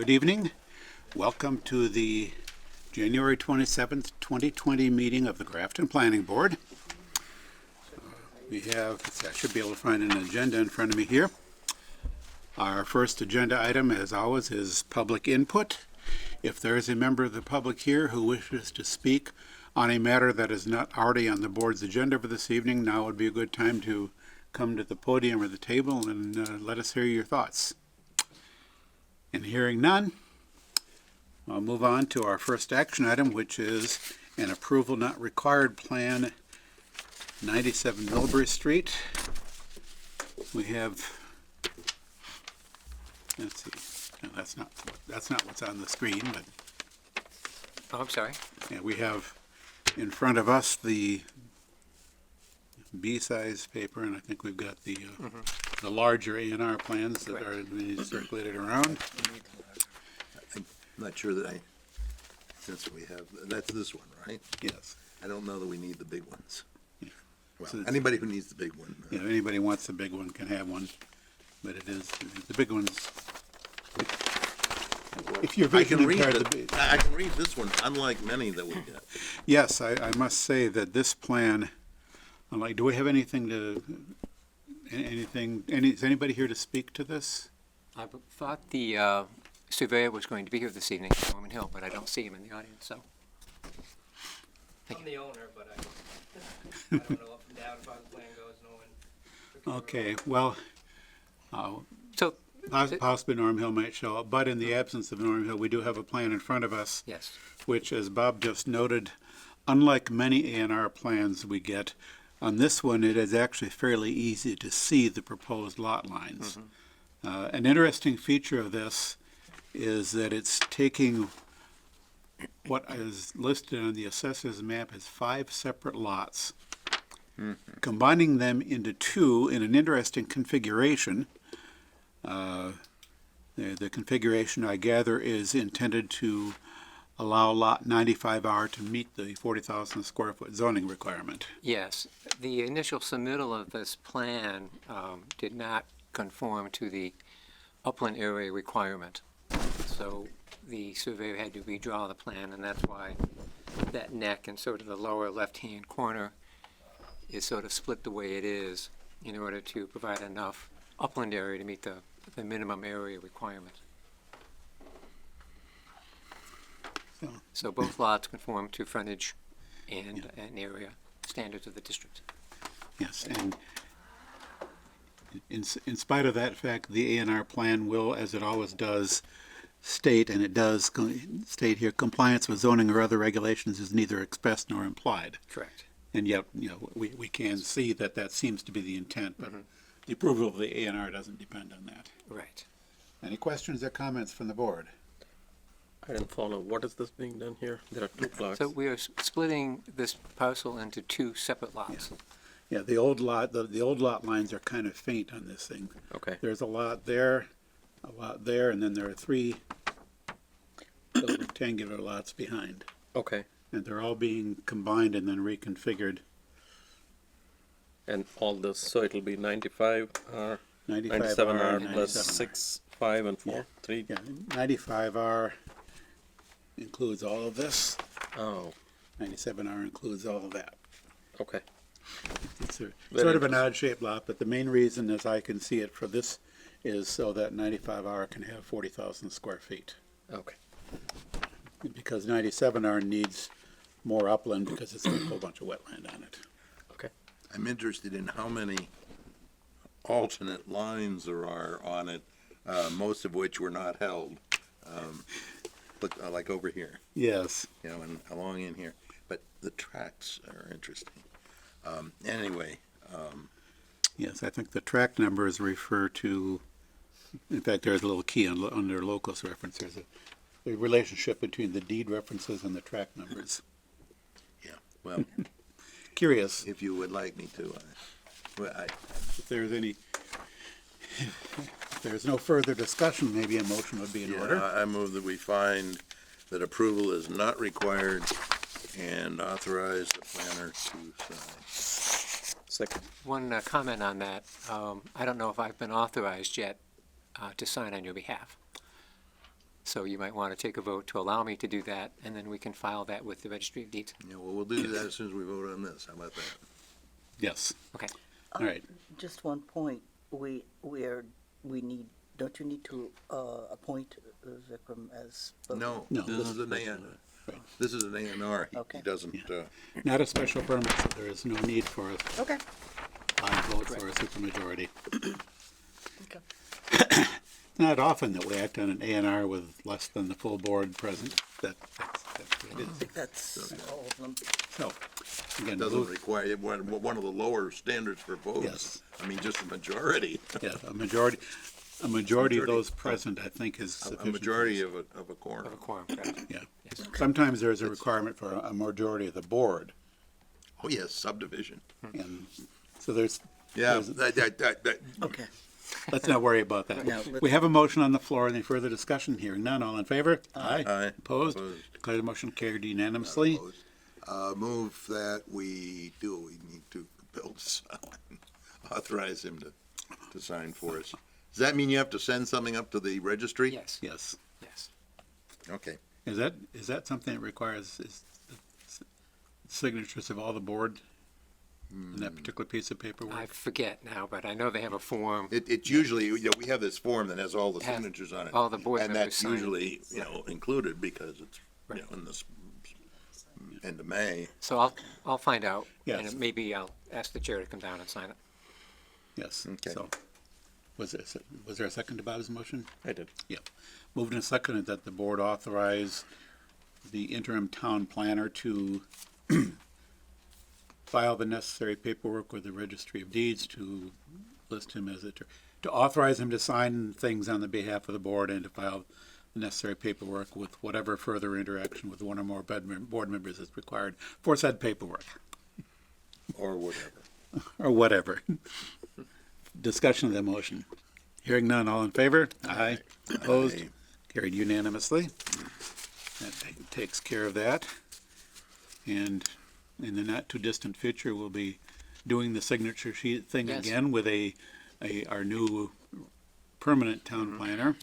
Good evening. Welcome to the January 27th, 2020 meeting of the Grafton Planning Board. We have, I should be able to find an agenda in front of me here. Our first agenda item, as always, is public input. If there is a member of the public here who wishes to speak on a matter that is not already on the board's agenda for this evening, now would be a good time to come to the podium or the table and let us hear your thoughts. And hearing none, I'll move on to our first action item, which is an approval not required plan, 97 Millbury Street. We have, let's see, no, that's not what's on the screen, but Oh, I'm sorry. yeah, we have in front of us the B-size paper, and I think we've got the larger A&R plans that are being circulated around. I'm not sure that since we have, that's this one, right? Yes. I don't know that we need the big ones. Well, So anybody who needs the big one. Yeah, if anybody wants the big one can have one, but it is, the big one's, if you're I can vision read impaired, it. I can read this one, unlike many that we get. yes, I must say that this plan, like, do we have anything to, is anybody here to speak to this? I thought the surveyor was going to be here this evening, Norman Hill, but I don't see him in the audience, so. I'm the owner, but I don't know up and down as far as the plan goes, no one. Okay, well, So, possibly Norm Hill might show up, but in the absence of Norm Hill, we do have a plan in front of us, yes, which, as Bob just noted, unlike many A&R plans we get, on this one, it is actually fairly easy to see the proposed lot lines. An interesting feature of this is that it's taking what is listed on the assessor's map as 5 separate lots, combining them into 2 in an interesting configuration. The configuration, I gather, is intended to allow lot 95R to meet the 40,000 square foot zoning requirement. yes. The initial submittal of this plan did not conform to the upland area requirement. So the surveyor had to redraw the plan, and that's why that neck and sort of the lower left-hand corner is sort of split the way it is in order to provide enough upland area to meet the minimum area requirement. So both lots conform to frontage and area standards of the district. Yes, and in spite of that fact, the A&R plan will, as it always does, state, and it does state here, compliance with zoning or other regulations is neither expressed nor implied. Correct. And yet, we can see that that seems to be the intent, but the approval of the A&R doesn't depend on that. Right. Any questions or comments from the board? I didn't follow. What is this being done here? There are 2 plots. So we are splitting this parcel into 2 separate lots. Yeah, the old lot lines are kind of faint on this thing. Okay. There's a lot there, and then there are 3 little rectangular lots behind. Okay. And they're all being combined and then reconfigured. And all this, so it'll be 95R, 95R, 97R plus 97R. 6, 5, and 4, Yeah. 3. Yeah, 95R includes all of this. Oh, 97R includes all of that. okay. It's Very sort of an odd-shaped lot, but the main reason, as I can see it for this, is so that 95R can have 40,000 square feet. Okay. Because 97R needs more upland because it's got a whole bunch of wetland on it. Okay. I'm interested in how many alternate lines there are on it, most of which were not held. Look, like over here, Yes. and along in here. But the tracks are interesting. Anyway, Yes, I think the tract numbers refer to, in fact, there's a little key under locus reference. There's a relationship between the deed references and the tract numbers. well, Curious if you would like me to, if there's any, if there's no further discussion, maybe a motion would be in order. I move that we find that approval is not required and authorize the planner to sign. Second. One comment on that. I don't know if I've been authorized yet to sign on your behalf. So you might want to take a vote to allow me to do that, and then we can file that with the Registry of Deeds. Yeah, well, we'll do that as soon as we vote on this. How about that? Yes. Okay. All right. Just one point, we need, don't you need to, appoint Vikram as? No, No, this is an A, Right. this is an A and R. Okay. He doesn't, Not a special permit, so there is no need for a Okay. 5 votes or a supermajority. Okay. It's not often that we act on an A and R with less than the full board present. That's what it I is. think that's all of them. So, again, doesn't move, require, one of the lower standards for votes. Yes. I mean, just a majority. yeah, a majority of Majority. those present, I think, is A sufficient. majority of a Of a quorum. quorum, correct? Yeah. Yes. Sometimes there's a requirement for a majority of the board, Oh, yes, subdivision. and so there's, Yeah, There's- Okay. let's not worry about that. No, let's- We have a motion on the floor. Any further discussion? Hearing none. All in favor? Aye. Aye. Opposed? Opposed. Declare the motion carried unanimously. Move that we do what we need to build, authorize him to sign for us. Does that mean you have to send something up to the registry? Yes, Yes. yes. Okay. Is that something that requires the signatures of all the board in that particular piece of I paperwork? forget now, but I know they have a form. It's usually, we have this form that has all the Has signatures on it. all the board And members that's sign it. usually, included because it's, Right. in this end of May. So I'll find out, Yes. and maybe I'll ask the chair to come down and sign it. Yes. Okay. So, was there a second to Bob's motion? I did. Moved and seconded that the board authorize the interim town planner to file the necessary paperwork with the Registry of Deeds to list him as to authorize him to sign things on the behalf of the board and to file the necessary paperwork with whatever further interaction with one or more board members is required for said paperwork, Or whatever. or whatever. Discussion of the motion. Hearing none, all in favor? Aye. Opposed? Aye. Carried unanimously. That takes care of that. And in the not-too-distant future, we'll be doing the signature sheet thing Yes. again with our new permanent town planner.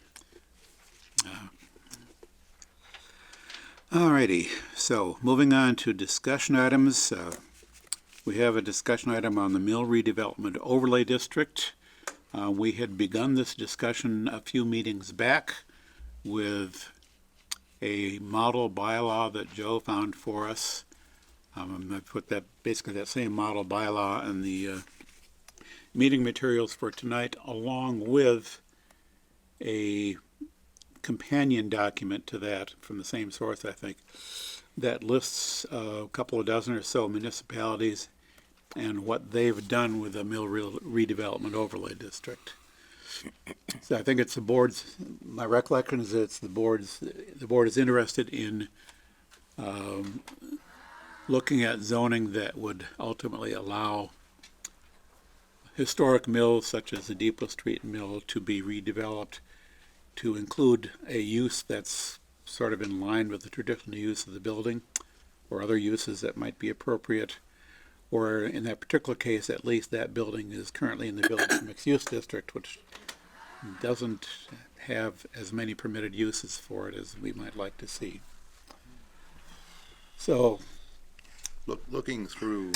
All righty, so moving on to discussion items. We have a discussion item on the Mill Redevelopment Overlay District. We had begun this discussion a few meetings back with a model bylaw that Joe found for us. I put basically that same model bylaw in the meeting materials for tonight, along with a companion document to that from the same source, I think, that lists a couple of dozen or so municipalities and what they've done with the Mill Redevelopment Overlay District. So I think it's the board's, my recollection is that the board is interested in looking at zoning that would ultimately allow historic mills such as the Deepla Street Mill to be redeveloped to include a use that's sort of in line with the traditional use of the building or other uses that might be appropriate. Or in that particular case, at least that building is currently in the village mixed-use district, which doesn't have as many permitted uses for it as we might like to see. So, Looking through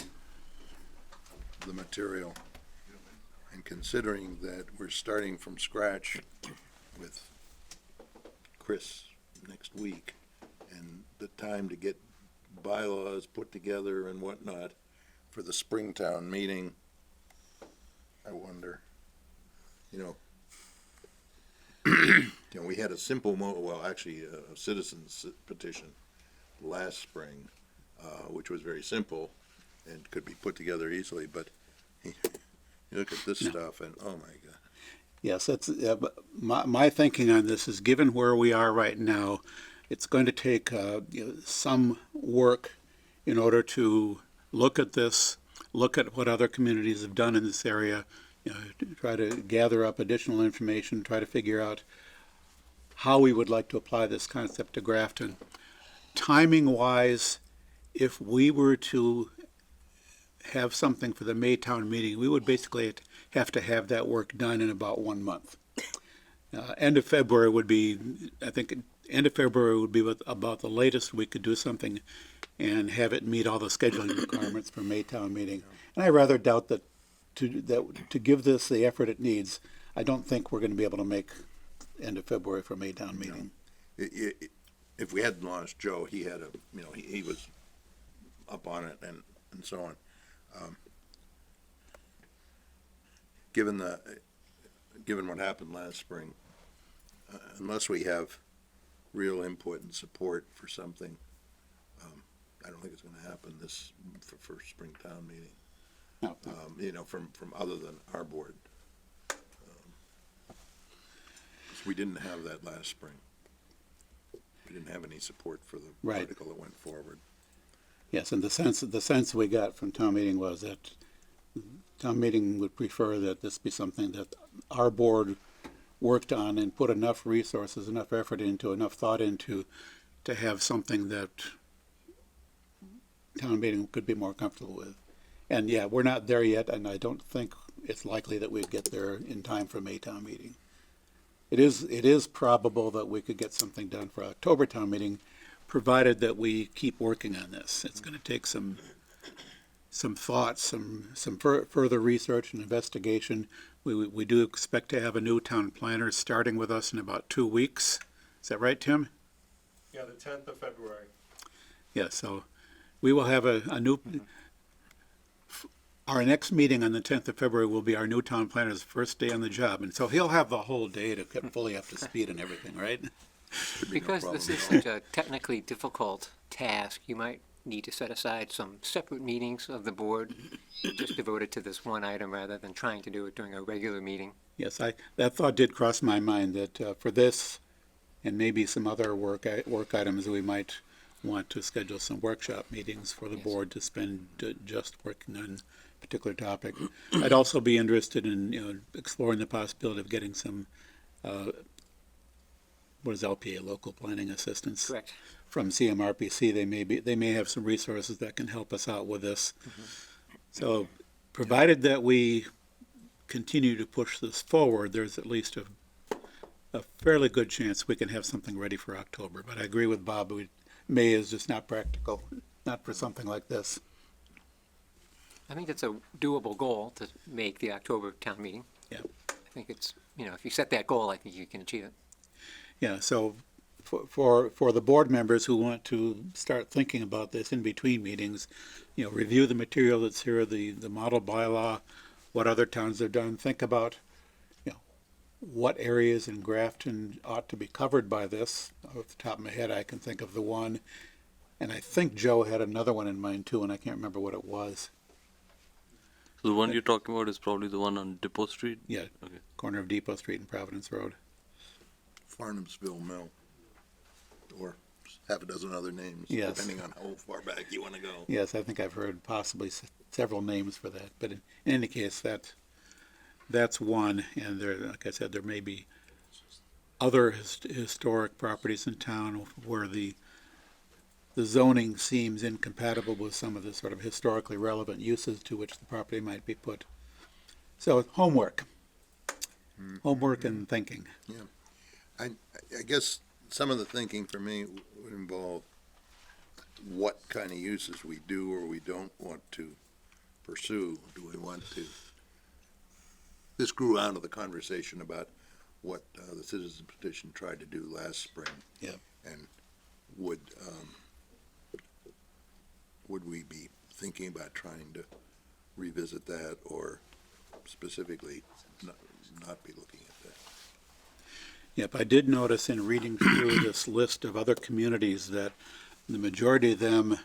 the material and considering that we're starting from scratch with Chris next week and the time to get bylaws put together and whatnot for the Springtown meeting, I wonder, we had a simple, a citizen's petition last spring, which was very simple and could be put together easily, but you look at this stuff and, oh my God. yes, that's, my thinking on this is given where we are right now, it's going to take some work in order to look at this, look at what other communities have done in this area, to try to gather up additional information, try to figure out how we would like to apply this concept to Grafton. Timing-wise, if we were to have something for the Maytown meeting, we would basically have to have that work done in about 1 month. End of February would be, I think, end of February would be about the latest we could do something and have it meet all the scheduling requirements for Maytown meeting. And I rather doubt that to give this the effort it needs, I don't think we're going to be able to make end of February for Maytown meeting. If we hadn't lost Joe, he had he was up on it and so on. Given what happened last spring, unless we have real input and support for something, I don't think it's going to happen for Springtown meeting. No. From other than our board. We didn't have that last spring. We didn't have any support for the Right. article that went forward. Yes, and the sense we got from town meeting was that town meeting would prefer that this be something that our board worked on and put enough resources, enough effort into, enough thought into, to have something that town meeting could be more comfortable with. And yeah, we're not there yet, and I don't think it's likely that we'd get there in time for Maytown meeting. It is probable that we could get something done for October town meeting, provided that we keep working on this. It's going to take some thoughts, some further research and investigation. We do expect to have a new town planner starting with us in about 2 weeks. Is that right, Tim? Yeah, the 10th of February. Yeah, so we will have a new, our next meeting on the 10th of February will be our new town planner's first day on the job. And so he'll have the whole day to get fully up to speed and everything, right? Because this is such a technically difficult task, you might need to set aside some separate meetings of the board just devoted to this one item rather than trying to do it during a regular meeting. Yes, that thought did cross my mind that for this and maybe some other work items, we might want to schedule some workshop meetings for the Yes. board to spend just working on a particular topic. I'd also be interested in exploring the possibility of getting some what is LPA, local planning assistance. Correct. From CMRPC. They may have some resources that can help us out with this. So provided that we continue to push this forward, there's at least a fairly good chance we can have something ready for October. But I agree with Bob, May is just not practical, not for something like this. I think it's a doable goal to make the October town meeting. Yeah. I think it's, if you set that goal, I think you can achieve it. Yeah, so for the board members who want to start thinking about this in between meetings, review the material that's here, the model bylaw, what other towns have done, think about, what areas in Grafton ought to be covered by this. Off the top of my head, I can think of the one, and I think Joe had another one in mind too, and I can't remember what it was. So the one you're talking about is probably the one on Depot Street? Yeah, Okay. corner of Depot Street and Providence Road. Farnhamsville Mill, or half a dozen other names, Yes. depending on how far back you want to go. Yes, I think I've heard possibly several names for that, but in any case, that's one, and there, like I said, there may be other historic properties in town where the zoning seems incompatible with some of the sort of historically relevant uses to which the property might be put. So homework and thinking. I guess some of the thinking for me would involve what kind of uses we do or we don't want to pursue. Do we want to? This grew out of the conversation about what the citizen petition tried to do last spring. Yeah. And would we be thinking about trying to revisit that, or specifically not be looking at that? Yep, I did notice in reading through this list of other communities that the majority of them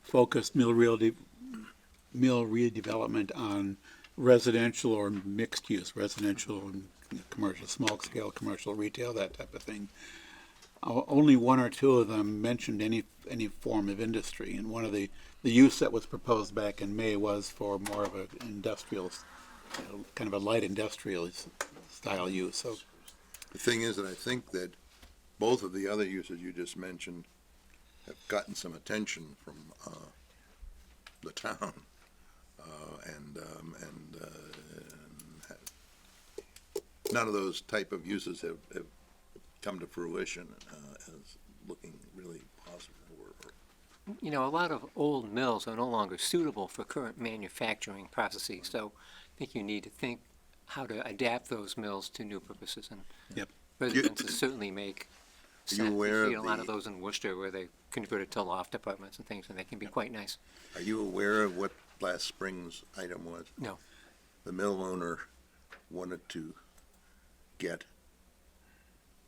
focused mill redevelopment on residential or mixed use, residential and commercial, small scale commercial retail, that type of thing. Only one or two of them mentioned any form of industry, and one of the use that was proposed back in May was for more of an industrial, kind of a light industrial style use. So The thing is that I think that both of the other uses you just mentioned have gotten some attention from the town, and none of those type of uses have come to fruition as looking really possible. You know, a lot of old mills are no longer suitable for current manufacturing processes, so I think you need to think how to adapt those mills to new purposes, and Yep. residences certainly make Are you sense. aware See of a lot of the- those in Worcester where they converted to loft apartments and things, and they can be quite nice. Are you aware of what last spring's item was? No. The mill owner wanted to get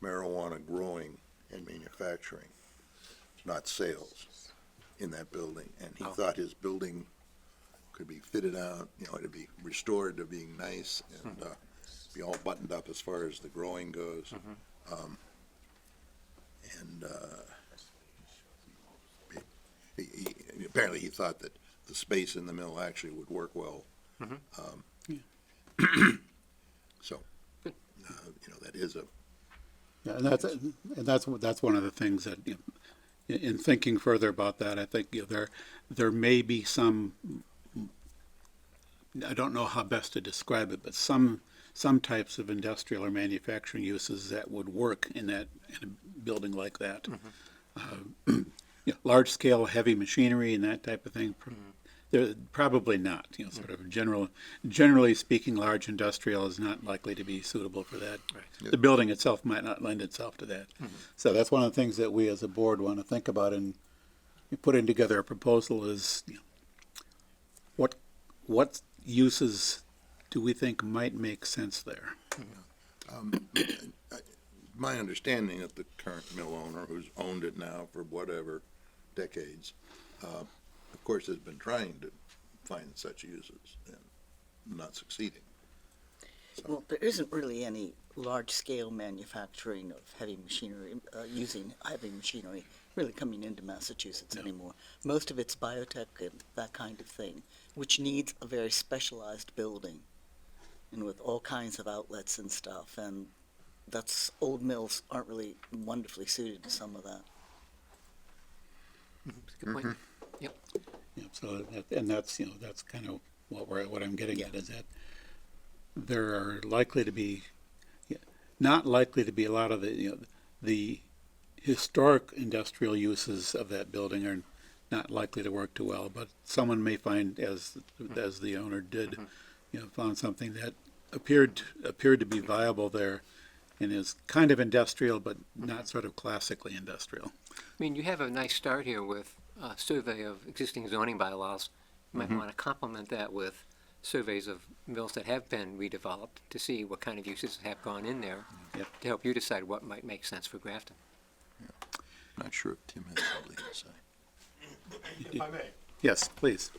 marijuana growing and manufacturing, not sales, in that building. And he Oh. thought his building could be fitted out, you know, to be restored to being nice and be all buttoned up as far as the growing goes. And apparently he thought that the space in the mill actually would work well. So, you know, that is a, Yeah, and that's one of the things that, you know, in thinking further about that, I think, you know, there may be some, I don't know how best to describe it, but some types of industrial or manufacturing uses that would work in a building like that. Yeah, large scale heavy machinery and that type of thing. They're probably not. You know, sort of generally speaking, large industrial is not likely to be suitable for that. Right. The building itself might not lend itself to that. So that's one of the things that we as a board want to think about in putting together a proposal is, you know, what uses do we think might make sense there? my understanding of the current mill owner, who's owned it now for whatever decades, of course, has been trying to find such uses and not succeeding. Well, there isn't really any large-scale manufacturing of heavy machinery, using heavy machinery really coming into Massachusetts anymore. Most of it's biotech and that kind of thing, which needs a very specialized building and with all kinds of outlets and stuff. And old mills aren't really wonderfully suited to some of that. That's a good point. Yep. Yeah, so that's, you know, that's kind of what I'm getting at is that there are likely to be, not likely to be a lot of the, you know, the historic industrial uses of that building are not likely to work too well, but someone may find, as the owner did, you know, found something that appeared to be viable there and is kind of industrial, but not sort of classically industrial. I mean, you have a nice start here with a survey of existing zoning bylaws. You might want to complement that with surveys of mills that have been redeveloped to see what kind of uses have gone in there Yep. to help you decide what might make sense for Grafton. Not sure if Tim has something to say. If I may. Yes, please.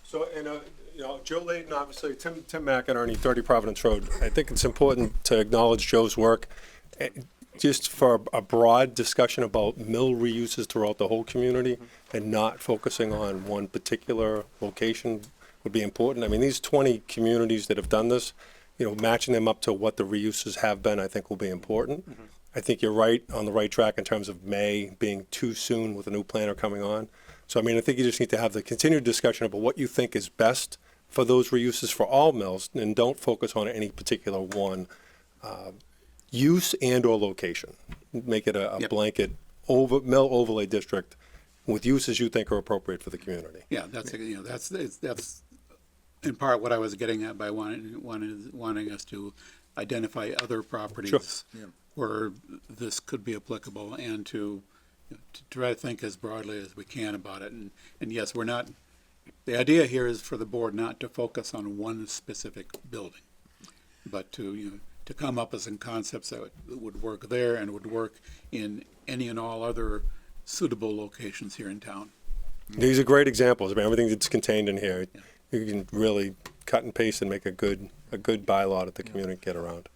So, you know, Joe Layton, obviously, Tim McInerney, 30 Providence Road. I think it's important to acknowledge Joe's work, just for a broad discussion about mill reuses throughout the whole community and not focusing on one particular location would be important. I mean, these 20 communities that have done this, you know, matching them up to what the reuses have been, I think will be important. I think you're right, on the right track in terms of May being too soon with a new planner coming on. So, I mean, I think you just need to have the continued discussion about what you think is best for those reuses for all mills, and don't focus on any particular one use and or location. Make it a Yep. blanket mill overlay district with uses you think are appropriate for the community. Yeah, that's, you know, that's in part what I was getting at by wanting us to identify other properties where this could be applicable and to try to think as broadly as we can about it. And yes, the idea here is for the board not to focus on one specific building, but to come up with some concepts that would work there and would work in any and all other suitable locations here in town. These are great examples. I mean, everything that's contained in here, you can really cut and paste and make a good bylaw that the community can get around.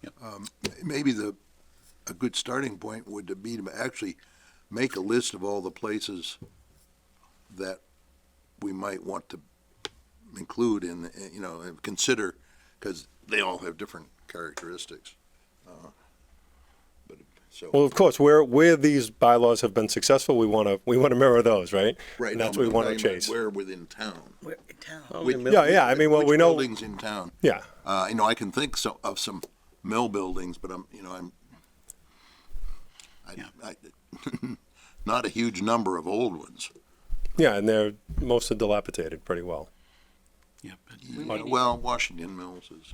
Maybe a good starting point would be to actually make a list of all the places that we might want to include in, you know, and consider, because they all have different characteristics. Well, of course, where these bylaws have been successful, we want to mirror those, right? Right. And that's what we want to chase. Where within town? We're in town. Yeah. I mean, well, Which we know. buildings in town? Yeah. You know, I can think of some mill buildings, but I'm Not a huge number of old ones. Yeah, and they're mostly dilapidated pretty well. Yep. Well, Washington Mills is,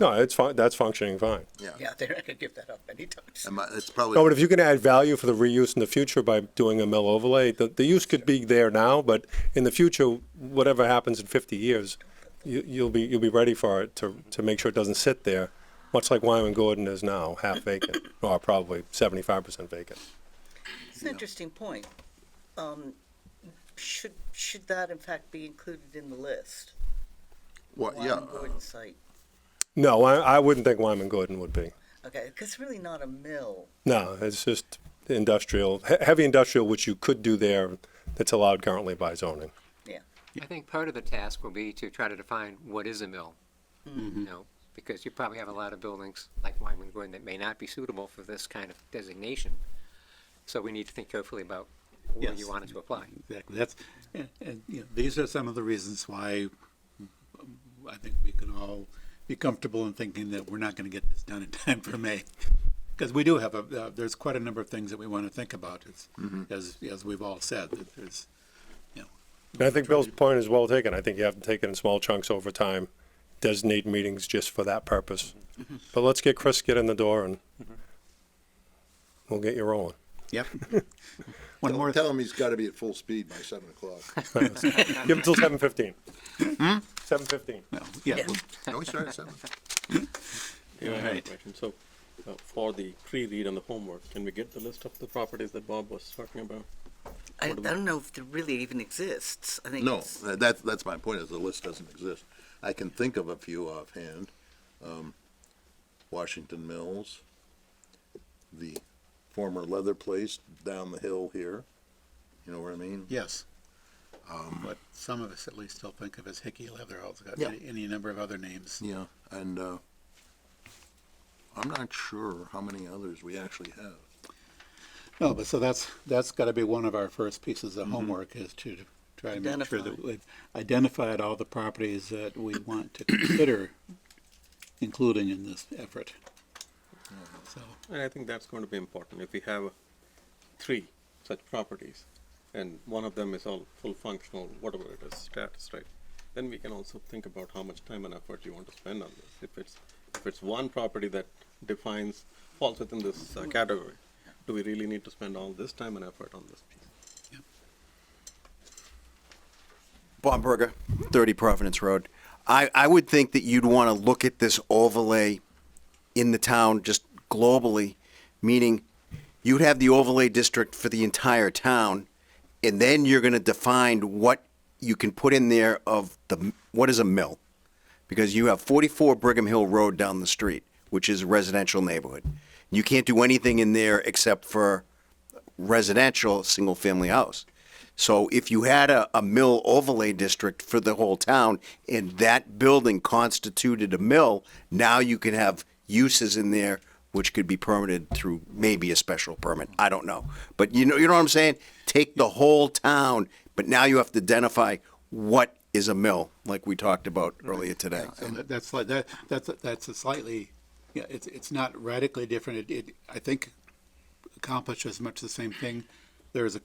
No, it's fine, that's functioning fine. yeah. Yeah, they're not gonna give that up anytime soon. It's probably. No, but if you can add value for the reuse in the future by doing a mill overlay, the use could be there now, but in the future, whatever happens in 50 years, you'll be ready for it to make sure it doesn't sit there, much like Wyman Gordon is now, half vacant, or probably 75% vacant. It's an interesting point. Should that in fact be included in the list? Well, yeah, Wyman Gordon site. No, I wouldn't think Wyman Gordon would be. Okay, because it's really not a mill. No, it's just industrial, heavy industrial, which you could do there, that's allowed currently by zoning. I think part of the task will be to try to define what is a mill. You know, because you probably have a lot of buildings like Wyman Gordon that may not be suitable for this kind of designation. So we need to think carefully about where Yes. you want it to apply. Exactly. That's, and you know, these are some of the reasons why I think we can all be comfortable in thinking that we're not going to get this done in time for May. Because we do have there's quite a number of things that we want to think about, as we've all said, that there's, you know. And I think Bill's point is well taken. I think you have to take it in small chunks over time, designate meetings just for that purpose. But let's get Chris in the door and we'll get you rolling. Yep. One more. tell him he's gotta be at full speed by 7:00. Give him till 7:15. 7:15. Well, yeah. Yeah. No, we start at 7. Yeah, I have a Right. question. So, for the pre-read and the homework, can we get the list of the properties that Bob was talking about? I don't know if it really even exists. I think No, it's, that's my point, is the list doesn't exist. I can think of a few offhand. Washington Mills, the former leather place down the hill here, you know what I mean? Yes. But some of us at least still think of as Hickey Leather. It's got Yeah. any number of other names. Yeah, and, I'm not sure how many others we actually have. No, but so that's got to be one of our first pieces of homework, is to try to make sure that Identify. we've identified all the properties that we want to consider including in this effort. So, And I think that's going to be important. If we have 3 such properties, and one of them is all full functional, whatever it is, status, right? Then we can also think about how much time and effort you want to spend on this. If it's one property that falls within this category, do we really need to spend all this time and effort on this piece? Bob Berger, 30 Providence Road. I would think that you'd want to look at this overlay in the town just globally, meaning you'd have the overlay district for the entire town, and then you're going to define what you can put in there of what is a mill. Because you have 44 Brigham Hill Road down the street, which is a residential neighborhood. You can't do anything in there except for residential, single-family house. So if you had a mill overlay district for the whole town and that building constituted a mill, now you can have uses in there which could be permitted through maybe a special permit. I don't know. But you know what I'm saying? Take the whole town, but now you have to identify what is a mill, like we talked about earlier today. so that's like that's a slightly, yeah, it's not radically different. It I think accomplishes much the same thing. There's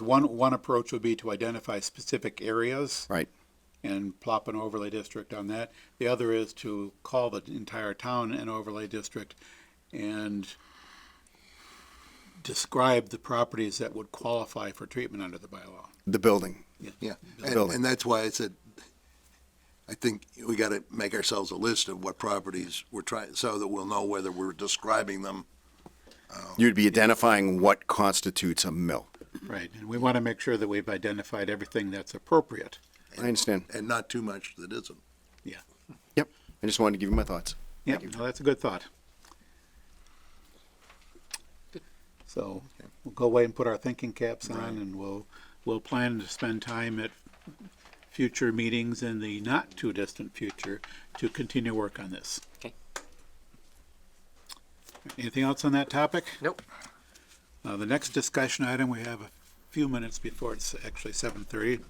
one approach would be to identify specific areas. Right. And plop an overlay district on that. The other is to call the entire town an overlay district and describe the properties that would qualify for treatment under the bylaw. The building. Yeah, Building. and that's why I said, I think we gotta make ourselves a list of what properties we're trying, so that we'll know whether we're describing them. You'd be identifying what constitutes a mill. Right, and we want to make sure that we've identified everything that's appropriate. I understand. And not too much that isn't. Yep. I just wanted to give you my thoughts. Yeah, no, that's a good thought. So we'll go away and put our thinking caps on, and we'll plan to spend time at future meetings in the not too distant future to continue work on this. Okay. Anything else on that topic? Nope. The next discussion item, we have a few minutes before it's actually 7:30.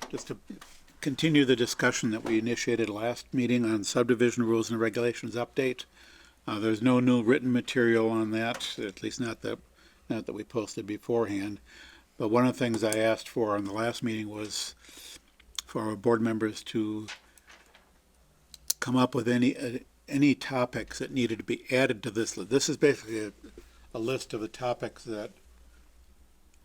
Just to continue the discussion that we initiated last meeting on subdivision rules and regulations update. There's no new written material on that, at least not that we posted beforehand. But one of the things I asked for on the last meeting was for our board members to come up with any topics that needed to be added to this list. This is basically a list of the topics that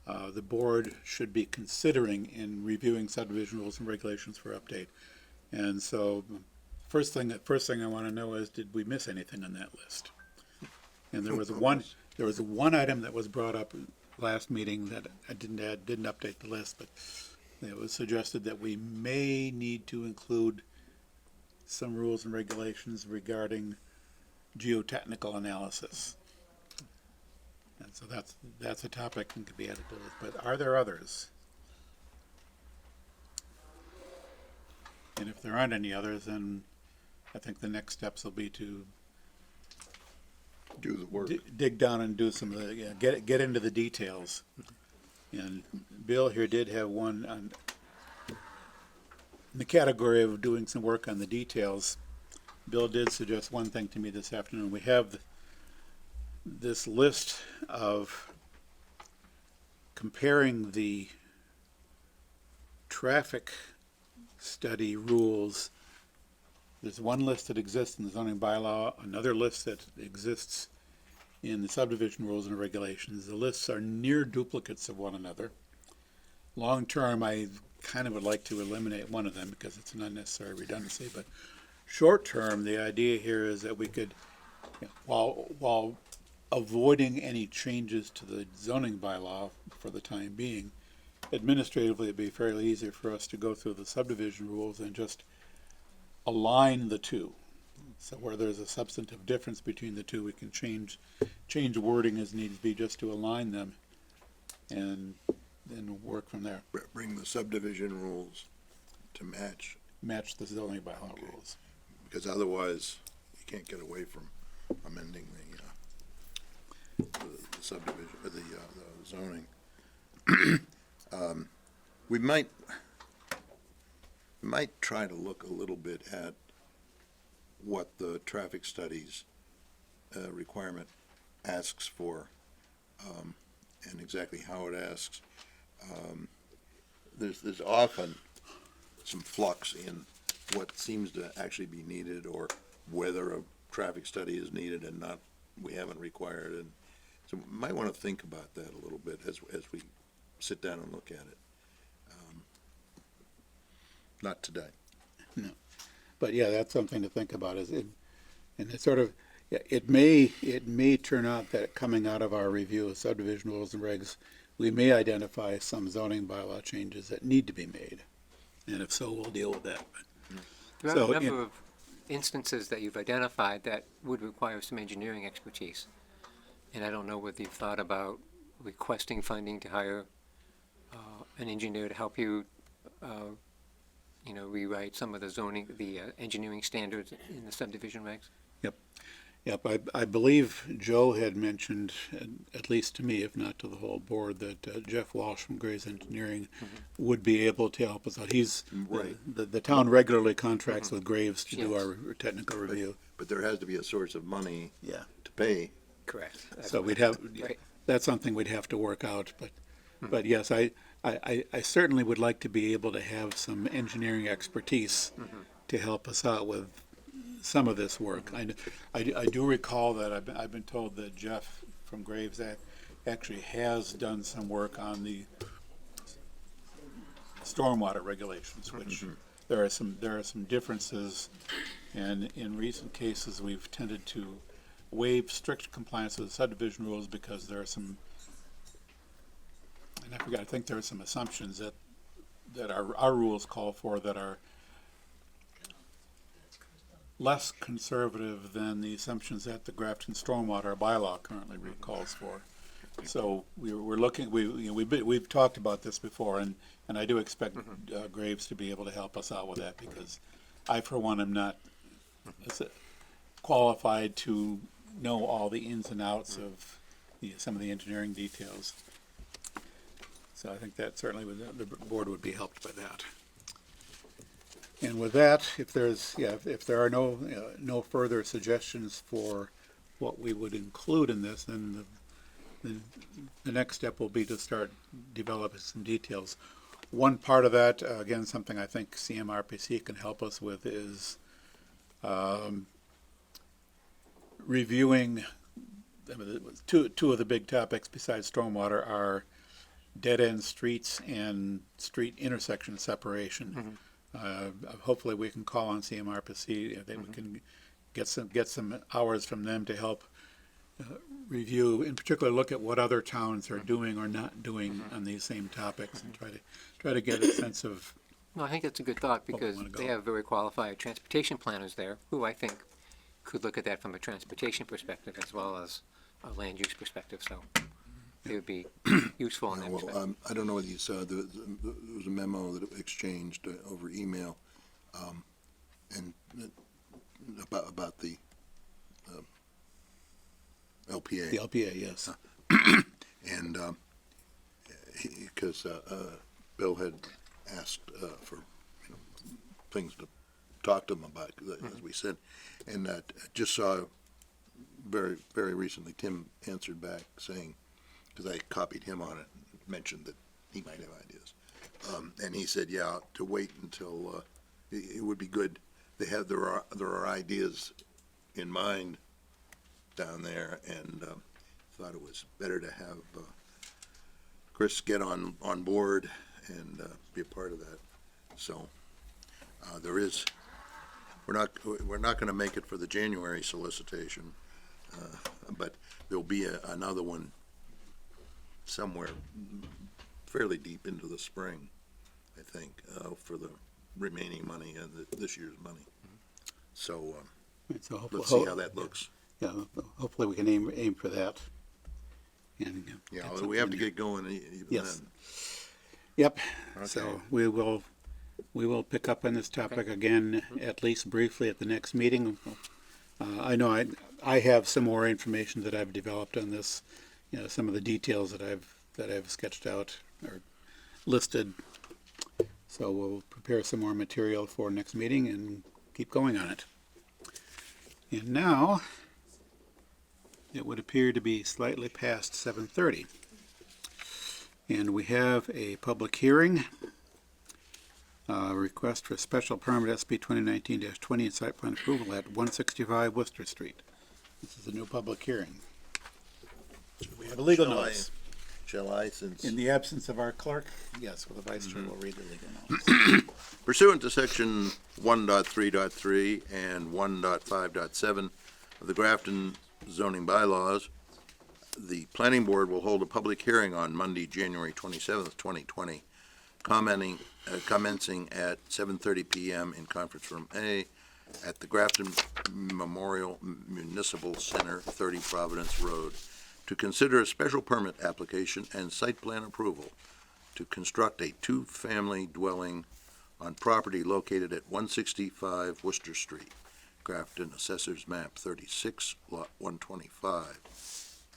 the board should be considering in reviewing subdivision rules and regulations for update. And so, first thing I want to know is, did we miss anything on that list? And there was one item that was brought up last meeting that I didn't update the list, but it was suggested that we may need to include some rules and regulations regarding geotechnical analysis. And so that's a topic that could be added to this, but are there others? And if there aren't any others, then I think the next steps will be to Do the work. dig down and do some of the, get into the details. And Bill here did have one on, in the category of doing some work on the details. Bill did suggest one thing to me this afternoon. We have this list of comparing the traffic study rules. There's one list that exists in the zoning bylaw, another list that exists in the subdivision rules and regulations. The lists are near duplicates of one another. Long term, I kind of would like to eliminate one of them because it's an unnecessary redundancy, but short term, the idea here is that we could, while avoiding any changes to the zoning bylaw for the time being, administratively it'd be fairly easy for us to go through the subdivision rules and just align the two. So where there's a substantive difference between the two, we can change wording as needs be just to align them and then work from there. Bring the subdivision rules to match, Match the zoning bylaw rules. because otherwise you can't get away from amending the subdivision, the zoning. We might try to look a little bit at what the traffic studies requirement asks for, and exactly how it asks. There's often some flux in what seems to actually be needed, or whether a traffic study is needed and not, we haven't required. And so we might want to think about that a little bit as we sit down and look at it. Not today. No, but yeah, that's something to think about. And it's sort of, it may turn out that coming out of our review of subdivision rules and regs, we may identify some zoning bylaw changes that need to be made, and if so, we'll deal with that. There are So, a number of instances that you've identified that would require some engineering expertise. And I don't know whether you've thought about requesting funding to hire an engineer to help you, rewrite some of the zoning, the engineering standards in the subdivision regs. Yep, I believe Joe had mentioned, at least to me, if not to the whole board, that Jeff Walsh from Graves Engineering would be able to help us out. He's, Right. the town regularly contracts with Graves to do our technical review. But there has to be a source of money Yeah. to pay. Correct. So we'd have, Right. that's something we'd have to work out, but yes, I certainly would like to be able to have some engineering expertise to help us out with some of this work. I do recall that I've been told that Jeff from Graves actually has done some work on the stormwater regulations, which there are some differences, and in recent cases, we've tended to waive strict compliance with the subdivision rules because there are some, and I think there are some assumptions that our rules call for that are less conservative than the assumptions that the Grafton stormwater bylaw currently calls for. So we're looking, we've talked about this before, and I do expect Graves to be able to help us out with that, because I, for one, am not qualified to know all the ins and outs of some of the engineering details. So I think that certainly the board would be helped by that. And with that, if there are no further suggestions for what we would include in this, then the next step will be to start developing some details. One part of that, again, something I think CMRPC can help us with is reviewing, two of the big topics besides stormwater are dead-end streets and street intersection separation. Hopefully we can call on CMRPC, that we can get some hours from them to help review, in particular, look at what other towns are doing or not doing on these same topics, and try to get a sense of. No, I think that's a good thought, we because wanna go. they have very qualified transportation planners there, who I think could look at that from a transportation perspective as well as a land use perspective, so it would be useful in that respect. Well, I don't know whether you saw, there was a memo that exchanged over email, and about the LPA. The LPA, yes. And because Bill had asked for things to talk to him about, as we said, and just saw very, very recently, Tim answered back saying, because I copied him on it, mentioned that he might have ideas, and he said, yeah, to wait until it would be good. There are ideas in mind down there, and thought it was better to have Chris get on board and be a part of that. So we're not going to make it for the January solicitation, but there'll be another one somewhere fairly deep into the spring, I think, for the remaining money and this year's money. So So let's see how that looks. Yeah, hopefully we can aim for that. And, Yeah, get we something have to in there. get going even Yes. then. Yep, Okay. so we will pick up on this topic again, at least briefly at the next meeting. I know I have some more information that I've developed on this, some of the details that I've sketched out or listed. So we'll prepare some more material for next meeting and keep going on it. And now, it would appear to be slightly past 7:30. And we have a public hearing, request for special permit SB 2019-20 and site plan approval at 165 Worcester Street. This is a new public hearing. We have a legal notice. Shall I, since In the absence of our clerk, yes, well, the vice chair will read the legal notice. pursuant to section 1.3.3 and 1.5.7 of the Grafton zoning bylaws, the planning board will hold a public hearing on Monday, January 27th, 2020, commencing at 7:30 p.m. in Conference Room A at the Grafton Memorial Municipal Center, 30 Providence Road, to consider a special permit application and site plan approval to construct a two-family dwelling on property located at 165 Worcester Street, Grafton, Assessors Map 36, Lot 125.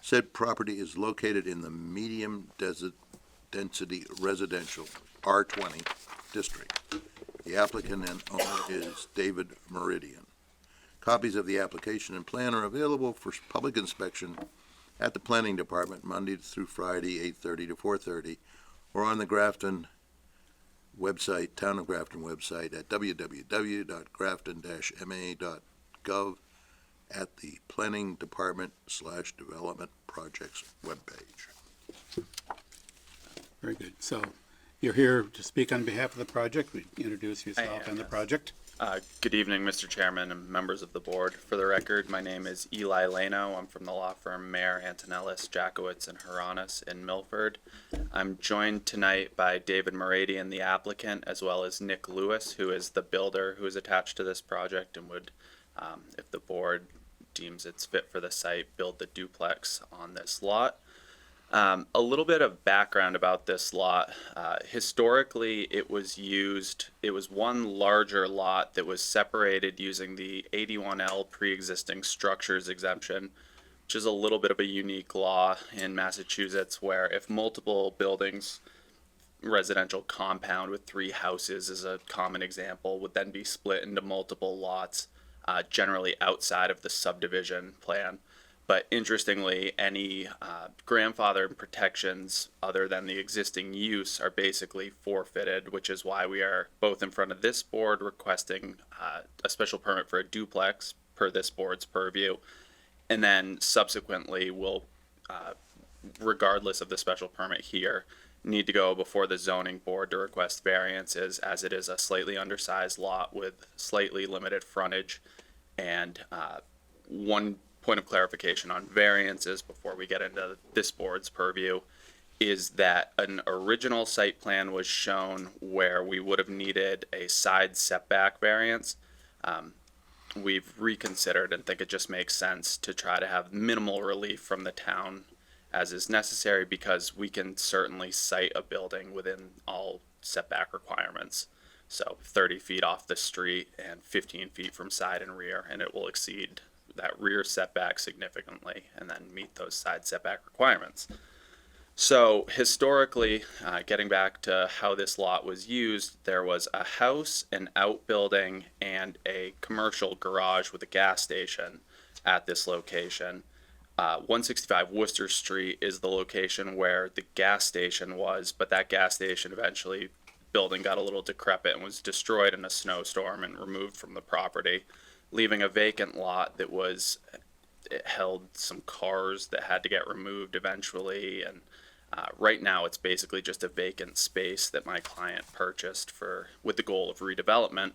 Said property is located in the medium density residential R20 district. The applicant and owner is David Meridian. Copies of the application and plan are available for public inspection at the Planning Department Monday through Friday, 8:30 to 4:30, or on the Grafton website, Town of Grafton website at www.grafton-ma.gov at the Planning Department /Development Projects webpage. Very good. So you're here to speak on behalf of the project. Would you introduce I yourself am, and the yes. project? Good evening, Mr. Chairman and members of the board. For the record, my name is Eli Lano. I'm from the law firm Mayer, Antonellis, Jackowitz, and Haranis in Milford. I'm joined tonight by David Meridian, the applicant, as well as Nick Lewis, who is the builder who is attached to this project and would, if the board deems it's fit for the site, build the duplex on this lot. A little bit of background about this lot. Historically, it was one larger lot that was separated using the 81L pre-existing structures exemption, which is a little bit of a unique law in Massachusetts where if multiple buildings, residential compound with 3 houses is a common example, would then be split into multiple lots, generally outside of the subdivision plan. But interestingly, any grandfathered protections other than the existing use are basically forfeited, which is why we are both in front of this board requesting a special permit for a duplex per this board's purview. And then subsequently, we'll, regardless of the special permit here, need to go before the zoning board to request variances, as it is a slightly undersized lot with slightly limited frontage. And one point of clarification on variances before we get into this board's purview is that an original site plan was shown where we would have needed a side setback variance. We've reconsidered and think it just makes sense to try to have minimal relief from the town as is necessary, because we can certainly site a building within all setback requirements. So 30 feet off the street and 15 feet from side and rear, and it will exceed that rear setback significantly and then meet those side setback requirements. So historically, getting back to how this lot was used, there was a house, an outbuilding, and a commercial garage with a gas station at this location. 165 Worcester Street is the location where the gas station was, but that gas station eventually, building got a little decrepit and was destroyed in a snowstorm and removed from the property, leaving a vacant lot that was, it held some cars that had to get removed eventually, and right now it's basically just a vacant space that my client purchased with the goal of redevelopment.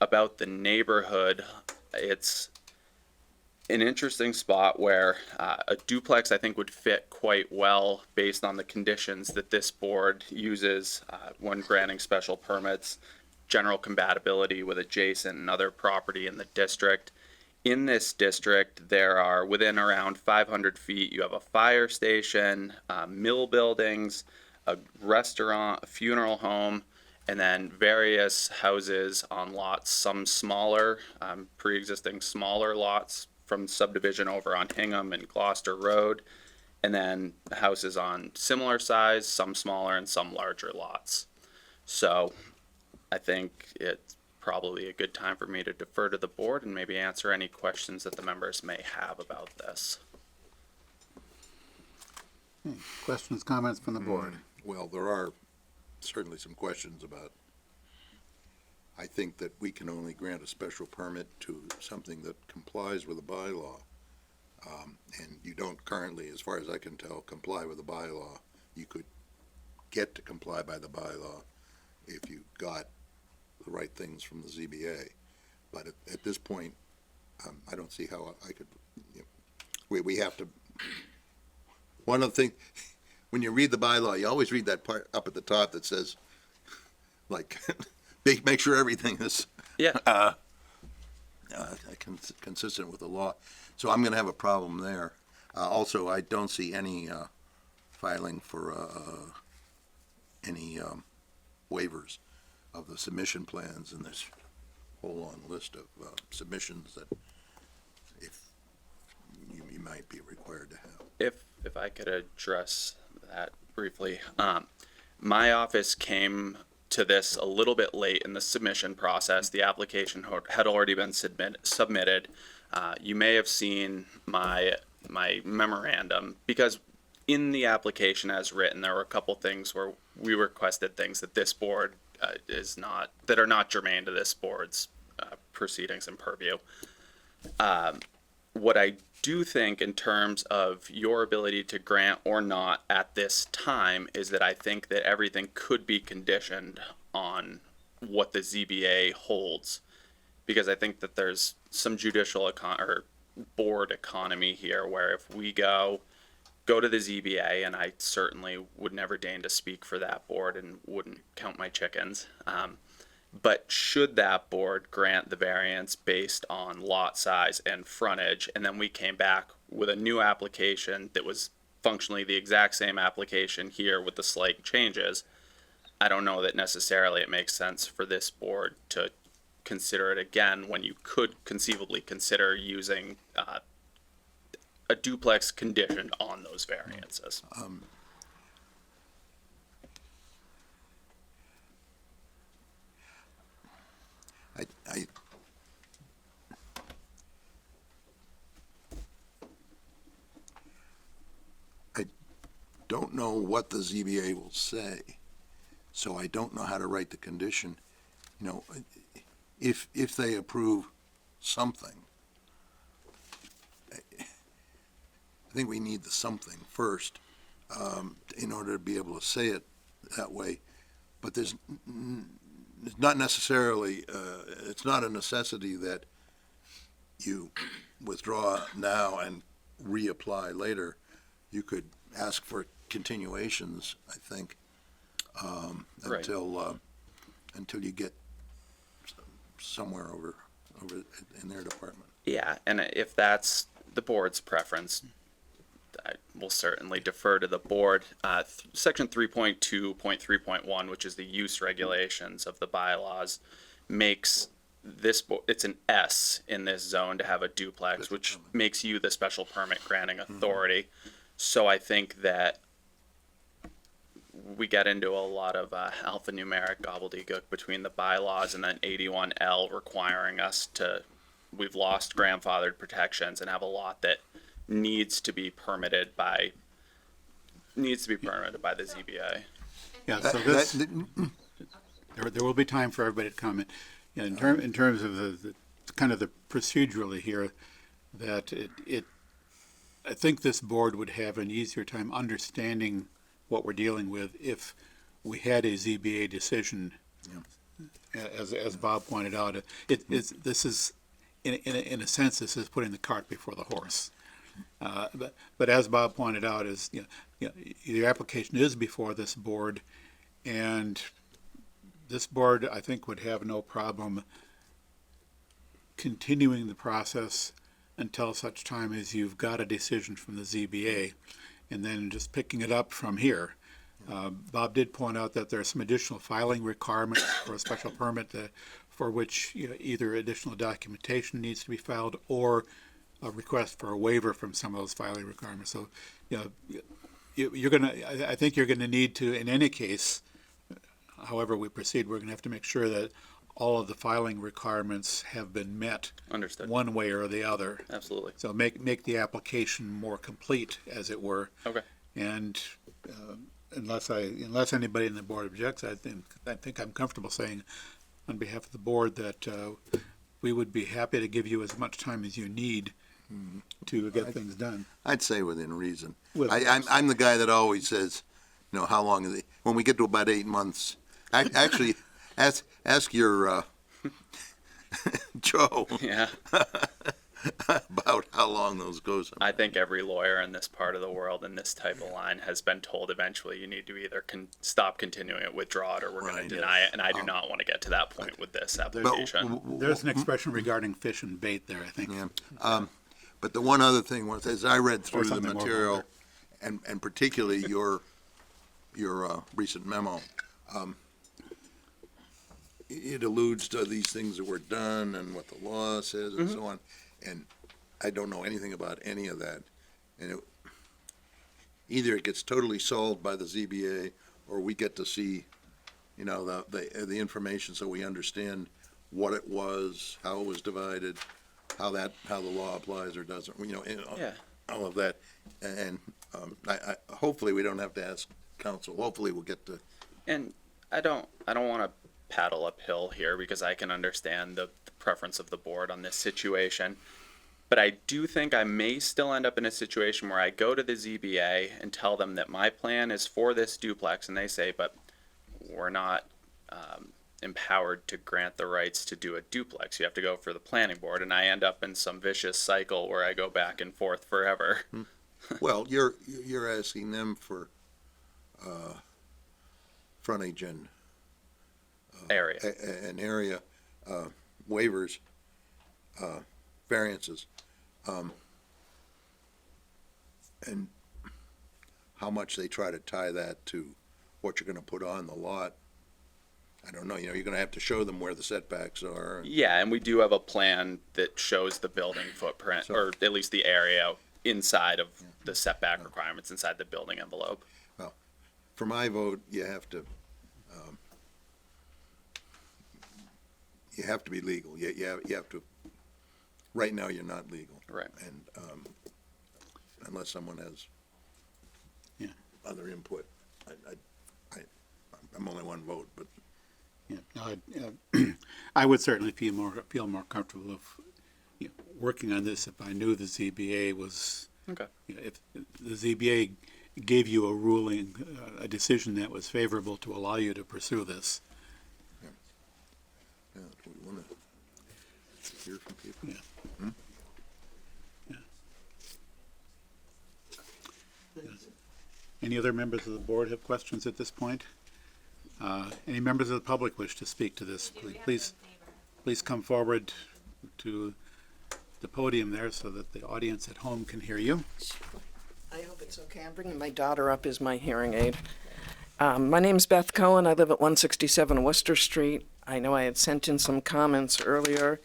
About the neighborhood, it's an interesting spot where a duplex I think would fit quite well based on the conditions that this board uses when granting special permits, general compatibility with adjacent and other property in the district. In this district, there are within around 500 feet, you have a fire station, mill buildings, a restaurant, a funeral home, and then various houses on lots, some smaller, pre-existing smaller lots from subdivision over on Hingham and Gloucester Road, and then houses on similar size, some smaller and some larger lots. So I think it's probably a good time for me to defer to the board and maybe answer any questions that the members may have about this. Questions, comments from the board? Well, there are certainly some questions about, I think that we can only grant a special permit to something that complies with the bylaw. And you don't currently, as far as I can tell, comply with the bylaw. You could get to comply by the bylaw if you got the right things from the ZBA. But at this point, I don't see how I could, we have to, one of the things, when you read the bylaw, you always read that part up at the top that says, like, make sure everything is consistent with the law. So I'm going to have a problem there. Also, I don't see any filing for any waivers of the submission plans in this whole long list of submissions that if you might be required to have. If I could address that briefly, my office came to this a little bit late in the submission process. The application had already been submitted. You may have seen my memorandum, because in the application as written, there were a couple things where we requested things that this board that are not germane to this board's proceedings and purview. What I do think in terms of your ability to grant or not at this time is that I think that everything could be conditioned on what the ZBA holds, because I think that there's some judicial or board economy here where if we go to the ZBA, and I certainly would never deign to speak for that board and wouldn't count my chickens, but should that board grant the variance based on lot size and frontage, and then we came back with a new application that was functionally the exact same application here with the slight changes, I don't know that necessarily it makes sense for this board to consider it again when you could conceivably consider using a duplex conditioned on those variances. don't know what the ZBA will say, so I don't know how to write the condition. You know, if they approve something, I think we need the something first, in order to be able to say it that way. But it's not necessarily, it's not a necessity that you withdraw now and reapply later. You could ask for continuations, I think, Right. until you get somewhere over in their department. Yeah, and if that's the board's preference, I will certainly defer to the board. Section 3.2.3.1, which is the use regulations of the bylaws, makes this, it's an S in this zone to have a duplex, which makes you the special permit granting authority. So I think that we get into a lot of alphanumeric gobbledygook between the bylaws and then 81L requiring us to, we've lost grandfathered protections and have a lot that needs to be permitted by the ZBA. Yeah, so this, there will be time for everybody to comment. Yeah, in terms of the kind of the procedurally here, that I think this board would have an easier time understanding what we're dealing with if we had a ZBA decision. As Bob pointed out, this is in a sense, this is putting the cart before the horse. But as Bob pointed out, the application is before this board, and this board, I think, would have no problem continuing the process until such time as you've got a decision from the ZBA, and then just picking it up from here. Bob did point out that there are some additional filing requirements for a special permit for which either additional documentation needs to be filed or a request for a waiver from some of those filing requirements. So, I think you're gonna need to, in any case, however we proceed, we're gonna have to make sure that all of the filing requirements have been met. Understood. One way or the other. Absolutely. So make the application more complete, as it were. Okay. And unless anybody in the board objects, I think I'm comfortable saying on behalf of the board that we would be happy to give you as much time as you need to get things done. I'd say within reason. With- I'm the guy that always says, how long is it? When we get to about 8 months, actually, ask your Joe Yeah. about how long those go. I think every lawyer in this part of the world in this type of line has been told eventually you need to either stop continuing it, withdraw it, or we're going Right, to deny it. And I do not want to get to that point with this application. There's an expression regarding fish and bait there, I think. Yeah. But the one other thing was, as I read through the something more material, and particularly your recent memo, it alludes to these things that were done and what the law says and so on. And I don't know anything about any of that. And either it gets totally solved by the ZBA, or we get to see, the information so we understand what it was, how it was divided, how the law applies or doesn't, Yeah. all of that. And I hopefully we don't have to ask counsel. Hopefully we'll get to. And I don't want to paddle uphill here because I can understand the preference of the board on this situation. But I do think I may still end up in a situation where I go to the ZBA and tell them that my plan is for this duplex, and they say, but we're not empowered to grant the rights to do a duplex. You have to go for the planning board, and I end up in some vicious cycle where I go back and forth forever. Well, you're asking them for frontage and Area. an area waivers, variances, and how much they try to tie that to what you're going to put on the lot. I don't know. You're going to have to show them where the setbacks are. Yeah, and we do have a plan that shows the building footprint, So- or at least the area inside of the setback requirements inside the building envelope. For my vote, you have to be legal. You have to. Right now, you're not legal. Right. And unless someone has other input. I'm only one vote, but Yeah, no, I would certainly feel more comfortable if, working on this if I knew the ZBA was, Okay. if the ZBA gave you a ruling, a decision that was favorable to allow you to pursue this. yeah, do we want to hear from people? Yeah. Any other members of the board have questions at this point? Any members of the public wish to speak to this? Please come forward to the podium there so that the audience at home can hear you. I hope it's okay. I'm bringing my daughter up as my hearing aid. My name's Beth Cohen. I live at 167 Worcester Street. I know I had sent in some comments earlier.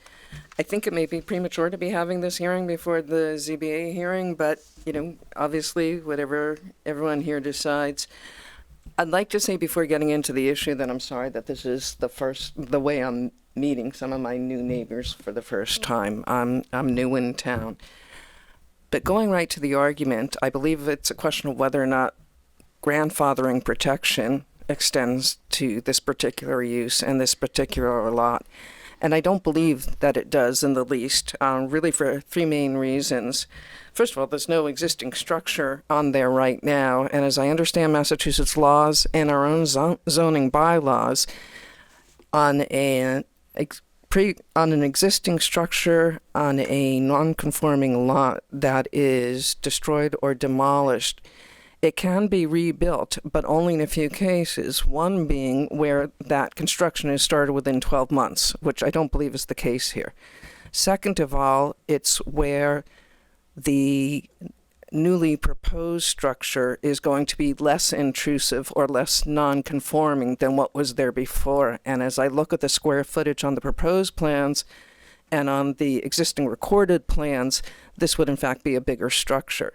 I think it may be premature to be having this hearing before the ZBA hearing, but, obviously, whatever everyone here decides. I'd like to say before getting into the issue that I'm sorry that this is the way I'm meeting some of my new neighbors for the first time. I'm new in town. But going right to the argument, I believe it's a question of whether or not grandfathering protection extends to this particular use and this particular lot. And I don't believe that it does in the least, really for three main reasons. First of all, there's no existing structure on there right now, and as I understand Massachusetts laws and our own zoning bylaws, on an existing structure on a non-conforming lot that is destroyed or demolished, it can be rebuilt, but only in a few cases, one being where that construction is started within 12 months, which I don't believe is the case here. Second of all, it's where the newly proposed structure is going to be less intrusive or less non-conforming than what was there before. And as I look at the square footage on the proposed plans and on the existing recorded plans, this would in fact be a bigger structure.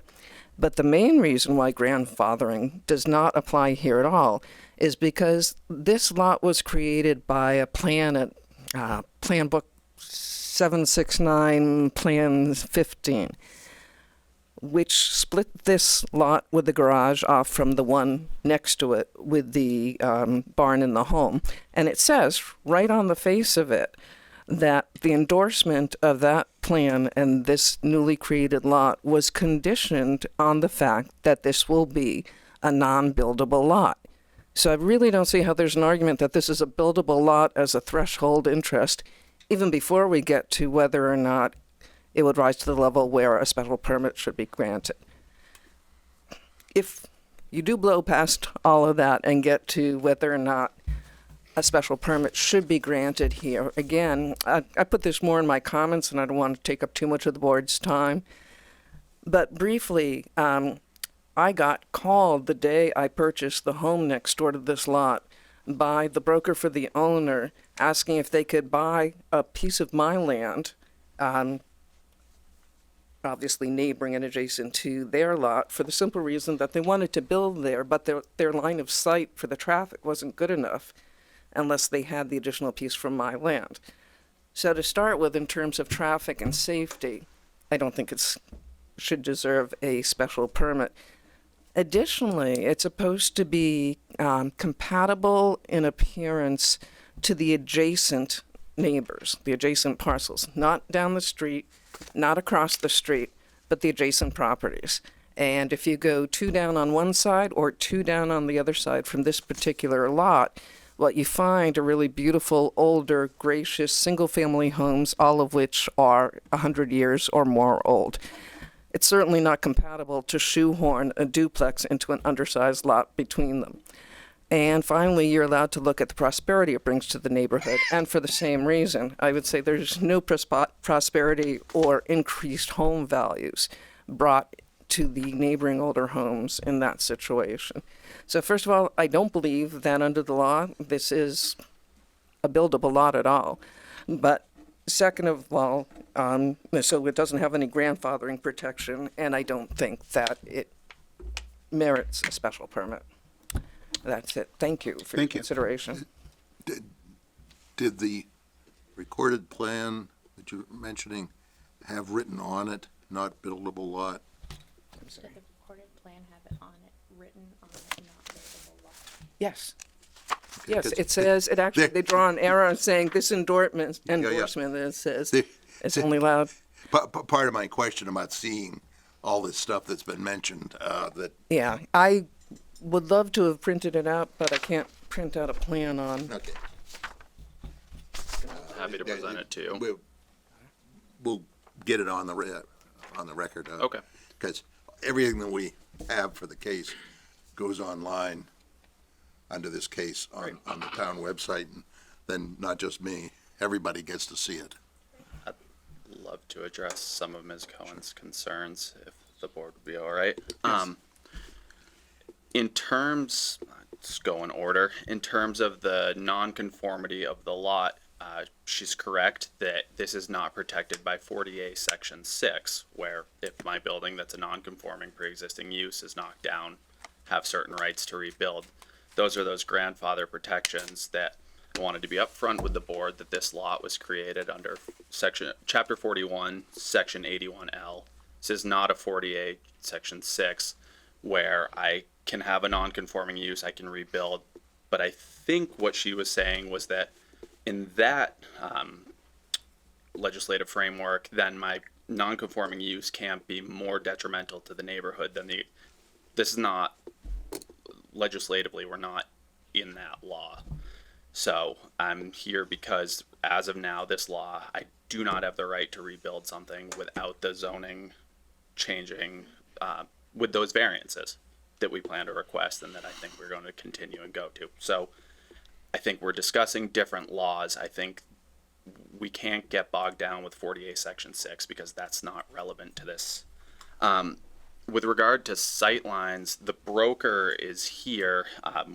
But the main reason why grandfathering does not apply here at all is because this lot was created by a plan at Plan Book 769, Plan 15, which split this lot with the garage off from the one next to it with the barn and the home. And it says right on the face of it that the endorsement of that plan and this newly created lot was conditioned on the fact that this will be a non-buildable lot. So I really don't see how there's an argument that this is a buildable lot as a threshold interest, even before we get to whether or not it would rise to the level where a special permit should be granted. If you do blow past all of that and get to whether or not a special permit should be granted here, again, I put this more in my comments and I don't want to take up too much of the board's time. But briefly, I got called the day I purchased the home next door to this lot by the broker for the owner asking if they could buy a piece of my land, obviously neighboring and adjacent to their lot, for the simple reason that they wanted to build there, but their line of sight for the traffic wasn't good enough unless they had the additional piece from my land. So to start with, in terms of traffic and safety, I don't think it should deserve a special permit. Additionally, it's supposed to be compatible in appearance to the adjacent neighbors, the adjacent parcels, not down the street, not across the street, but the adjacent properties. And if you go 2 down on one side or 2 down on the other side from this particular lot, what you find are really beautiful, older, gracious, single-family homes, all of which are 100 years or more old. It's certainly not compatible to shoehorn a duplex into an undersized lot between them. And finally, you're allowed to look at the prosperity it brings to the neighborhood. And for the same reason, I would say there's no prosperity or increased home values brought to the neighboring older homes in that situation. So first of all, I don't believe that under the law, this is a buildable lot at all. But second of all, so it doesn't have any grandfathering protection, and I don't think that it merits a special permit. That's it. Thank you for your consideration. Did the recorded plan that you're mentioning have written on it, not buildable lot? Did the recorded plan have it on it? written on not buildable lot? Yes. Okay, Yes, 'cause it says, it actually, they- they draw an arrow saying this endorsement, yeah. it says They- it's only allowed. Part of my question about seeing all this stuff that's been mentioned, that, Yeah, I would love to have printed it out, but I can't print out a plan on. okay. Happy to present it to you. We'll get it on the record. Okay. Because everything that we have for the case goes online under this case on the town website, and then not just me, everybody gets to see it. Love to address some of Ms. Cohen's concerns, if the board would be all right. In terms, let's go in order. In terms of the nonconformity of the lot, she's correct that this is not protected by 40A Section 6, where if my building that's a nonconforming pre-existing use is knocked down, have certain rights to rebuild. Those are those grandfather protections that I wanted to be upfront with the board that this lot was created under Chapter 41, Section 81L. This is not a 40A Section 6, where I can have a non-conforming use, I can rebuild. But I think what she was saying was that in that legislative framework, then my non-conforming use can't be more detrimental to the neighborhood than this is not, legislatively, we're not in that law. So I'm here because as of now, this law, I do not have the right to rebuild something without the zoning changing with those variances that we plan to request and that I think we're going to continue and go to. So I think we're discussing different laws. I think we can't get bogged down with 48 Section 6 because that's not relevant to this. With regard to sight lines, the broker is here.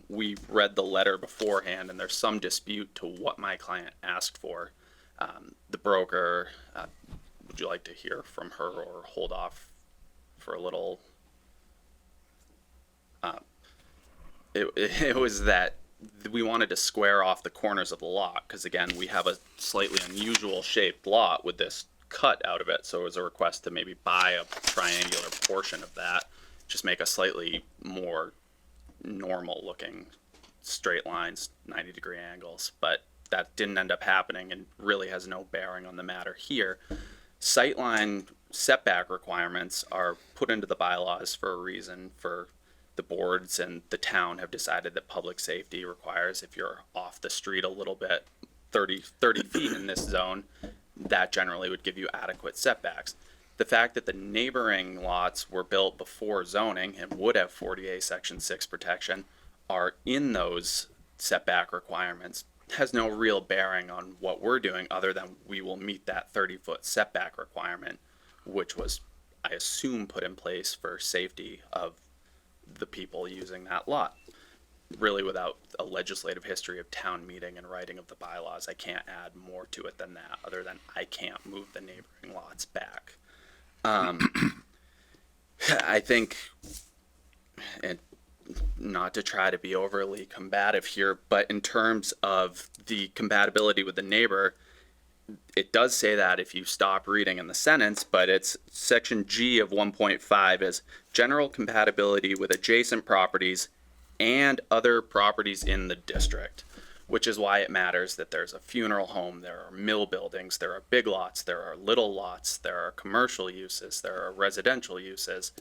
We read the letter beforehand, and there's some dispute to what my client asked for. The broker, would you like to hear from her or hold off for a little? It was that we wanted to square off the corners of the lot because, again, we have a slightly unusual shaped lot with this cut out of it, so it was a request to maybe buy a triangular portion of that, just make a slightly more normal looking straight lines, 90-degree angles, but that didn't end up happening and really has no bearing on the matter here. Sightline setback requirements are put into the bylaws for a reason. For the boards and the town have decided that public safety requires if you're off the street a little bit, 30 feet in this zone, that generally would give you adequate setbacks. The fact that the neighboring lots were built before zoning and would have 40A Section 6 protection are in those setback requirements has no real bearing on what we're doing other than we will meet that 30-foot setback requirement, which was, I assume, put in place for safety of the people using that lot. Really, without a legislative history of town meeting and writing of the bylaws, I can't add more to it than that, other than I can't move the neighboring lots back. I think, and not to try to be overly combative here, but in terms of the compatibility with the neighbor, it does say that if you stop reading in the sentence, but it's section G of 1.5 is general compatibility with adjacent properties and other properties in the district, which is why it matters that there's a funeral home, there are mill buildings, there are big lots, there are little lots, there are commercial uses, there are residential uses.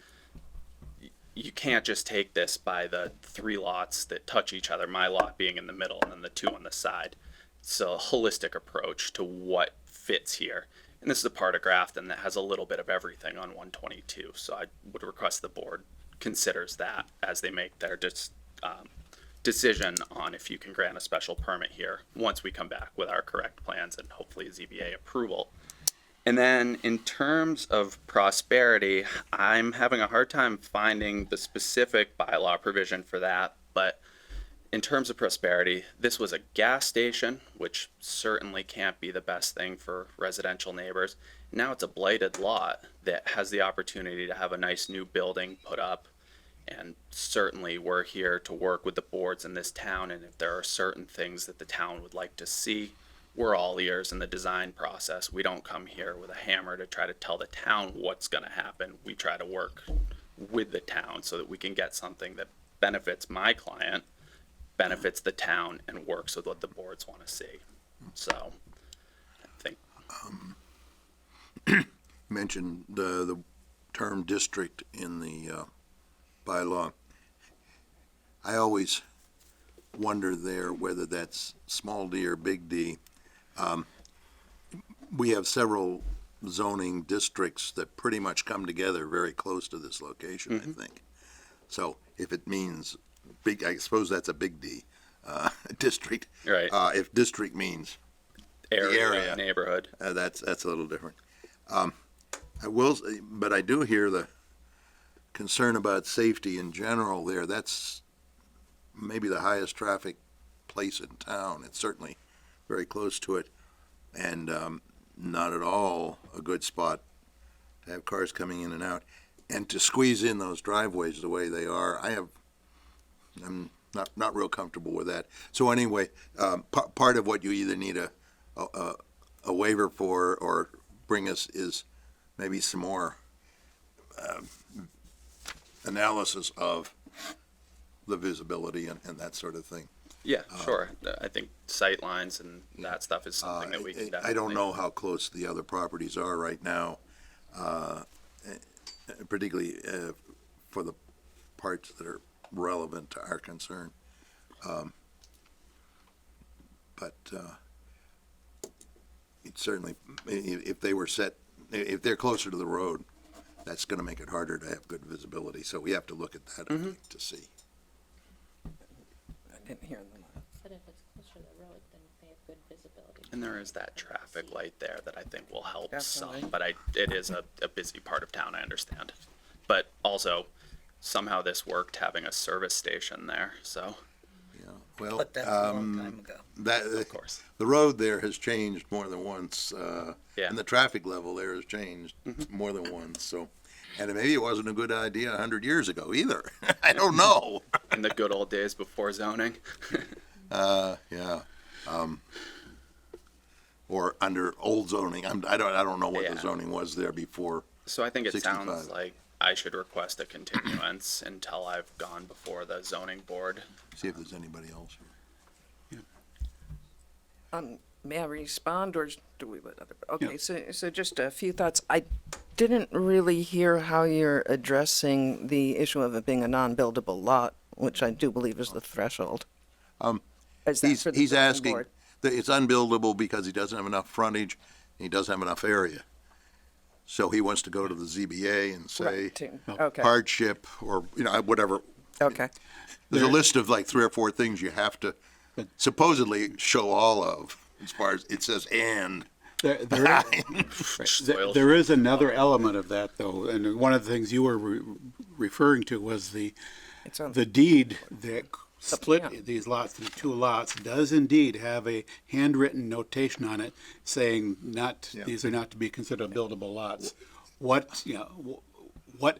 You can't just take this by the 3 lots that touch each other, my lot being in the middle and then the 2 on the side. It's a holistic approach to what fits here. And this is a part of Grafton that has a little bit of everything on 122. So I would request the board considers that as they make their decision on if you can grant a special permit here once we come back with our correct plans and hopefully ZBA approval. And then in terms of prosperity, I'm having a hard time finding the specific bylaw provision for that, but in terms of prosperity, this was a gas station, which certainly can't be the best thing for residential neighbors. Now it's a blighted lot that has the opportunity to have a nice new building put up. And certainly we're here to work with the boards in this town. And if there are certain things that the town would like to see, we're all ears in the design process. We don't come here with a hammer to try to tell the town what's going to happen. We try to work with the town so that we can get something that benefits my client, benefits the town, and works with what the boards want to see. So I think Mentioned the term district in the bylaw. I always wonder there whether that's small d or big D. We have several zoning districts that pretty much come together very close to this location, I think. So if it means big, I suppose that's a big D, district. Right. If district means area. neighborhood. That's a little different. I will, but I do hear the concern about safety in general there. That's maybe the highest traffic place in town. It's certainly very close to it, and not at all a good spot to have cars coming in and out. And to squeeze in those driveways the way they are, I'm not real comfortable with that. So anyway, part of what you either need a waiver for or bring us is maybe some more analysis of the visibility and that sort of thing. Yeah, sure. I think sight lines and that stuff is something that we can definitely. I don't know how close the other properties are right now, particularly for the parts that are relevant to our concern. But it certainly, if they were set, if they're closer to the road, that's going to make it harder to have good visibility. So we have to look at that, I think, to see. I didn't hear them. Said if it's closer to the road, then they have good visibility. And there is that traffic light there that I think will help Definitely. some, but it is a busy part of town, I understand. But also, somehow this worked having a service station there, so, Yeah. Well, But that's a long time ago. of course. the road there has changed more than once, Yeah. and the traffic level there has changed more than once. So, and maybe it wasn't a good idea 100 years ago either. I don't know. In the good old days before zoning. Yeah. Or under old zoning. I don't know what Yeah. the zoning was there before. So I think it 65. sounds like I should request a continuance until I've gone before the zoning board. See if there's anybody else. May I respond, or do we let other? Okay, so just a few thoughts. I didn't really hear how you're addressing the issue of it being a non-buildable lot, which I do believe is the threshold. Is that for the He's zoning asking board? that it's unbuildable because he doesn't have enough frontage, and he doesn't have enough area. So he wants to go to the ZBA and say Right, okay, hardship or, whatever. okay. There's a list of like 3 or 4 things you have to supposedly show all of, as far as it says and. There is another element of that, though, and one of the things you were referring to was the It's on, deed that split plan. these lots into 2 lots does indeed have a handwritten notation on it saying these are not to be considered buildable lots. What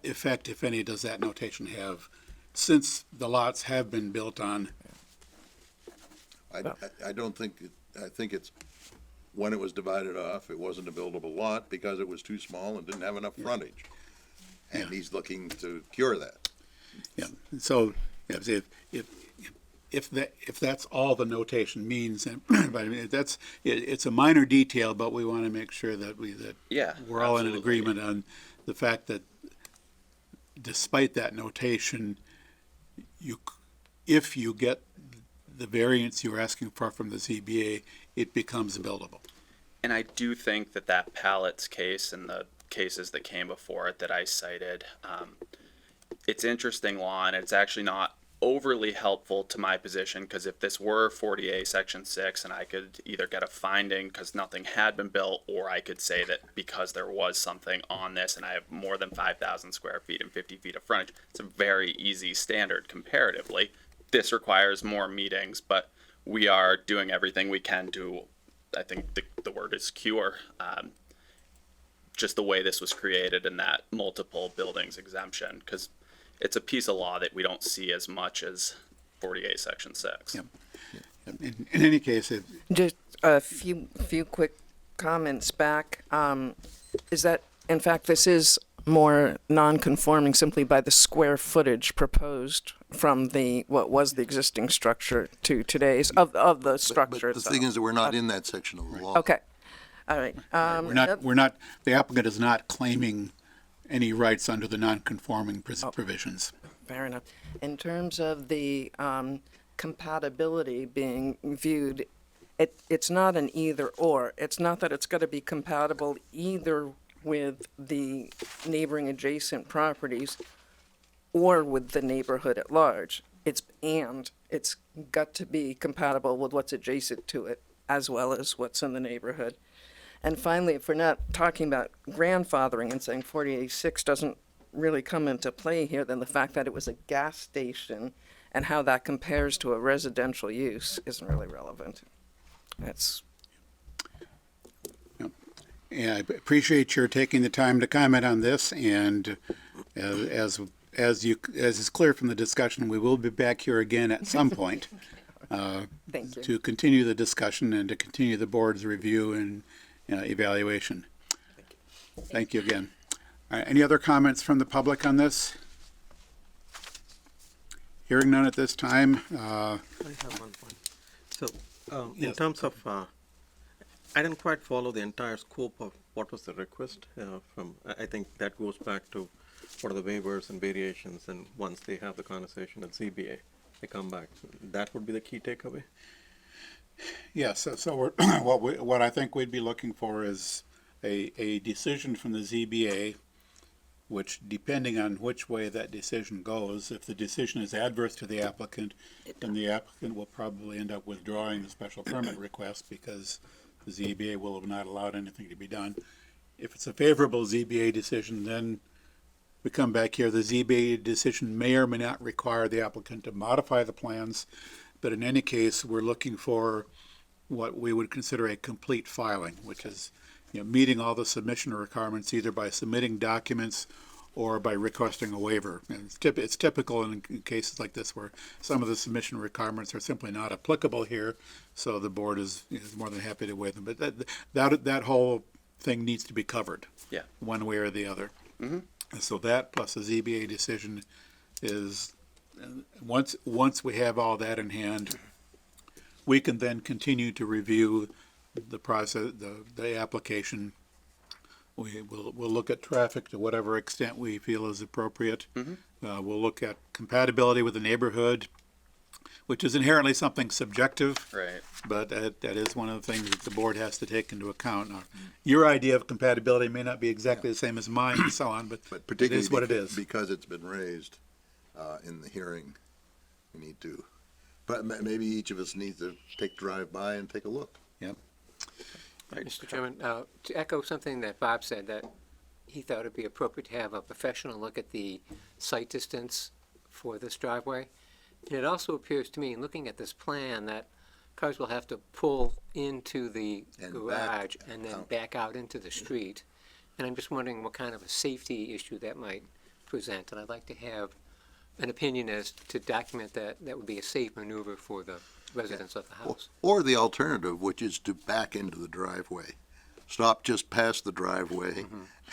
effect, if any, does that notation have since the lots have been built on? I don't think, I think it's, when it was divided off, it wasn't a buildable lot because it was too small and didn't have enough frontage. And he's looking to cure that. Yeah, so if that's all the notation means, but I mean, it's a minor detail, but we want to make sure that we're all in absolutely. agreement on the fact that despite that notation, if you get the variance you're asking for from the ZBA, it becomes buildable. And I do think that Pallett's case and the cases that came before it that I cited, it's interesting law, and it's actually not overly helpful to my position, because if this were 40A Section 6 and I could either get a finding because nothing had been built, or I could say that because there was something on this and I have more than 5,000 square feet and 50 feet of frontage, it's a very easy standard comparatively. This requires more meetings, but we are doing everything we can to, I think the word is cure, just the way this was created and that multiple buildings exemption, because it's a piece of law that we don't see as much as 48 Section 6. Yep. In any case, Just a few quick comments back. Is that, in fact, this is more non-conforming simply by the square footage proposed from what was the existing structure to today's, of the structure But the itself. thing is that we're not in that section of the law. Okay, all right. We're not, the applicant is not claiming any rights under the non-conforming provisions. Fair enough. In terms of the compatibility being viewed, it's not an either or. It's not that it's got to be compatible either with the neighboring adjacent properties or with the neighborhood at large. It's got to be compatible with what's adjacent to it as well as what's in the neighborhood. And finally, if we're not talking about grandfathering and saying 48.6 doesn't really come into play here, then the fact that it was a gas station and how that compares to a residential use isn't really relevant. That's Yeah, I appreciate your taking the time to comment on this, and as is clear from the discussion, we will be back here again at some point Thank you. to continue the discussion and to continue the board's review and evaluation. Thank you again. All right, any other comments from the public on this? Hearing none at this time. I have one point. So, in Yes. terms of, I didn't quite follow the entire scope of what was the request from, I think that goes back to what are the waivers and variations, and once they have the conversation at ZBA, they come back. That would be the key takeaway? Yes, so we're, what I think we'd be looking for is a decision from the ZBA, which, depending on which way that decision goes, if the decision is adverse to the applicant, then the applicant will probably end up withdrawing the special permit request because the ZBA will have not allowed anything to be done. If it's a favorable ZBA decision, then we come back here. The ZBA decision may or may not require the applicant to modify the plans, but in any case, we're looking for what we would consider a complete filing, which is meeting all the submission requirements either by submitting documents or by requesting a waiver. And it's typical in cases like this where some of the submission requirements are simply not applicable here, so the board is more than happy to waive them. But that whole thing needs to be covered, one way or the other. Mm-hmm. And so that plus the ZBA decision is, once we have all that in hand, we can then continue to review the process, the application. We'll look at traffic to whatever extent we feel is appropriate. Mm-hmm. We'll look at compatibility with the neighborhood, which is inherently something subjective. Right. But that is one of the things that the board has to take into account. Now, your idea of compatibility may not be exactly the same as mine and so on, but it particularly is what it is. because it's been raised in the hearing, we need to, but maybe each of us needs to take drive-by and take a look. Yep. Mr. Chairman, to echo something that Bob said, that he thought it'd be appropriate to have a professional look at the site distance for this driveway. And it also appears to me, in looking at this plan, that cars will have to pull into the And garage back and then out. back out into the street. And I'm just wondering what kind of a safety issue that might present. And I'd like to have an opinion as to document that would be a safe maneuver for the residents of the house. Or the alternative, which is to back into the driveway. Stop just past the driveway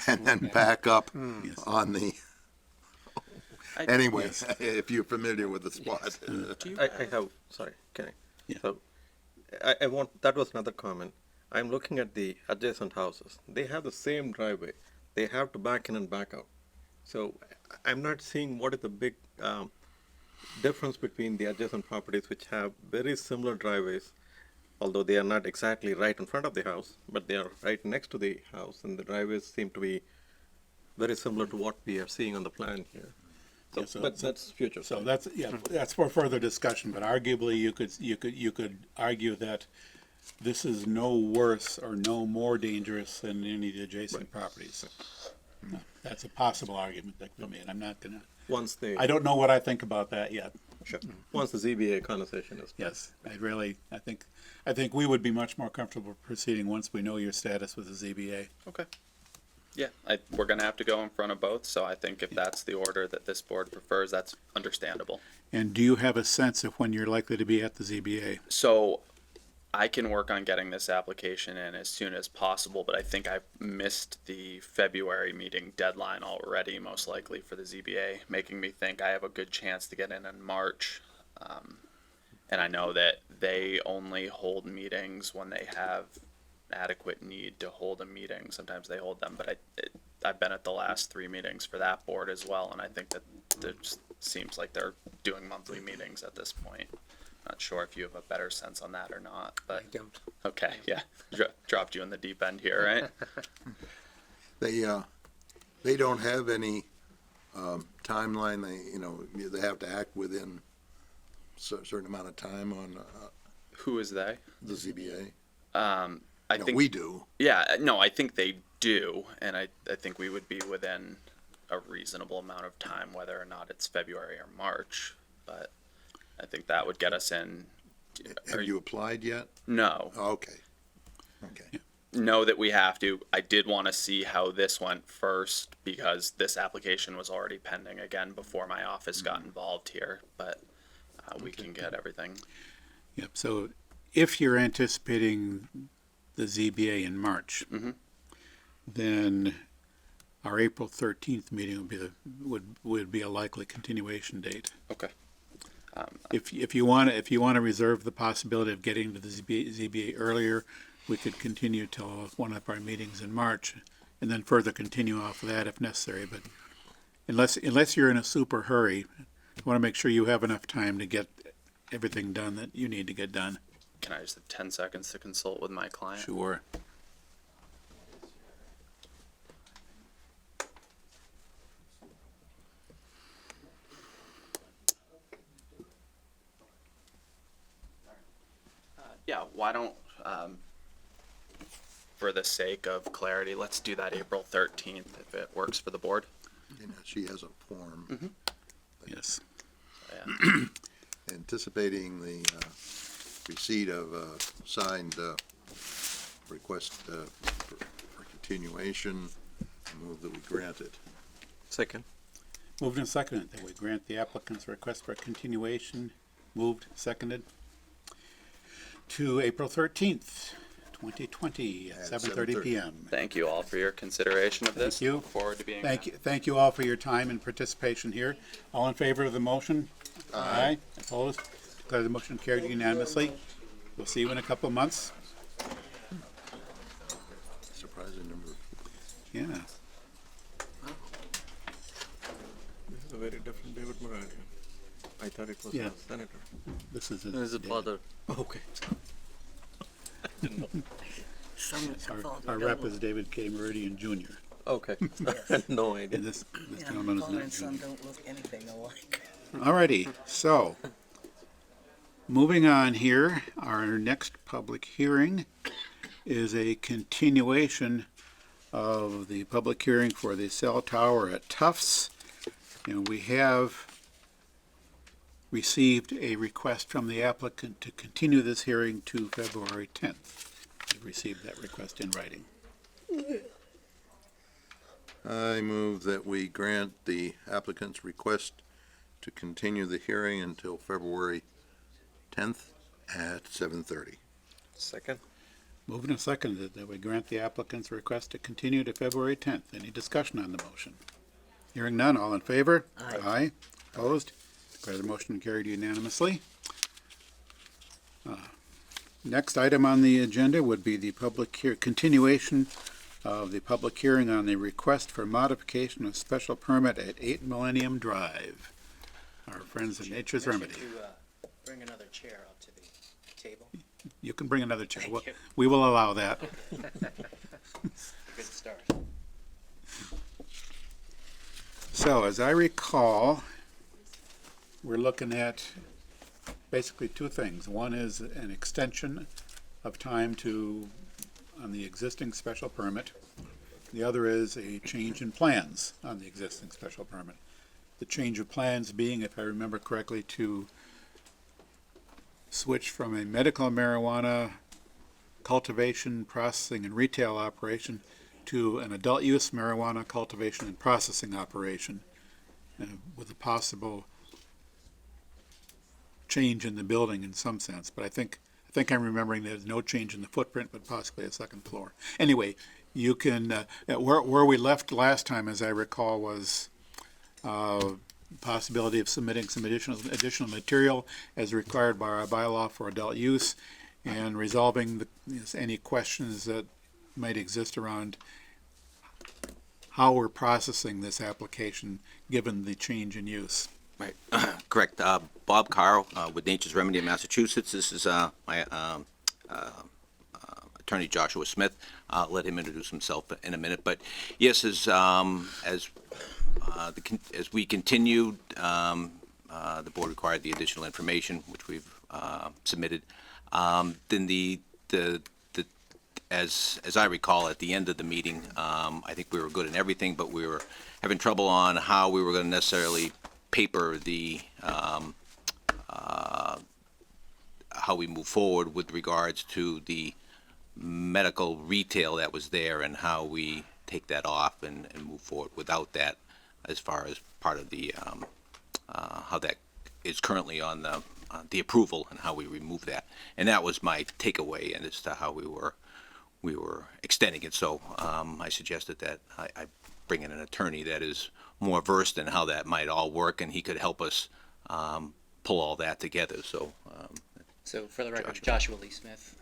and then back up on the, anyway, if you're familiar with the spot. I have, sorry, can I? Yeah. So, I want, that was another comment. I'm looking at the adjacent houses. They have the same driveway. They have to back in and back out. So I'm not seeing what is the big difference between the adjacent properties which have very similar driveways, although they are not exactly right in front of the house, but they are right next to the house, and the driveways seem to be very similar to what we are seeing on the plan here. So, Yeah, so- but that's future. So that's for further discussion, but arguably you could argue that this is no worse or no more dangerous than any of the adjacent properties. No, that's a possible argument that could be made. I'm not gonna, Once they, I don't know what I think about that yet. sure. Once the ZBA conversation is. Yes, I think we would be much more comfortable proceeding once we know your status with the ZBA. Okay. Yeah, we're gonna have to go in front of both, so I think if that's the order that this board prefers, that's understandable. And do you have a sense of when you're likely to be at the ZBA? So I can work on getting this application in as soon as possible, but I think I've missed the February meeting deadline already, most likely for the ZBA, making me think I have a good chance to get in March. And I know that they only hold meetings when they have adequate need to hold a meeting. Sometimes they hold them, but I've been at the last 3 meetings for that board as well, and I think that it seems like they're doing monthly meetings at this point. Not sure if you have a better sense on that or not, I but don't. okay, yeah, dropped you in the deep end here, right? They don't have any timeline. They have to act within a certain amount of time on Who is they? the ZBA. I think We do. Yeah, no, I think they do, and I think we would be within a reasonable amount of time, whether or not it's February or March. But I think that would get us in. Have you applied yet? No, Okay. Okay. know that we have to. I did want to see how this went first because this application was already pending again before my office got involved here. But we can get everything. Yep, so if you're anticipating the ZBA in March, then our April 13th meeting would be a likely continuation date. Okay. If you want to reserve the possibility of getting to the ZBA earlier, we could continue till one of our meetings in March, and then further continue off of that if necessary. But unless you're in a super hurry, I want to make sure you have enough time to get everything done that you need to get done. Can I just have 10 seconds to consult with my client? Sure. Yeah, why don't, for the sake of clarity, let's do that April 13th if it works for the board. She has a form. Yes. Yeah. Anticipating the receipt of a signed request for continuation, I move that we grant it. Second. Moved and seconded that we grant the applicant's request for continuation. Moved, seconded, to April 13th, 2020 at At 7:30 7:30 PM. Thank you all for your consideration of this. Thank you. Look forward to being. Thank you all for your time and participation here. All in favor of the motion? Aye. Opposed? Declare the motion carried unanimously. We'll see you in a couple of months. Surprising number of people. Yeah. This is a very different David Moran. I thought it was Yeah. a senator. This is Is it father? Okay. Our rep is David K. Meridian Jr. Okay. No idea. And this Yeah, gentleman is father not and son Jr. don't look anything alike. Alrighty, so, moving on here, our next public hearing is a continuation of the public hearing for the cell tower at Tufts. And we have received a request from the applicant to continue this hearing to February 10th. We've received that request in writing. I move that we grant the applicant's request to continue the hearing until February 10th at 7:30. Second. Moved and seconded that we grant the applicant's request to continue to February 10th. Any discussion on the motion? Hearing none, all in favor? Aye. Aye. Opposed? Declare the motion carried unanimously. Next item on the agenda would be the continuation of the public hearing on the request for modification of special permit at 8 Millennium Drive. Our friends at Nature's Remedy. Bring another chair out to the table. You can bring another chair. Thank you. We will allow that. Good start. So, as I recall, we're looking at basically two things. One is an extension of time on the existing special permit. The other is a change in plans on the existing special permit. The change of plans being, if I remember correctly, to switch from a medical marijuana cultivation, processing, and retail operation to an adult use marijuana cultivation and processing operation, with a possible change in the building in some sense. But I think think I'm remembering there's no change in the footprint, but possibly a second floor. Anyway, you can, where we left last time, as I recall, was possibility of submitting some additional material as required by our bylaw for adult use, and resolving any questions that might exist around how we're processing this application, given the change in use. Right, correct. Bob Carl with Nature's Remedy in Massachusetts. This is my attorney Joshua Smith. I'll let him introduce himself in a minute. But yes, as we continued, the board required the additional information, which we've submitted. Then as I recall, at the end of the meeting, I think we were good in everything, but we were having trouble on how we were going to necessarily paper the how we move forward with regards to the medical retail that was there, and how we take that off and move forward without that, as far as part of the how that is currently on the approval, and how we remove that. And that was my takeaway, and as to how we were extending it. So I suggested that I bring in an attorney that is more versed in how that might all work, and he could help us pull all that together. So for the record, Joshua Lee Smith.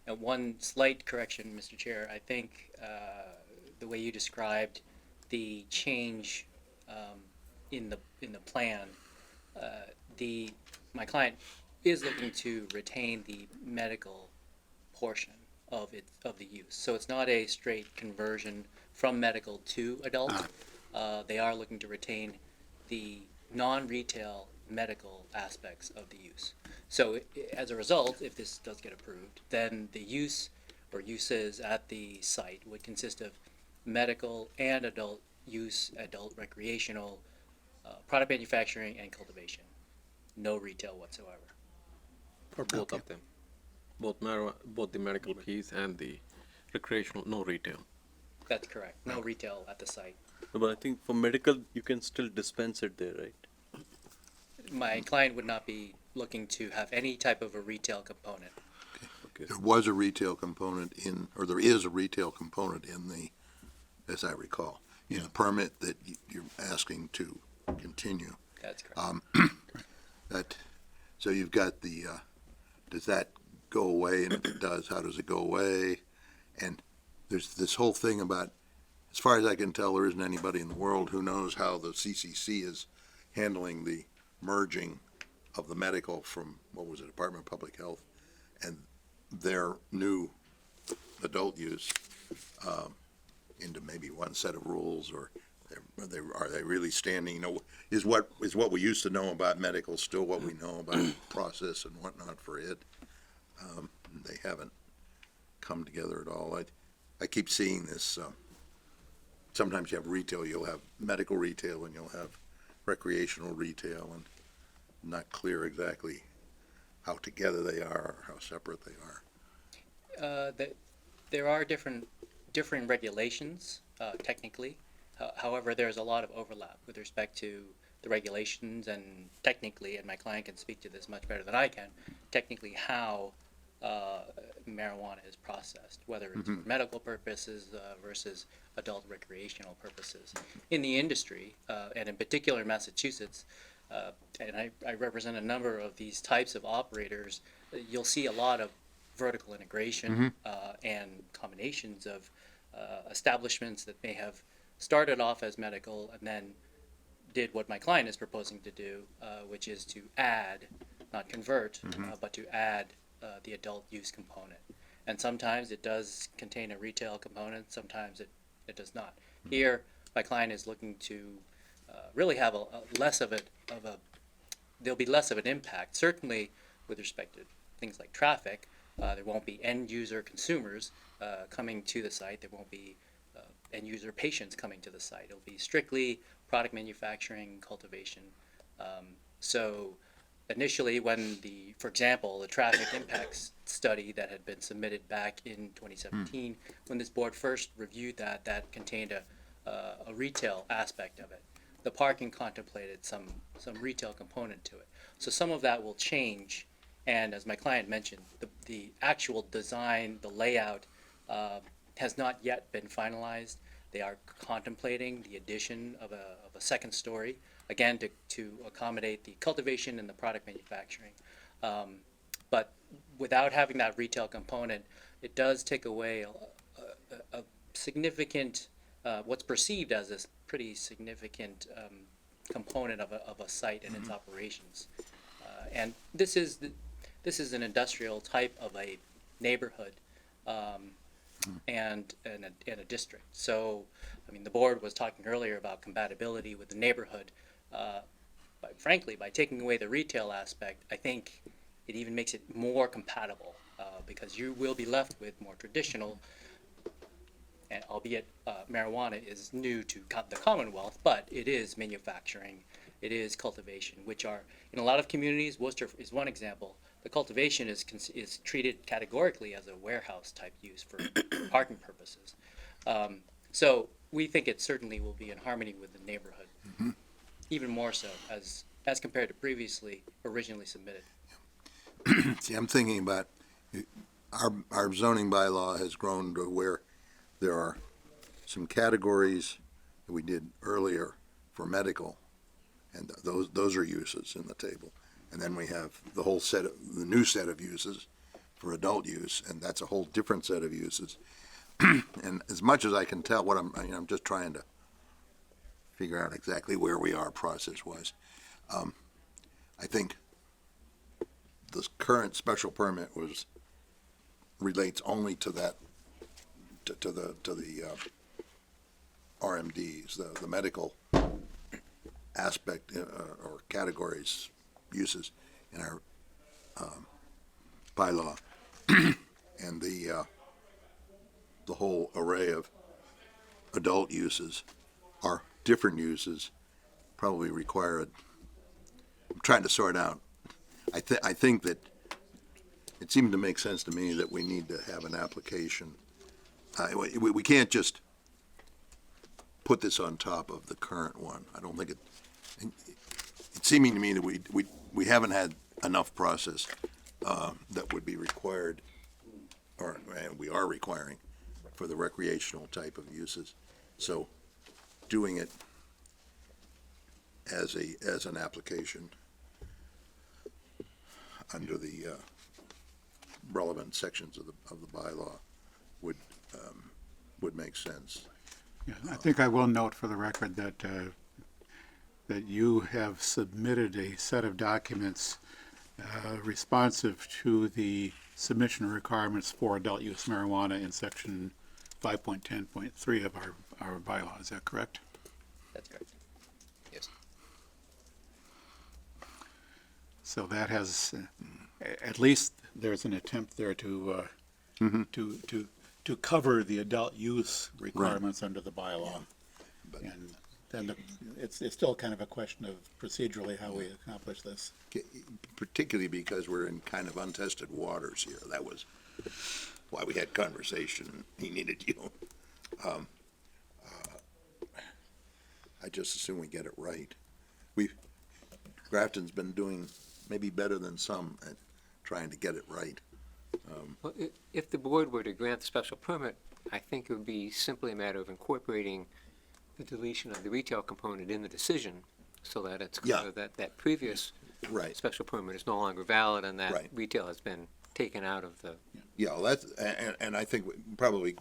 And one slight correction, Mr. Chair. I think the way you described the change in the plan, my client is looking to retain the medical portion of the use. So it's not a straight conversion from medical to adult. They are looking to retain the non-retail medical aspects of the use. So as a result, if this does get approved, then the use or uses at the site would consist of medical and adult use, adult recreational, product manufacturing and cultivation. No retail whatsoever. For both of them, both the medical piece and the recreational, no retail. That's correct. No retail at the site. But I think for medical, you can still dispense it there, right? My client would not be looking to have any type of a retail component. There was a retail component or there is a retail component in the, as I recall, in the permit that you're asking to continue. That's correct. So you've got does that go away? And if it does, how does it go away? And there's this whole thing about, as far as I can tell, there isn't anybody in the world who knows how the CCC is handling the merging of the medical from, what was it, Department of Public Health, and their new adult use into maybe one set of rules, or are they really standing, is what we used to know about medical still what we know about process and whatnot for it? They haven't come together at all. I keep seeing this, sometimes you have retail, you'll have medical retail and you'll have recreational retail, and not clear exactly how together they are or how separate they are. There are different regulations, technically. However, there's a lot of overlap with respect to the regulations and technically, and my client can speak to this much better than I can, technically how marijuana is processed, whether it's for medical purposes versus adult recreational purposes. In the industry, and in particular in Massachusetts, and I represent a number of these types of operators, you'll see a lot of vertical integration and combinations of establishments that may have started off as medical and then did what my client is proposing to do, which is to add, not convert, but to add the adult use component. And sometimes it does contain a retail component, sometimes it does not. Here, my client is looking to really have there'll be less of an impact, certainly with respect to things like traffic. There won't be end user consumers coming to the site. There won't be end user patients coming to the site. It'll be strictly product manufacturing, cultivation. So initially when for example, the traffic impacts study that had been submitted back in 2017, when this board first reviewed that contained a retail aspect of it. The parking contemplated some retail component to it. So some of that will change And as my client mentioned, the actual design, the layout, has not yet been finalized. They are contemplating the addition of a second story, again, to accommodate the cultivation and the product manufacturing. But without having that retail component, it does take away a significant, what's perceived as a pretty significant component of a site and its operations. And this is an industrial type of a neighborhood and a district. So, I mean, the board was talking earlier about compatibility with the neighborhood. But frankly, by taking away the retail aspect, I think it even makes it more compatible because you will be left with more traditional, and albeit marijuana is new to the Commonwealth, but it is manufacturing, it is cultivation, which are, in a lot of communities, Worcester is one example, the cultivation is treated categorically as a warehouse type use for parking purposes. So we think it certainly will be in harmony with the neighborhood, even more so as compared to previously originally submitted. See, I'm thinking about, our zoning bylaw has grown to where there are some categories that we did earlier for medical, and those are uses in the table. And then we have the whole the new set of uses for adult use, and that's a whole different set of uses. And as much as I can tell, I'm just trying to figure out exactly where we are process-wise. I think this current special permit relates only to that, to the RMDs, the medical aspect or categories, uses in our bylaw, and the whole array of adult uses are different uses, probably require I'm trying to sort out. I think that it seemed to make sense to me that we need to have an application. We can't just put this on top of the current one. I don't think it's seeming to me that we haven't had enough process that would be required, or we are requiring, for the recreational type of uses. So doing it as an application under the relevant sections of the bylaw would make sense. Yeah, I think I will note for the record that that you have submitted a set of documents responsive to the submission requirements for adult use marijuana in section 5.10.3 of our bylaw. Is that correct? That's correct. Yes. So that has, at least there's an attempt there to cover the adult use requirements under the bylaw. But- And then it's still kind of a question of procedurally how we accomplish this. Particularly because we're in kind of untested waters here. That was why we had conversation. He needed you. I just assume we get it right. Grafton's been doing maybe better than some at trying to get it right. Well, if the board were to grant the special permit, I think it would be simply a matter of incorporating the deletion of the retail component in the decision so that it's clear Yeah. that previous Right. special permit is no longer valid and that Right. retail has been taken out of the. Yeah, well, and I think probably,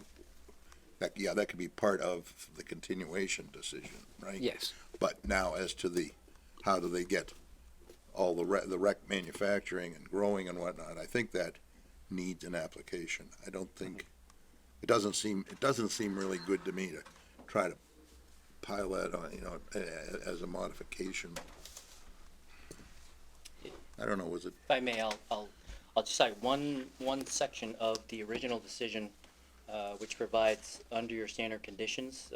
that could be part of the continuation decision, right? Yes. But now as to how do they get all the rec manufacturing and growing and whatnot, I think that needs an application. I don't think, it doesn't seem really good to me to try to pile that on, as a modification. I don't know, was it? If I may, I'll just cite one section of the original decision, which provides under your standard conditions,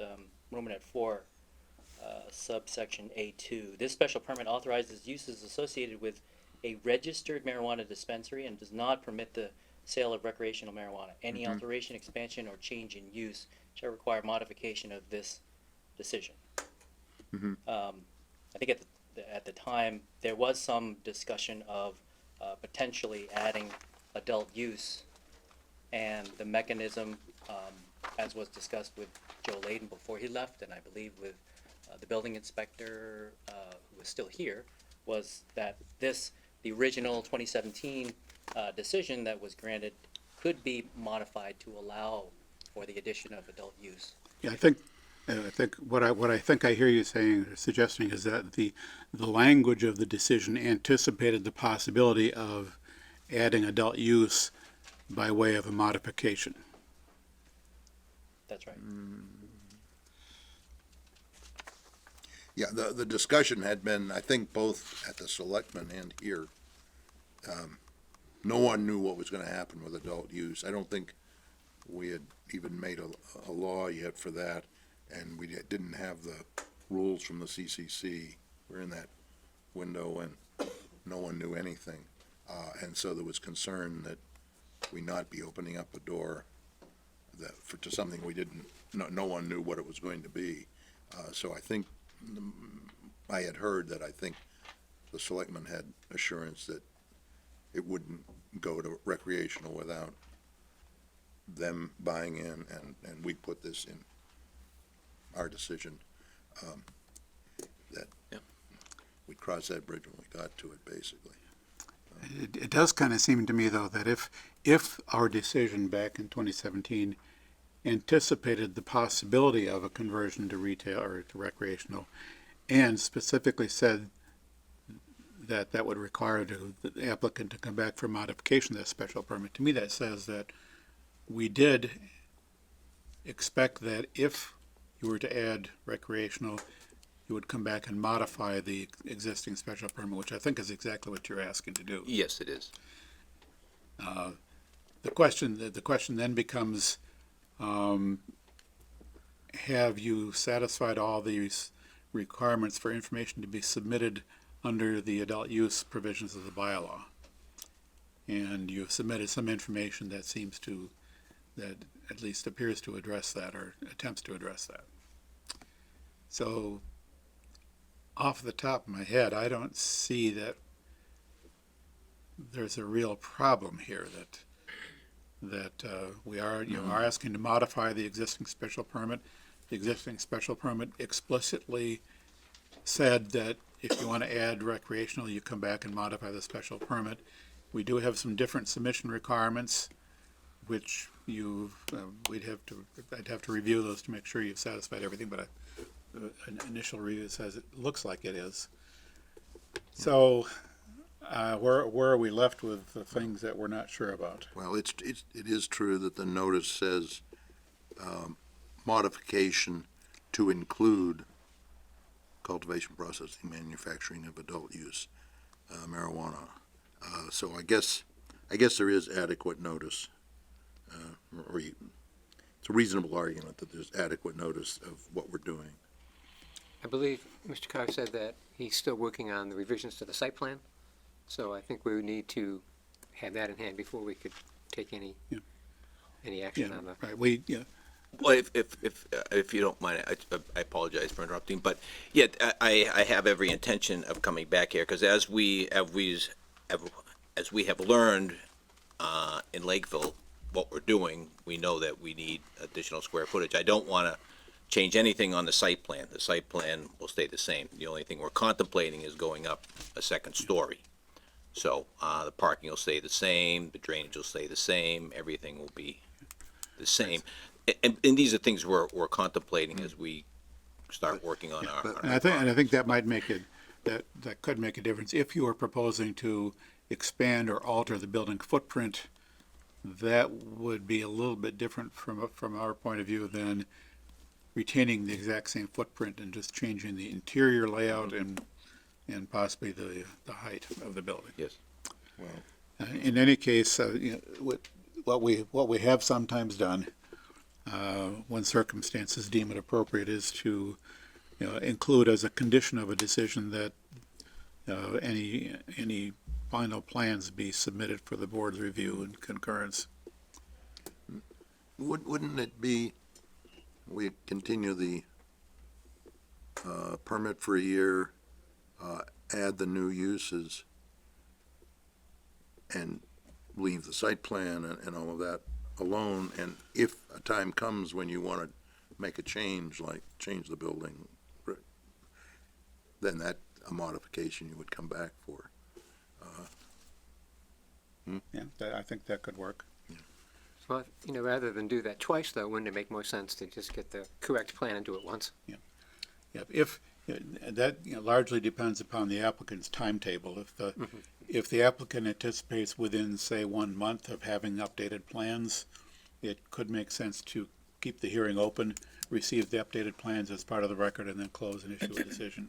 Romanet 4, subsection A2. This special permit authorizes uses associated with a registered marijuana dispensary and does not permit the sale of recreational marijuana. Any alteration, expansion, or change in use shall require modification of this decision. I think at the time there was some discussion of potentially adding adult use and the mechanism, as was discussed with Joe Layden before he left, and I believe with the building inspector who is still here, was that the original 2017 decision that was granted could be modified to allow for the addition of adult use. Yeah, I think what I think I hear you saying or suggesting is that the language of the decision anticipated the possibility of adding adult use by way of a modification. That's right. Yeah, the discussion had been, I think, both at the selectmen and here. No one knew what was gonna happen with adult use. I don't think we had even made a law yet for that, and we didn't have the rules from the CCC. We're in that window when no one knew anything. And so there was concern that we not be opening up a door to something we didn't, no one knew what it was going to be. So I think, I had heard that I think the selectmen had assurance that it wouldn't go to recreational without them buying in, and we put this in our decision, that we'd cross that bridge when we got to it, basically. It does kind of seem to me, though, that if our decision back in 2017 anticipated the possibility of a conversion to retail or to recreational, and specifically said that that would require the applicant to come back for modification of that special permit, to me that says that we did expect that if you were to add recreational, you would come back and modify the existing special permit, which I think is exactly what you're asking to do. Yes, it is. The question then becomes, have you satisfied all these requirements for information to be submitted under the adult use provisions of the bylaw? And you've submitted some information that seems to, that at least appears to address that or attempts to address that. So off the top of my head, I don't see that there's a real problem here that we are asking to modify the existing special permit. The existing special permit explicitly said that if you want to add recreational, you come back and modify the special permit. We do have some different submission requirements, which I'd have to review those to make sure you've satisfied everything, but an initial review says it looks like it is. So, where are we left with the things that we're not sure about? Well, it is true that the notice says, modification to include cultivation, processing, manufacturing of adult use, marijuana. So I guess there is adequate notice, it's a reasonable argument that there's adequate notice of what we're doing. I believe Mr. Carr said that he's still working on the revisions to the site plan, so I think we would need to have that in hand before we could take any action on the. Right, Well, if you don't mind, I apologize for interrupting, but yeah, I have every intention of coming back here, because as we have learned in Lakeville what we're doing, we know that we need additional square footage. I don't want to change anything on the site plan. The site plan will stay the same. The only thing we're contemplating is going up a second story. So the parking will stay the same, the drainage will stay the same, everything will be the same. And these are things we're contemplating as we start working on our. and I think that might make it, that could make a difference. If you are proposing to expand or alter the building footprint, that would be a little bit different from our point of view than retaining the exact same footprint and just changing the interior layout and possibly the height of the building. Yes. Well, In any case, what we have sometimes done, when circumstances deem it appropriate, is to include as a condition of a decision that any final plans be submitted for the board's review and concurrence. wouldn't it be, we continue the permit for a year, add the new uses, and leave the site plan and all of that alone, and if a time comes when you want to make a change, like change the building, then that, a modification you would come back for. Yeah, I think that could work. Well, rather than do that twice, though, wouldn't it make more sense to just get the correct plan and do it once? Yeah, if, that largely depends upon the applicant's timetable. If the applicant anticipates within, say, 1 month of having updated plans, it could make sense to keep the hearing open, receive the updated plans as part of the record, and then close and issue a decision.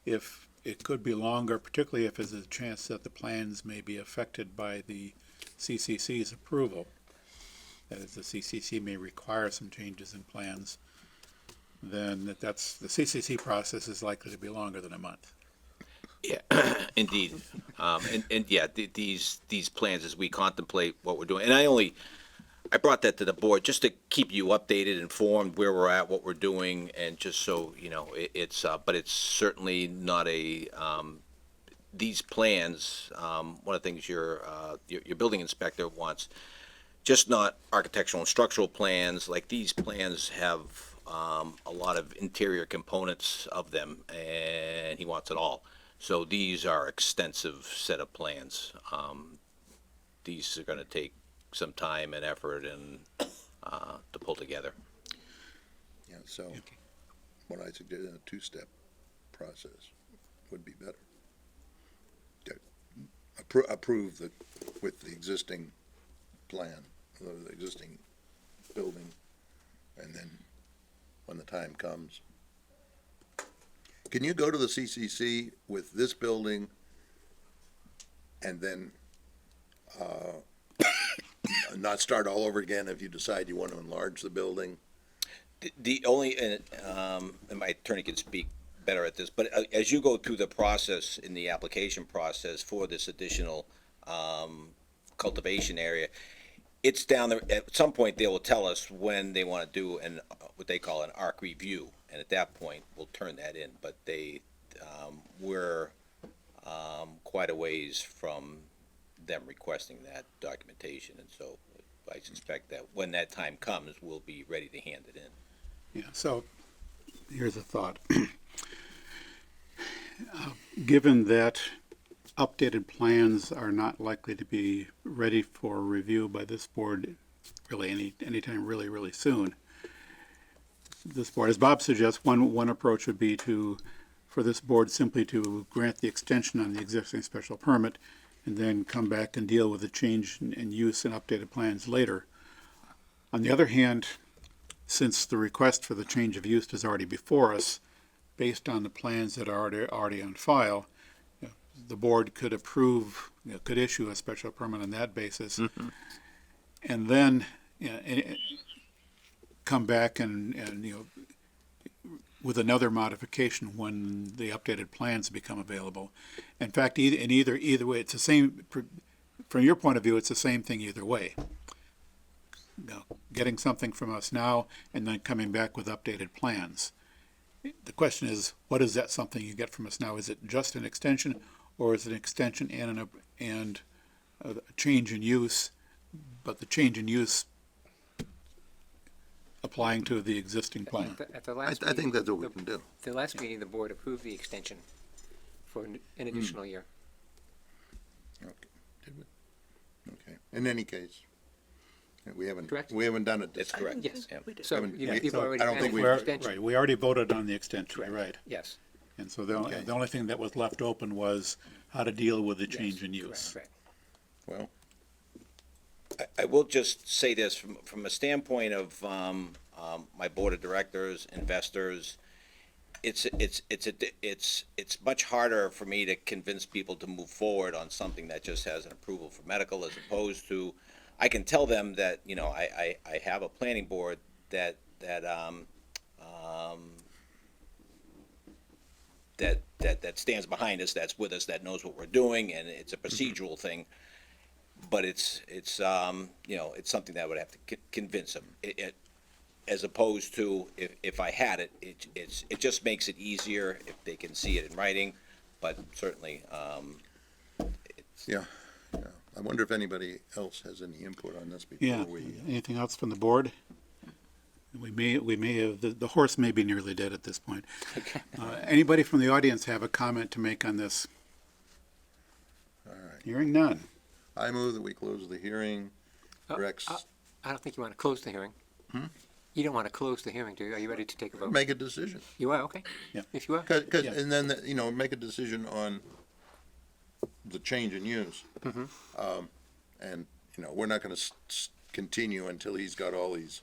If it could be longer, particularly if there's a chance that the plans may be affected by the CCC's approval, that is, the CCC may require some changes in plans, then the CCC process is likely to be longer than a month. Yeah, indeed. And yeah, these plans as we contemplate what we're doing, and I brought that to the board just to keep you updated, informed where we're at, what we're doing, and just so, but it's certainly not these plans, one of the things your building inspector wants, just not architectural and structural plans, like these plans have a lot of interior components of them, and he wants it all. So these are extensive set of plans. These are going to take some time and effort and to pull together. Yeah, so what I suggest, a two-step process would be better. Approve with the existing plan, the existing building, and then when the time comes. Can you go to the CCC with this building and then not start all over again if you decide you want to enlarge the building? The only, and my attorney can speak better at this, but as you go through the process in the application process for this additional cultivation area, it's down there, at some point they will tell us when they want to do what they call an ARC review, and at that point we'll turn that in, but we're quite a ways from them requesting that documentation, and so I suspect that when that time comes, we'll be ready to hand it in. Yeah, so here's a thought. Given that updated plans are not likely to be ready for review by this board really anytime really soon, this board, as Bob suggests, one approach would be for this board simply to grant the extension on the existing special permit and then come back and deal with the change in use and updated plans later. On the other hand, since the request for the change of use is already before us, based on the plans that are already on file, the board could approve, could issue a special permit on that basis, and then come back and with another modification when the updated plans become available. In fact, either way, it's the same. From your point of view, it's the same thing either way. Getting something from us now and then coming back with updated plans. The question is, what is that something you get from us now? Is it just an extension, or is it an extension and a change in use, but the change in use applying to the existing plan? At the last I think that's what we can do. The last meeting, the board approved the extension for an additional year. Okay. Did we? Okay. In any case, we haven't Correct. done it. That's correct. Yes. We did. So Haven't- you've so already I don't think granted we the are- extension. Right, we already voted on the extension, you're right. Yes. And so the Okay. only thing that was left open was how to deal with the change in use. Correct. Well, I will just say this from a standpoint of my board of directors, investors. It's much harder for me to convince people to move forward on something that just has an approval for medical, as opposed to I can tell them that I have a planning board that stands behind us, that's with us, that knows what we're doing, and it's a procedural thing. But it's something that I would have to convince them. As opposed to if I had it, it just makes it easier if they can see it in writing. But certainly, yeah. I wonder if anybody else has any input on this Yeah, before we. anything else from the board? We may have, the horse may be nearly dead at this point. Anybody from the audience have a comment to make on this? All right. Hearing none. I move that we close the hearing. Rex, I don't think you want to close the hearing. You don't want to close the hearing, do you? Are you ready to take a vote? make a decision. You are, okay. Yeah. If you are. Cause, Yeah. and then, make a decision on the change in use. And, we're not gonna continue until he's got all these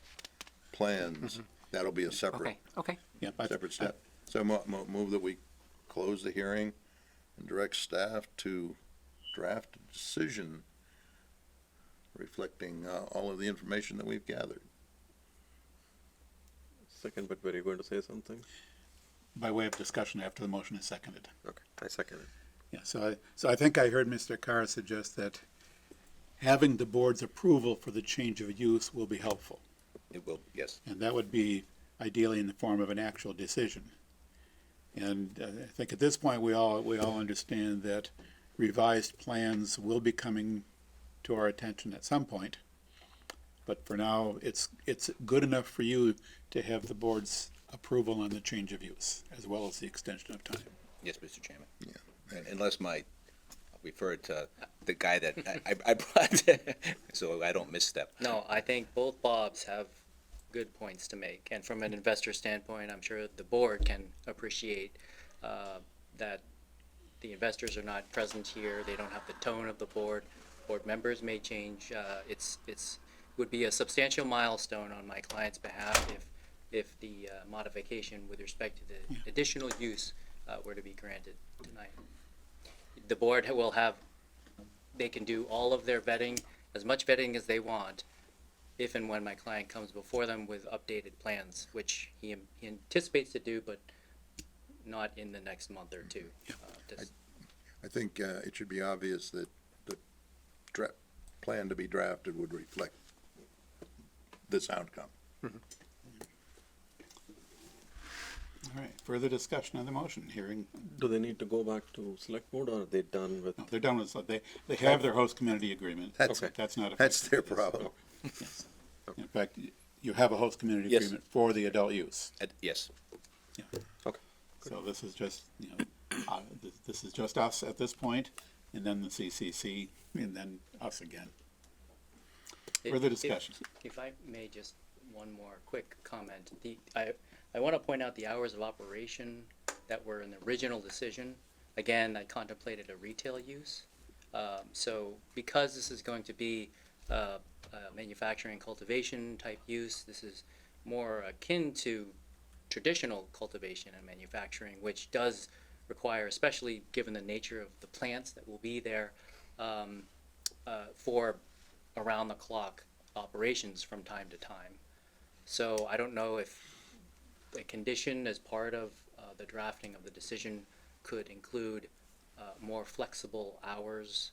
plans. That'll be a separate, Okay. Yeah, separate step. So move that we close the hearing and direct staff to draft a decision reflecting all of the information that we've gathered. Second, but were you going to say something? by way of discussion after the motion is seconded. Okay, I second it. Yeah, so I think I heard Mr. Carr suggest that having the board's approval for the change of use will be helpful. It will, yes. And that would be ideally in the form of an actual decision. And I think at this point, we all understand that revised plans will be coming to our attention at some point. But for now, it's good enough for you to have the board's approval on the change of use, as well as the extension of time. Yes, Mr. Chairman. Yeah. Unless I'll refer to the guy that I brought, so I don't misstep. No, I think both Bobs have good points to make, and from an investor standpoint, I'm sure the board can appreciate that the investors are not present here. They don't have the tone of the board. Board members may change. It's would be a substantial milestone on my client's behalf if the modification with respect to the additional use were to be granted tonight. The board will have, they can do all of their vetting, as much vetting as they want, if and when my client comes before them with updated plans, which he anticipates to do, but not in the next month or two. I think it should be obvious that the plan to be drafted would reflect this outcome. All right, further discussion on the motion, hearing, Do they need to go back to select board or are they done with? no, they're done with, they have their host community agreement. That's- That's not. That's their affected. problem. Yes. In fact, you have a host community Yes. agreement for the adult use. Yes. Okay. So this is just, this is just us at this point, and then the CCC, and then us again. Further discussion. If I may, just one more quick comment. I want to point out the hours of operation that were in the original decision. Again, I contemplated a retail use. So because this is going to be a manufacturing cultivation type use, this is more akin to traditional cultivation and manufacturing, which does require, especially given the nature of the plants that will be there, for around-the-clock operations from time to time. So I don't know if a condition as part of the drafting of the decision could include more flexible hours,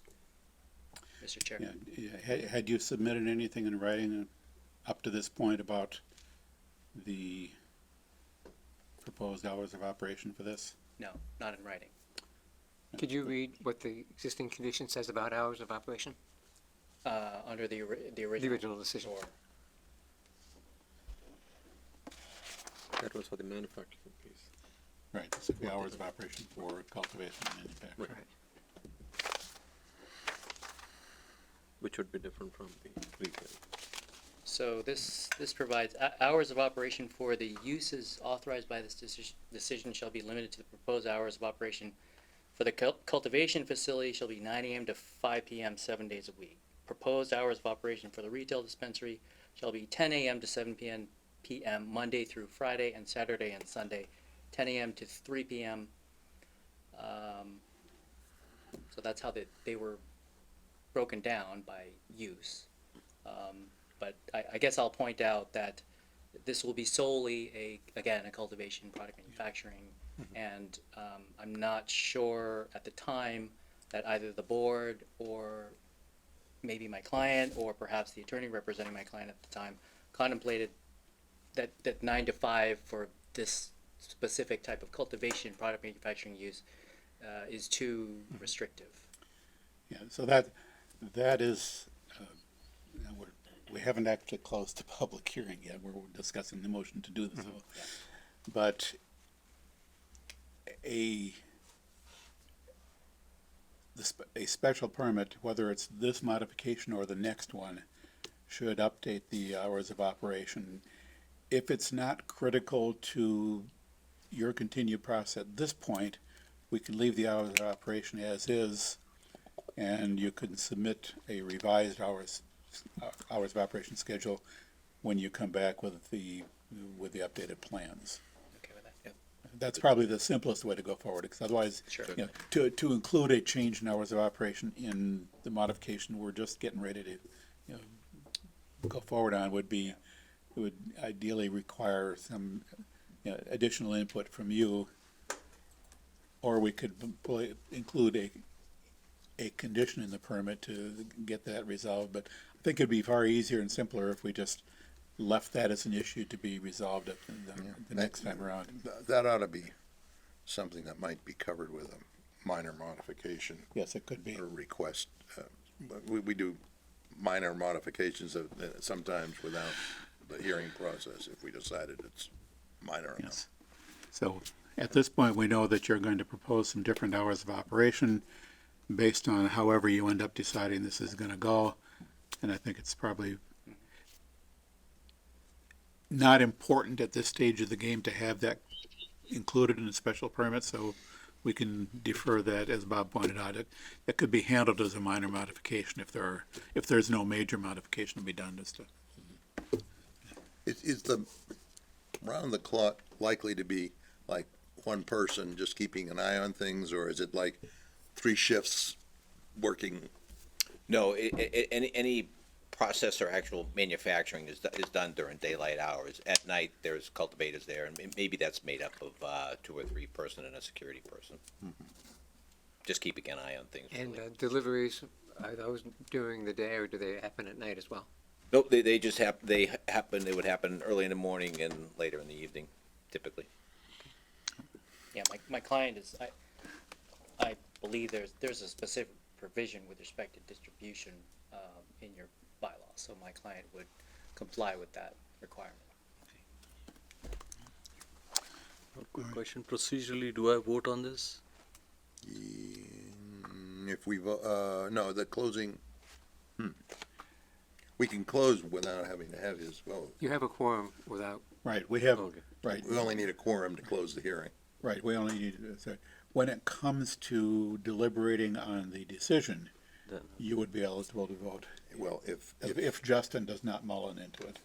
Mr. Chair. Yeah, had you submitted anything in writing up to this point about the proposed hours of operation for this? No, not in writing. Could you read what the existing condition says about hours of operation? Under the original. The original decision. Or- That was for the manufacturing piece. Right, this would be hours of operation for cultivation and manufacturing. Right. Which would be different from the retail. So this provides hours of operation for the uses authorized by this decision shall be limited to the proposed hours of operation for the cultivation facility shall be 9 a.m. to 5 p.m. 7 days a week. Proposed hours of operation for the retail dispensary shall be 10 a.m. to 7 p.m. Monday through Friday and Saturday and Sunday, 10 a.m. to 3 p.m. So that's how they were broken down by use. But I guess I'll point out that this will be solely a cultivation product manufacturing, and I'm not sure at the time that either the board or maybe my client or perhaps the attorney representing my client at the time contemplated that 9 to 5 for this specific type of cultivation product manufacturing use is too restrictive. Yeah, so That is, we haven't actually closed the public hearing yet. We're discussing the motion to do this. But a special permit, whether it's this modification or the next one, should update the hours of operation. If it's not critical to your continued process at this point, we can leave the hours of operation as is, and you can submit a revised hours of operation schedule when you come back with the updated plans. Okay with that? Yep. That's probably the simplest way to go forward, because otherwise, Sure. you know, to include a change in hours of operation in the modification we're just getting ready to, you know, go forward on would ideally require some, you know, additional input from you, or we could include a condition in the permit to get that resolved. But I think it'd be far easier and simpler if we just left that as an issue to be resolved at the next time around. That ought to be something that might be covered with a minor modification Yes, it could be. or request. We do minor modifications sometimes without the hearing process if we decided it's minor enough. Yes. So at this point, we know that you're going to propose some different hours of operation based on however you end up deciding this is going to go. And I think it's probably not important at this stage of the game to have that included in a special permit, so we can defer that, as Bob pointed out. It could be handled as a minor modification if there's no major modification to be done. Is the round the clock likely to be like one person just keeping an eye on things, or is it like 3 shifts working? No, any process or actual manufacturing is done during daylight hours. At night, there's cultivators there, and maybe that's made up of 2 or 3 person and a security person. Just keeping an eye on things. And really. deliveries, are those during the day or do they happen at night as well? Nope, they just they would happen early in the morning and later in the evening, typically. Yeah, my client is, I believe there's a specific provision with respect to distribution in your bylaws, so my client would comply with that requirement. Quick question, procedurally, do I vote on this? If we no, the closing, we can close without having to have his vote. You have a quorum without, Right, we have, Okay. right, We only need a quorum to close the hearing. right, we only need, when it comes to deliberating on the decision, Then, you would be eligible to vote, Well, if if Justin does not mullen into it.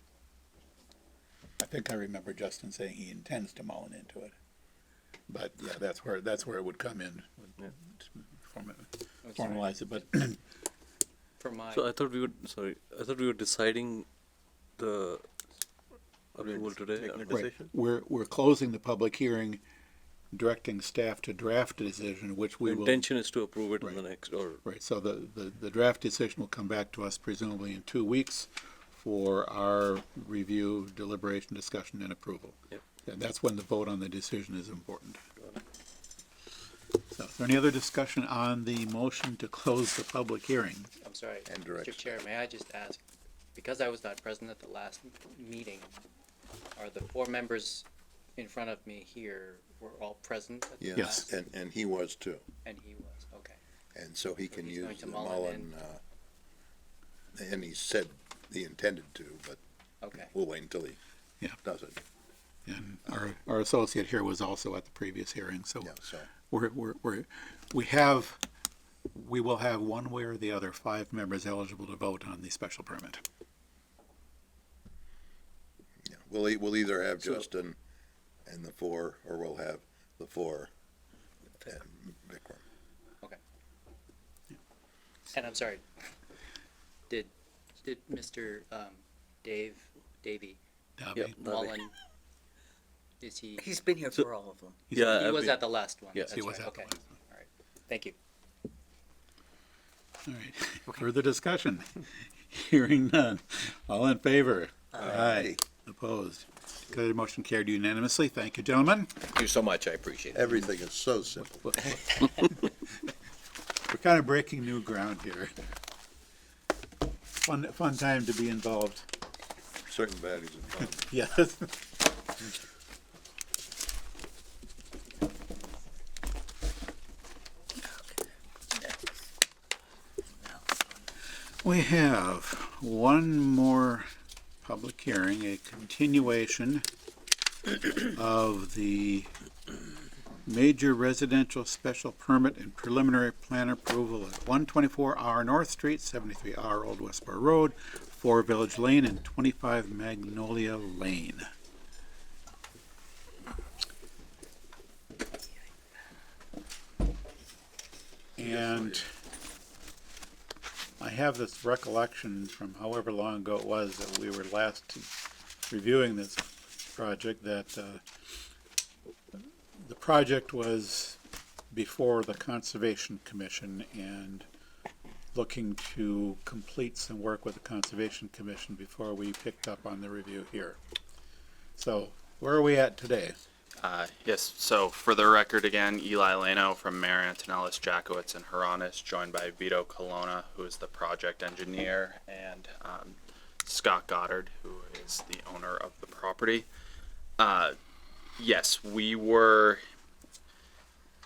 I think I remember Justin saying he intends to mullen into it. But, yeah, that's where it would come in, Yeah. formalize it, but For my, so I thought we were deciding the approval today. Making a right, decision? we're closing the public hearing, directing staff to draft a decision, which we The will. intention is to approve it in the Right. next, or, Right, so the draft decision will come back to us presumably in 2 weeks for our review, deliberation, discussion, and approval. Yep. And that's when the vote on the decision is important. So, is there any other discussion on the motion to close the public hearing? I'm sorry, And Mr. direction. Chair, may I just ask, because I was not present at the last meeting, are the 4 members in front of me here were all present at the Yes, last? and he was too, And he was, okay. and so he can he's going use to the mull it Mullen, and he said he intended to, but Okay, we'll wait until he Yeah. does it. And our associate here was also at the previous hearing, so Yeah, so, we will have one way or the other 5 members eligible to vote on the special permit. yeah, we'll either have So- Justin and the 4, or we'll have the 4 and Vikram. and I'm sorry, did Mr. Davy Dobby? yeah, Mullen, is he? He's been here So- for all of them. yeah. He I've was been- at the last one. Yes, That's he was right. at the Okay, last all right, thank you. All right, further discussion? Hearing none. All in favor? Aye. Opposed? Good, motion carried unanimously. Thank you, gentlemen. Thank you so much, I appreciate it. Everything is so simple. We're kind of breaking new ground here. fun time to be involved. Certain values and fun. Yes. We have one more public hearing, a continuation of the major residential special permit and preliminary plan approval at 124R North Street, 73R Old Westboro Road, 4 Village Lane, and 25 Magnolia Lane. And I have this recollection from however long ago it was that we were last reviewing this project, that the project was before the Conservation Commission and looking to complete some work with the Conservation Commission before we picked up on the review here. So where are we at today? Yes, so for the record again, Eli Lano from Mayor Antonellis, Jackowitz, and Haranis, joined by Vito Colonna, who is the project engineer, and Scott Goddard, who is the owner of the property. Yes, we were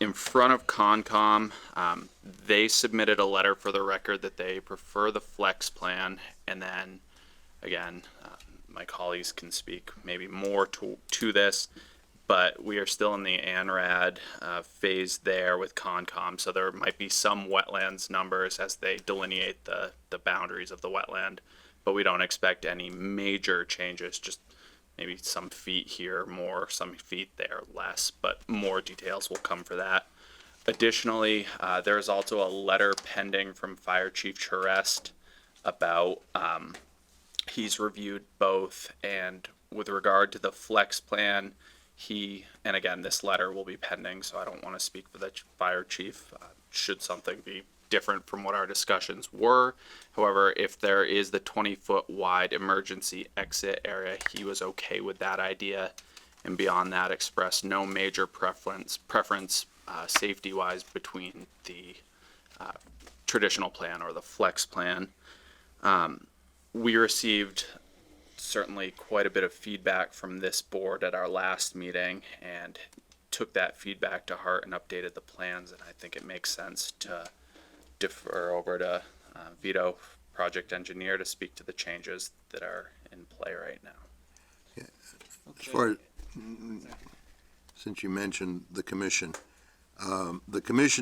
in front of Concom. They submitted a letter for the record that they prefer the flex plan, and then, again, my colleagues can speak maybe more to this, but we are still in the ANRAD phase there with Concom, so there might be some wetlands numbers as they delineate the boundaries of the wetland, but we don't expect any major changes, just maybe some feet here more, some feet there less, but more details will come for that. Additionally, there is also a letter pending from Fire Chief Charest about he's reviewed both, and with regard to the flex plan, and again, this letter will be pending, so I don't want to speak for the fire chief, should something be different from what our discussions were. However, if there is the 20-foot wide emergency exit area, he was okay with that idea, and beyond that expressed no major preference safety-wise between the traditional plan or the flex plan. We received certainly quite a bit of feedback from this board at our last meeting and took that feedback to heart and updated the plans, and I think it makes sense to defer over to Vito, project engineer, to speak to the changes that are in play right now. As far as, since you mentioned the commission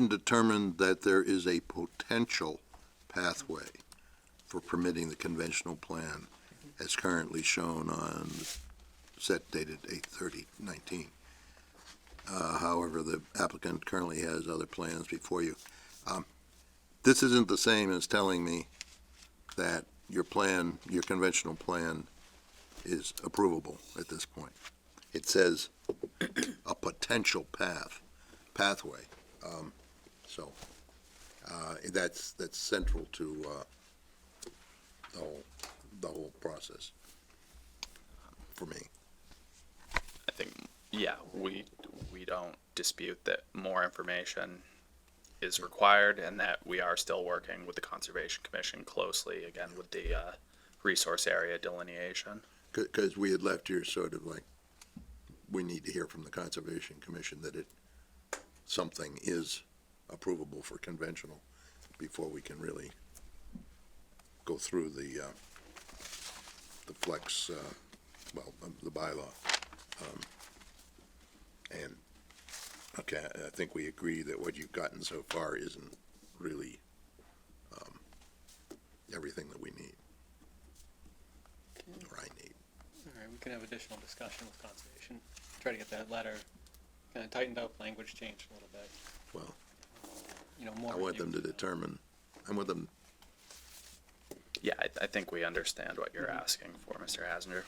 determined that there is a potential pathway for permitting the conventional plan as currently shown on the set dated 8/30/19. However, the applicant currently has other plans before you. This isn't the same as telling me that your plan, your conventional plan, is approvable at this point. It says a potential pathway. So that's central to the whole process for me. I think, yeah, we don't dispute that more information is required and that we are still working with the Conservation Commission closely, again, with the resource area delineation. Because we had left here sort of like, we need to hear from the Conservation Commission that something is approvable for conventional before we can really go through the flex, the bylaw. And, okay, I think we agree that what you've gotten so far isn't really everything that we need, or I need. All right, we can have additional discussion with conservation, try to get that letter kind of tightened up, language changed a little bit. Well, More. I want them to determine, Yeah, I think we understand what you're asking for, Mr. Hasner.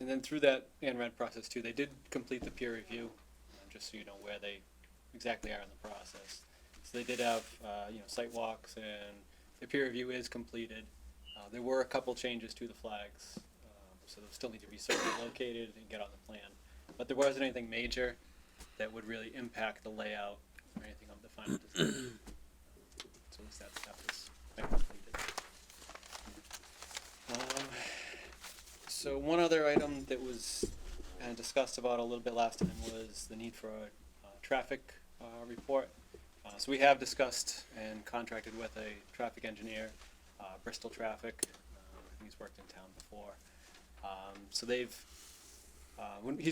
And then through that ANRAD process too, they did complete the peer review, just so you know where they exactly are in the process. So they did have, site walks, and the peer review is completed. There were a couple changes to the flags, so they'll still need to be certainly located and get on the plan. But there wasn't anything major that would really impact the layout or anything of the final design. so at least that step is been completed. So one other item that was kind of discussed about a little bit last time was the need for a traffic report. So we have discussed and contracted with a traffic engineer, Bristol Traffic. He's worked in town before. So he's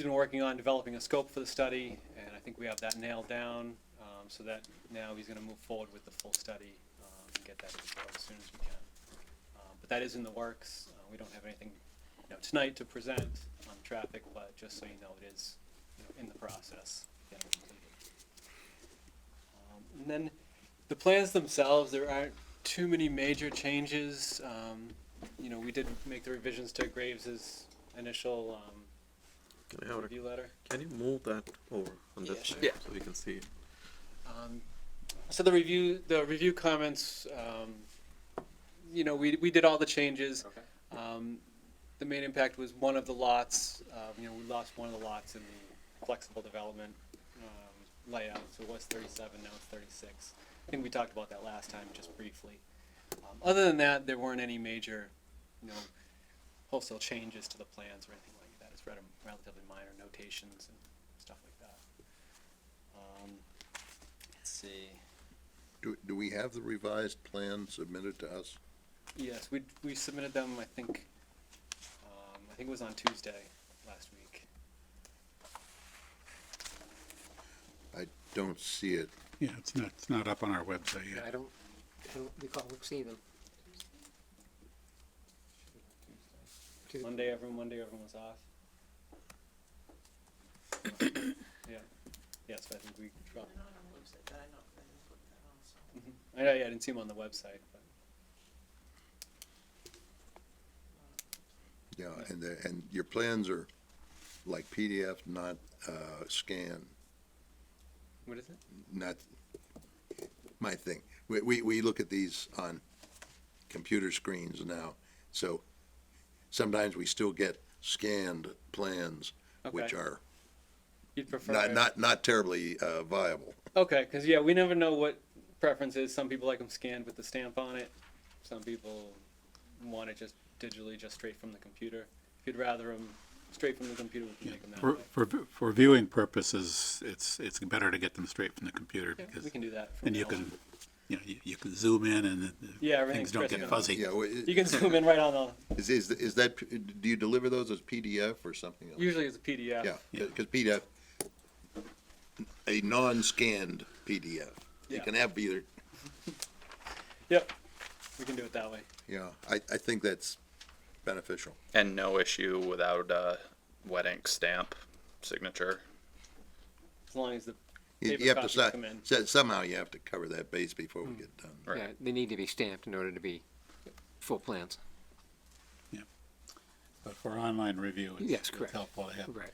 been working on developing a scope for the study, and I think we have that nailed down, so that now he's gonna move forward with the full study, and get that to the board as soon as we can. But that is in the works. We don't have anything, tonight to present on traffic, but just so you know, it is, in the process, getting completed. And then the plans themselves, there aren't too many major changes. We did make the revisions to Graves's initial Can I have review letter. Can you move that over on this Yeah, sure. side so we can see it? So the review comments, we did all the changes. The main impact was one of the lots, we lost one of the lots in the flexible development layout, so it was 37, now it's 36. I think we talked about that last time, just briefly. Other than that, there weren't any major, wholesale changes to the plans or anything like that. It's relatively minor notations and stuff like that. Let's see. Do we have the revised plan submitted to us? Yes, we submitted them, I think it was on Tuesday last week. I don't see it. Yeah, it's not up on our website yet. I don't recall seeing them. Monday everyone was off. Yeah. Yes, I think we dropped. I know, yeah, I didn't see them on the website, but. Yeah, and your plans are like PDF, not scan, What is it? not my thing. We look at these on computer screens now, so sometimes we still get scanned plans, which Okay. are You'd prefer. not terribly viable. Okay, because yeah, we never know what preference is. Some people like them scanned with the stamp on it. Some people want it just digitally, just straight from the computer. If you'd rather them straight from the computer, we can make them that way. For viewing purposes, it's better to get them straight from the computer Yeah, because we can do that. From then you now can, on. you can zoom in and Yeah, things everything's don't get crisp. fuzzy. Yeah, You can zoom in right on the. is that, do you deliver those as PDF or something else? Usually it's a PDF. Yeah, because PDF, a non-scanned PDF. You Yeah. can have either, Yep. We can do it that way. yeah, I think that's beneficial. And no issue without a wet ink stamp signature. As long as the You paper have to, copies come in. somehow you have to cover that base before we get done. Right. Yeah, they need to be stamped in order to be full plans. But for online review, Yes, it's correct. helpful to have. Right.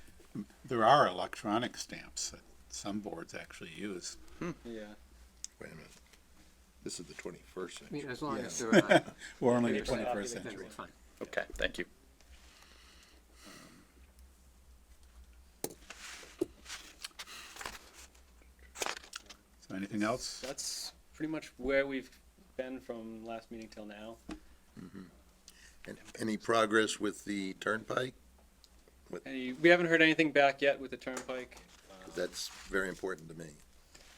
There are electronic stamps that some boards actually use. Yeah. Wait a minute. This is the 21st I mean, century. as long Yeah. as they're not. We're only in the Paper copy, 21st then century. That's fine. Okay, thank you. So anything else? That's pretty much where we've been from last meeting till now. And any progress with the turnpike? We haven't heard anything back yet with the turnpike. 'Cause that's very important to me.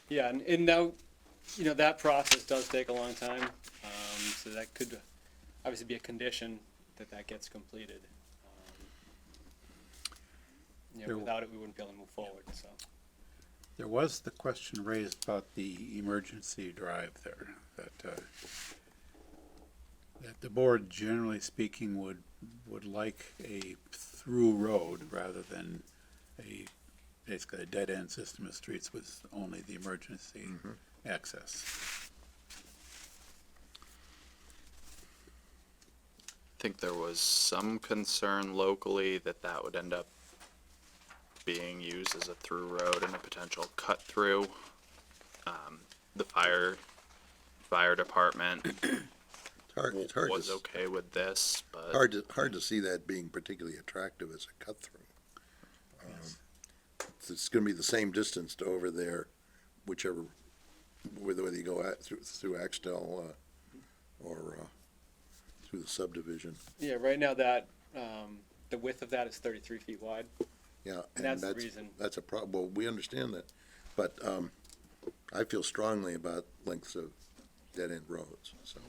Yeah, and now, that process does take a long time, so that could obviously be a condition that gets completed. There- Without it, we wouldn't be able to move forward, so. There was the question raised about the emergency drive there, that the board, generally speaking, would like a through road rather than basically a dead-end system of streets with only the emergency access. I think there was some concern locally that would end up being used as a through road and a potential cut through. The fire department It's hard was to, okay with this, but hard to see that being particularly attractive as a cut through. It's gonna be the same distance to over there, whichever whether you go through Axtell, or, through the subdivision. Yeah, right now that, the width of that is 33 feet wide. Yeah, And that's the reason. That's a problem. Well, we understand that, but I feel strongly about lengths of dead-end roads, so.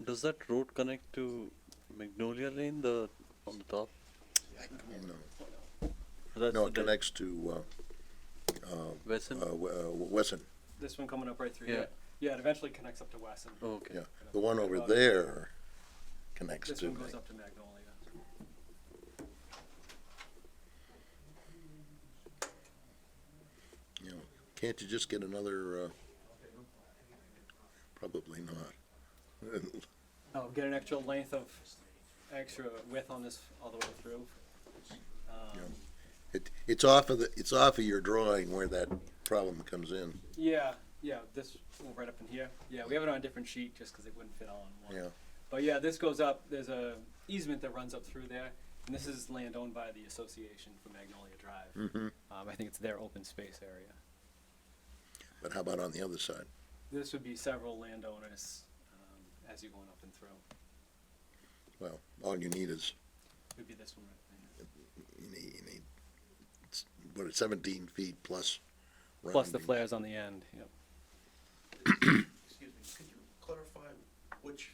Does that road connect to Magnolia Lane, on the top? No, That's no, the it connects to Wesson? Wesson. This one coming up right through Yeah. here. Yeah, it eventually connects up to Wesson. Oh, okay. Yeah, the one over there connects This to one goes me. up to Magnolia. You know, can't you just get another? Probably not. Oh, get an extra length of, extra width on this all the way through. It's off of your drawing where that problem comes in. Yeah, this one right up in here. Yeah, we have it on a different sheet just because it wouldn't fit all in one. Yeah. But yeah, this goes up, there's a easement that runs up through there, and this is land owned by the association for Magnolia Drive. Mm-hmm. I think it's their open space area. But how about on the other side? This would be several landowners as you're going up and through. Well, all you need is, Would be this one right you need, what, 17 feet plus. there. Plus the rounding. flares on the end, yep. Excuse me, could you clarify which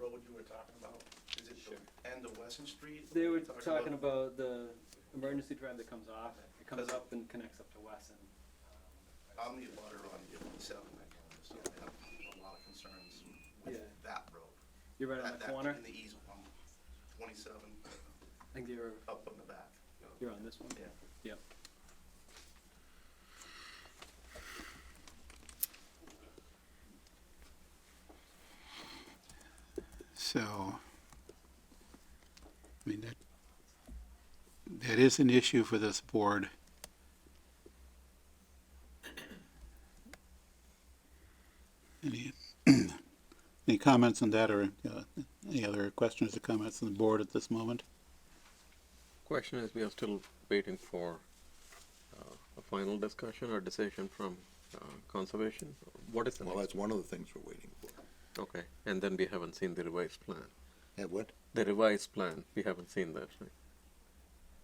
road you were talking about? Is it the end of Wesson Street? They were talking about the emergency drive that comes off. It comes up and connects up to Wesson. I'm the abutter on the 7, so I have a lot of concerns with Yeah. that road. You're right on the That- corner. In the easel, I'm 27, I think you're up in the back. on this one. Yeah. Yep. So, I mean, that is an issue for this board. Any, any comments on that, or any other questions or comments on the board at this moment? Question is, we are still waiting for a final discussion or decision from conservation. What is the Well, next? that's one of the things we're waiting for. Okay, and then we haven't seen the revised plan. Have what? The revised plan, we haven't seen that, right?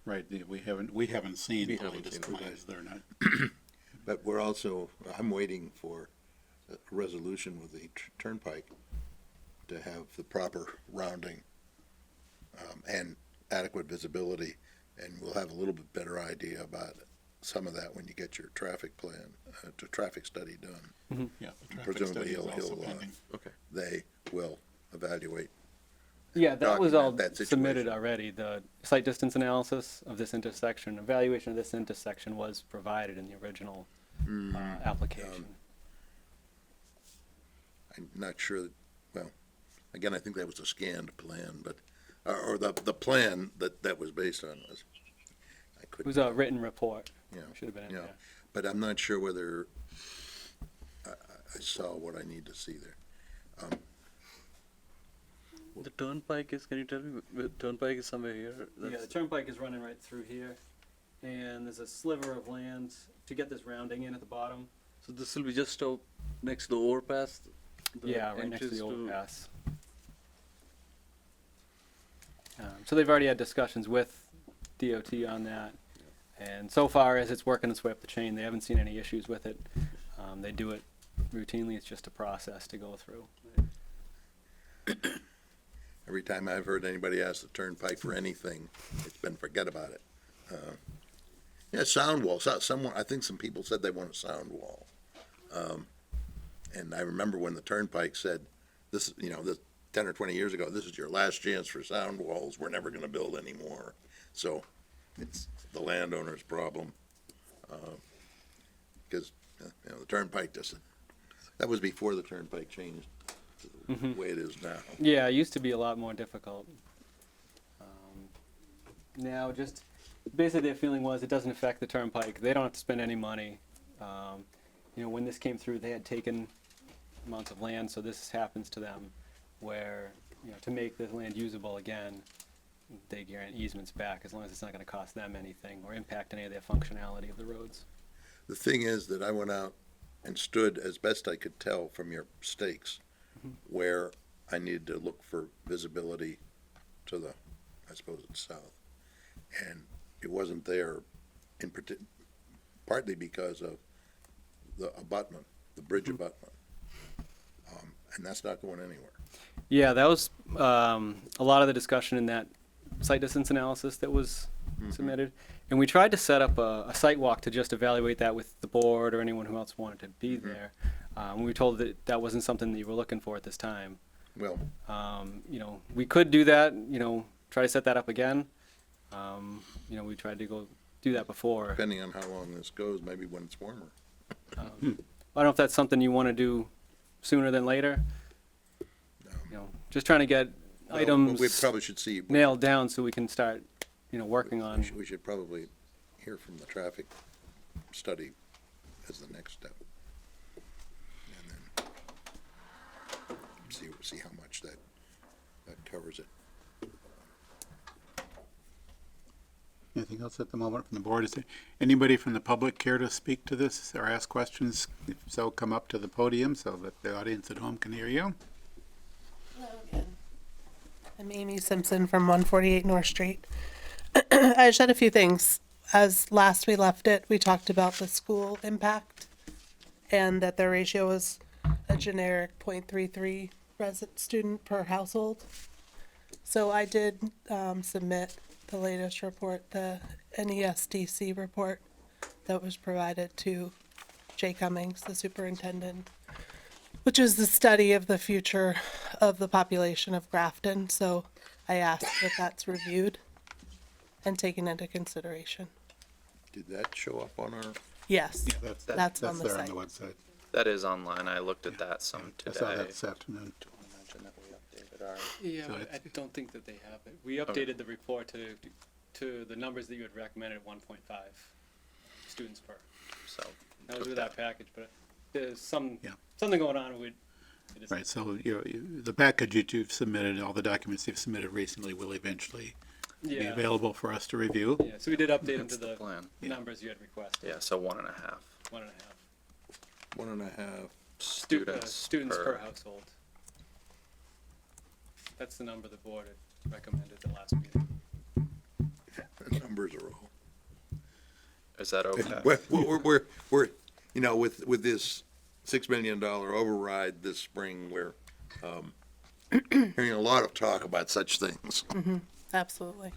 Right, we haven't seen We the haven't latest seen it. plans, they're not. But we're also, I'm waiting for a resolution with the turnpike to have the proper rounding and adequate visibility, and we'll have a little bit better idea about some of that when you get your traffic plan, traffic study done. Yeah, the traffic Presumably study is also he'll, pending. Okay. They will evaluate. Yeah, that was all Document that submitted situation. already. The site distance analysis of this intersection, evaluation of this intersection was provided in the original application. I'm not sure, well, again, I think that was a scanned plan, but, or the plan that was based on was, I It couldn't. was a written report. Yeah, Should have been in yeah. there. But I'm not sure whether I saw what I need to see there. The turnpike is, can you tell me, the turnpike is somewhere here? Yeah, the That's- turnpike is running right through here, and there's a sliver of land to get this rounding in at the bottom. So this will be just out next to the overpass? the Yeah, right next to entrance the overpass. So they've already had discussions with DOT on that, and so far as it's working its way up the chain, they haven't seen any issues with it. They do it routinely, it's just a process to go through. Every time I've heard anybody ask the turnpike for anything, it's been forget about it. Yeah, sound wall, someone, I think some people said they want a sound wall. And I remember when the turnpike said, this, this 10 or 20 years ago, this is your last chance for sound walls, we're never gonna build any more. So it's the landowner's problem. Because, the turnpike doesn't, that was before the turnpike changed to the way it is now. Yeah, it used to be a lot more difficult. Now, just basically their feeling was it doesn't affect the turnpike. They don't have to spend any money. when this came through, they had taken amounts of land, so this happens to them where, to make the land usable again, they grant easements back as long as it's not going to cost them anything or impact any of their functionality of the roads. The thing is that I went out and stood as best I could tell from your stakes where I needed to look for visibility to the, I suppose it's south. And it wasn't there partly because of the abutment, the bridge abutment. And that's not going anywhere. Yeah, that was a lot of the discussion in that site distance analysis that was submitted. And we tried to set up a site walk to just evaluate that with the board or anyone who else wanted to be there. We were told that that wasn't something that you were looking for at this time. Well, we could do that, try to set that up again. We tried to go do that before. depending on how long this goes, maybe when it's warmer. I don't know if that's something you want to do sooner than later. Just trying to get items We probably should see. nailed down so we can start, working on. We should probably hear from the traffic study as the next step. And then see how much that covers it. Anything else at the moment from the board? Is there anybody from the public care to speak to this or ask questions? If so, come up to the podium so that the audience at home can hear you. Hello again. I'm Amy Simpson from 148 North Street. I just had a few things. As last we left it, we talked about the school impact and that the ratio was a generic 0.33 student per household. So I did submit the latest report, the NESDC report that was provided to Jay Cummings, the superintendent, which is the study of the future of the population of Grafton. So I asked that that's reviewed and taken into consideration. Did that show up on our? Yes, Yeah, that's on the there site. on the website. That is online. I looked at that some I today. saw that this afternoon. Imagine that we updated our. Yeah, So I don't think that they have it. We updated the report to the numbers that you had recommended, 1.5 students per. So That was took with that package, but there's something going on with. Right, so the package you've submitted, all the documents you've submitted recently will eventually be Yeah. available for us to review. Yeah, so we did update them to That's the the plan. numbers you had requested. Yeah, so 1.5 1.5 students, students per household. That's the number the board had recommended the last meeting. The numbers are all. Is that okay? We're with this $6 million override this spring, we're hearing a lot of talk about such things. Absolutely.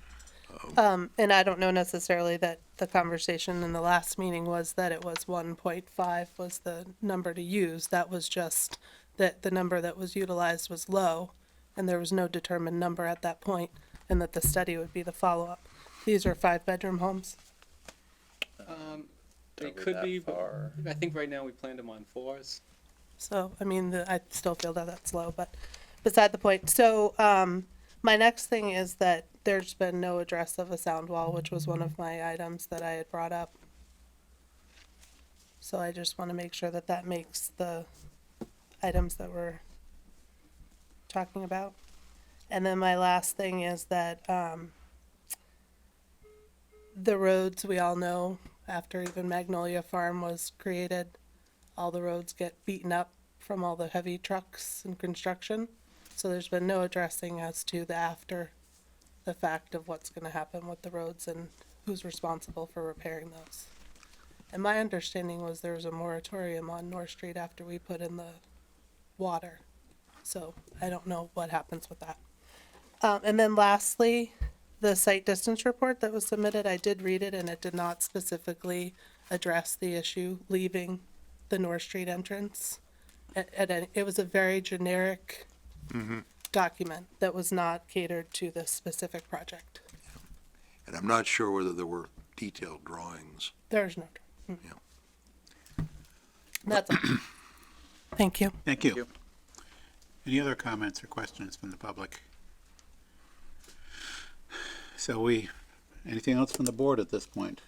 And I don't know necessarily that the conversation in the last meeting was that it was 1.5 was the number to use. That was just that the number that was utilized was low and there was no determined number at that point, and that the study would be the follow-up. These are 5-bedroom homes. They Are we could that be, far? but I think right now we planned them on 4s. So, I mean, I still feel that that's low, but beside the point. So, my next thing is that there's been no address of a sound wall, which was one of my items that I had brought up. So I just want to make sure that that makes the items that we're talking about. And then my last thing is that the roads, we all know, after even Magnolia Farm was created, all the roads get beaten up from all the heavy trucks and construction. So there's been no addressing as to the after the fact of what's going to happen with the roads and who's responsible for repairing those. And my understanding was there was a moratorium on North Street after we put in the water. So I don't know what happens with that. And then lastly, the site distance report that was submitted, I did read it and it did not specifically address the issue leaving the North Street entrance. It was a very generic document that was not catered to this specific project. And I'm not sure whether there were detailed drawings. There's no. Yeah. That's all. Thank you. Thank you. Any other comments or questions from the public? So anything else from the board at this point?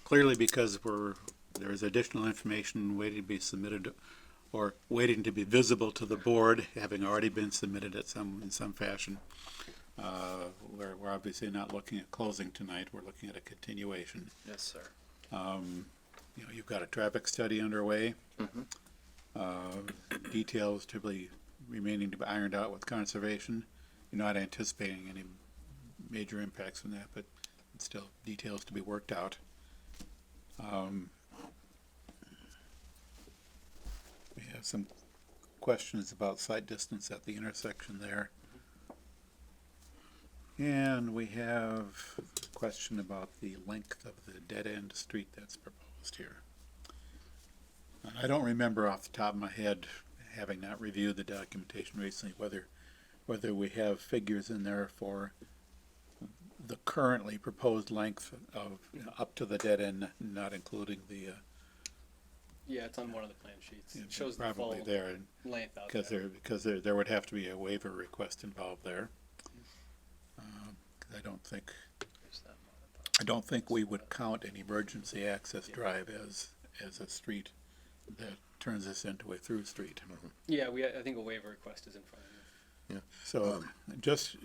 Clearly, because we're there is additional information waiting to be submitted or waiting to be visible to the board, having already been submitted in some fashion. We're obviously not looking at closing tonight, we're looking at a continuation. Yes, sir. You know, you've got a traffic study underway. Details typically remaining to be ironed out with conservation. You're not anticipating any major impacts from that, but still details to be worked out. We have some questions about sight distance at the intersection there. And we have a question about the length of the dead-end street that's proposed here. And I don't remember off the top of my head, having not reviewed the documentation recently, whether we have figures in there for the currently proposed length of up to the dead end, not including the Yeah, it's on one of the plan sheets. yeah, It shows the probably full there length out because there. there would have to be a waiver request involved there. 'Cause I don't think we would count an emergency access drive as a street that turns this into a through street. Yeah, I think a waiver request is in front of you. So just,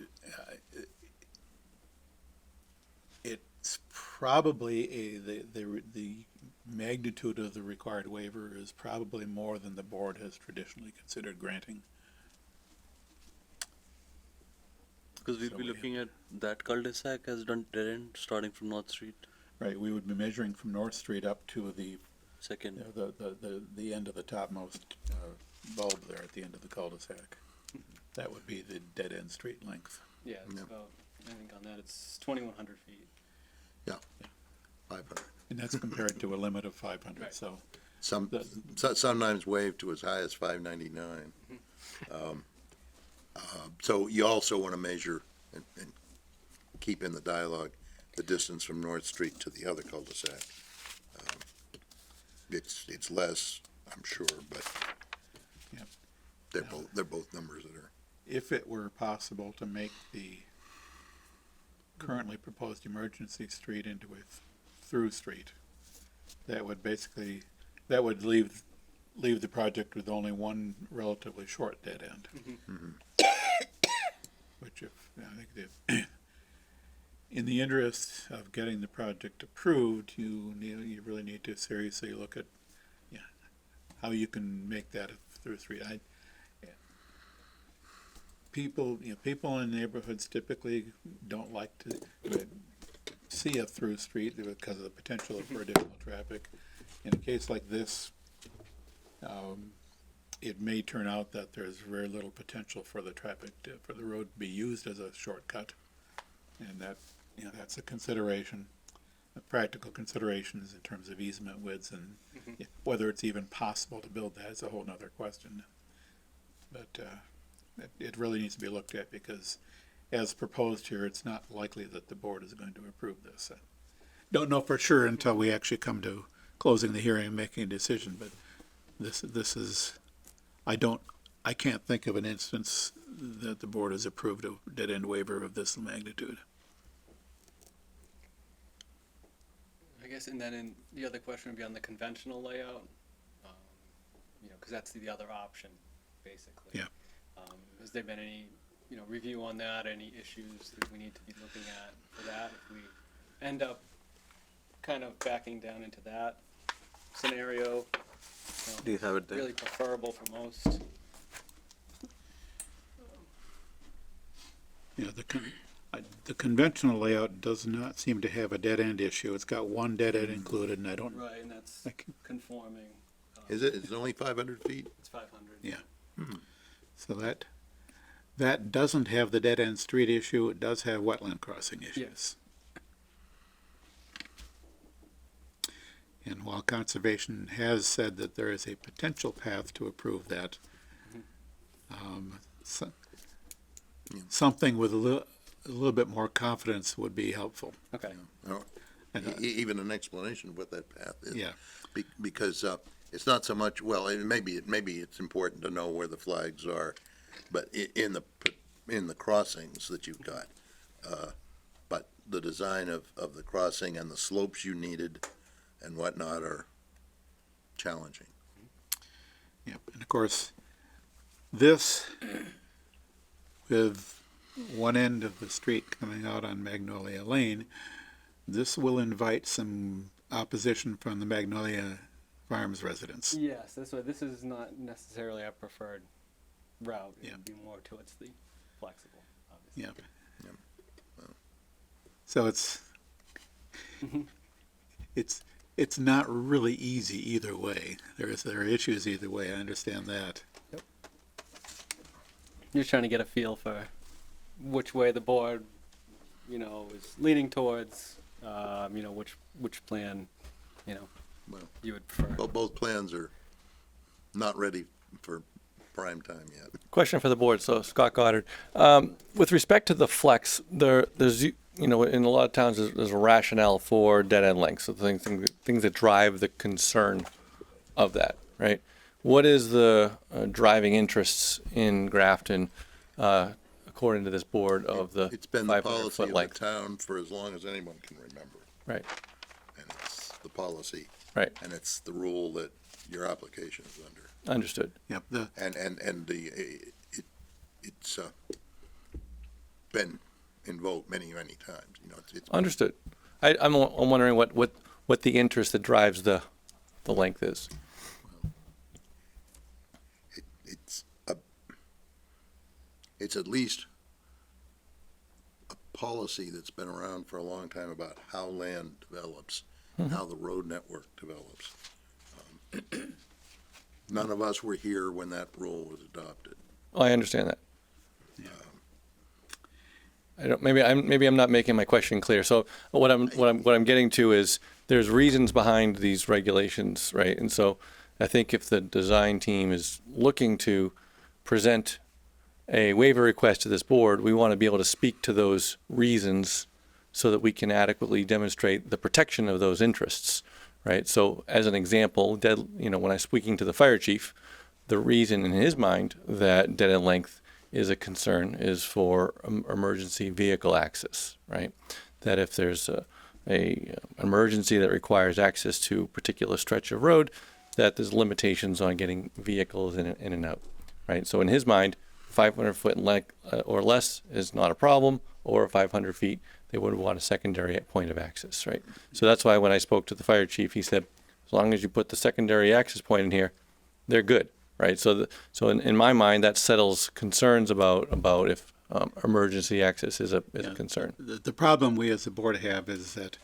it's probably the magnitude of the required waiver is probably more than the board has traditionally considered granting. Because we'd So be we- looking at that cul-de-sac as dead end starting from North Street, Right, we would be measuring from North Street up to the, second. the end of the topmost bulb there at the end of the cul-de-sac. That would be the dead end street length. Yeah, it's about, I think on that, it's 2,100 feet. 500. And that's compared to a limit of 500, Right. so. Sometimes waived to as high as 599. So you also want to measure and keep in the dialogue the distance from North Street to the other cul-de-sac. It's less, I'm sure, but Yep. they're both numbers that are. If it were possible to make the currently proposed emergency street into a through street, that would leave the project with only one relatively short dead end. Which I think that in the interest of getting the project approved, you really need to seriously look at how you can make that a through street. People in neighborhoods typically don't like to see a through street because of the potential for additional traffic. In a case like this, it may turn out that there's very little potential for the for the road to be used as a shortcut. And that's a consideration, practical considerations in terms of easement widths and whether it's even possible to build that is a whole nother question. But, it really needs to be looked at because as proposed here, it's not likely that the board is going to approve this. I don't know for sure until we actually come to closing the hearing and making a decision, but this is, I can't think of an instance that the board has approved a dead-end waiver of this magnitude. I guess, and then the other question would be on the conventional layout, because that's the other option, basically. Yeah. Has there been any, review on that, any issues that we need to be looking at for that? If we end up kind of backing down into that scenario, Do you have it there? really preferable for most. Yeah, the conventional layout does not seem to have a dead-end issue. It's got one dead end included, and I don't. Right, and that's conforming. Is it only 500 feet? It's 500. Yeah. So that doesn't have the dead-end street issue. It does have wetland crossing issues. Yes. And while conservation has said that there is a potential path to approve that, something with a little bit more confidence would be helpful. Okay. And, Even an explanation of what that path is. Yeah. Because it's not so much, well, maybe it's important to know where the flags are, but in the crossings that you've got. But the design of the crossing and the slopes you needed and whatnot are challenging. Yep, and of course, this, with one end of the street coming out on Magnolia Lane, this will invite some opposition from the Magnolia Farms residents. Yes, this is not necessarily a preferred route. It Yeah. would be more towards the flexible, obviously. Yep. So it's not really easy either way. There are issues either way. I understand that. You're trying to get a feel for which way the board, is leaning towards, which plan, Well, you would prefer. But both plans are not ready for prime time yet. Question for the board. So Scott Goddard, with respect to the flex, there's in a lot of towns there's a rationale for dead end lengths. So things that drive the concern of that, right? What is the driving interests in Grafton, according to this board, of the It's been the 500 policy foot of the length? town for as long as anyone can remember. Right. And it's the policy. Right. And it's the rule that your application is under. Understood. Yep. It's been invoked many times. It's Understood. I'm wondering what the interest that drives the length is. it's at least a policy that's been around for a long time about how land develops, and how the road network develops. None of us were here when that rule was adopted. Oh, I understand that. I don't. Maybe I'm not making my question clear. So what I'm getting to is there's reasons behind these regulations, right? And so I think if the design team is looking to present a waiver request to this board, we want to be able to speak to those reasons so that we can adequately demonstrate the protection of those interests, right? So as an example, when I'm speaking to the fire chief, the reason in his mind that dead end length is a concern is for emergency vehicle access, right? That if there's a emergency that requires access to a particular stretch of road, that there's limitations on getting vehicles in and out, right? So in his mind, 500 foot in length or less is not a problem, or 500 feet, they would want a secondary point of access, right? So that's why when I spoke to the fire chief, he said, as long as you put the secondary access point in here, they're good, right? So in my mind, that settles concerns about if emergency access is a concern. The problem we as a board have is that,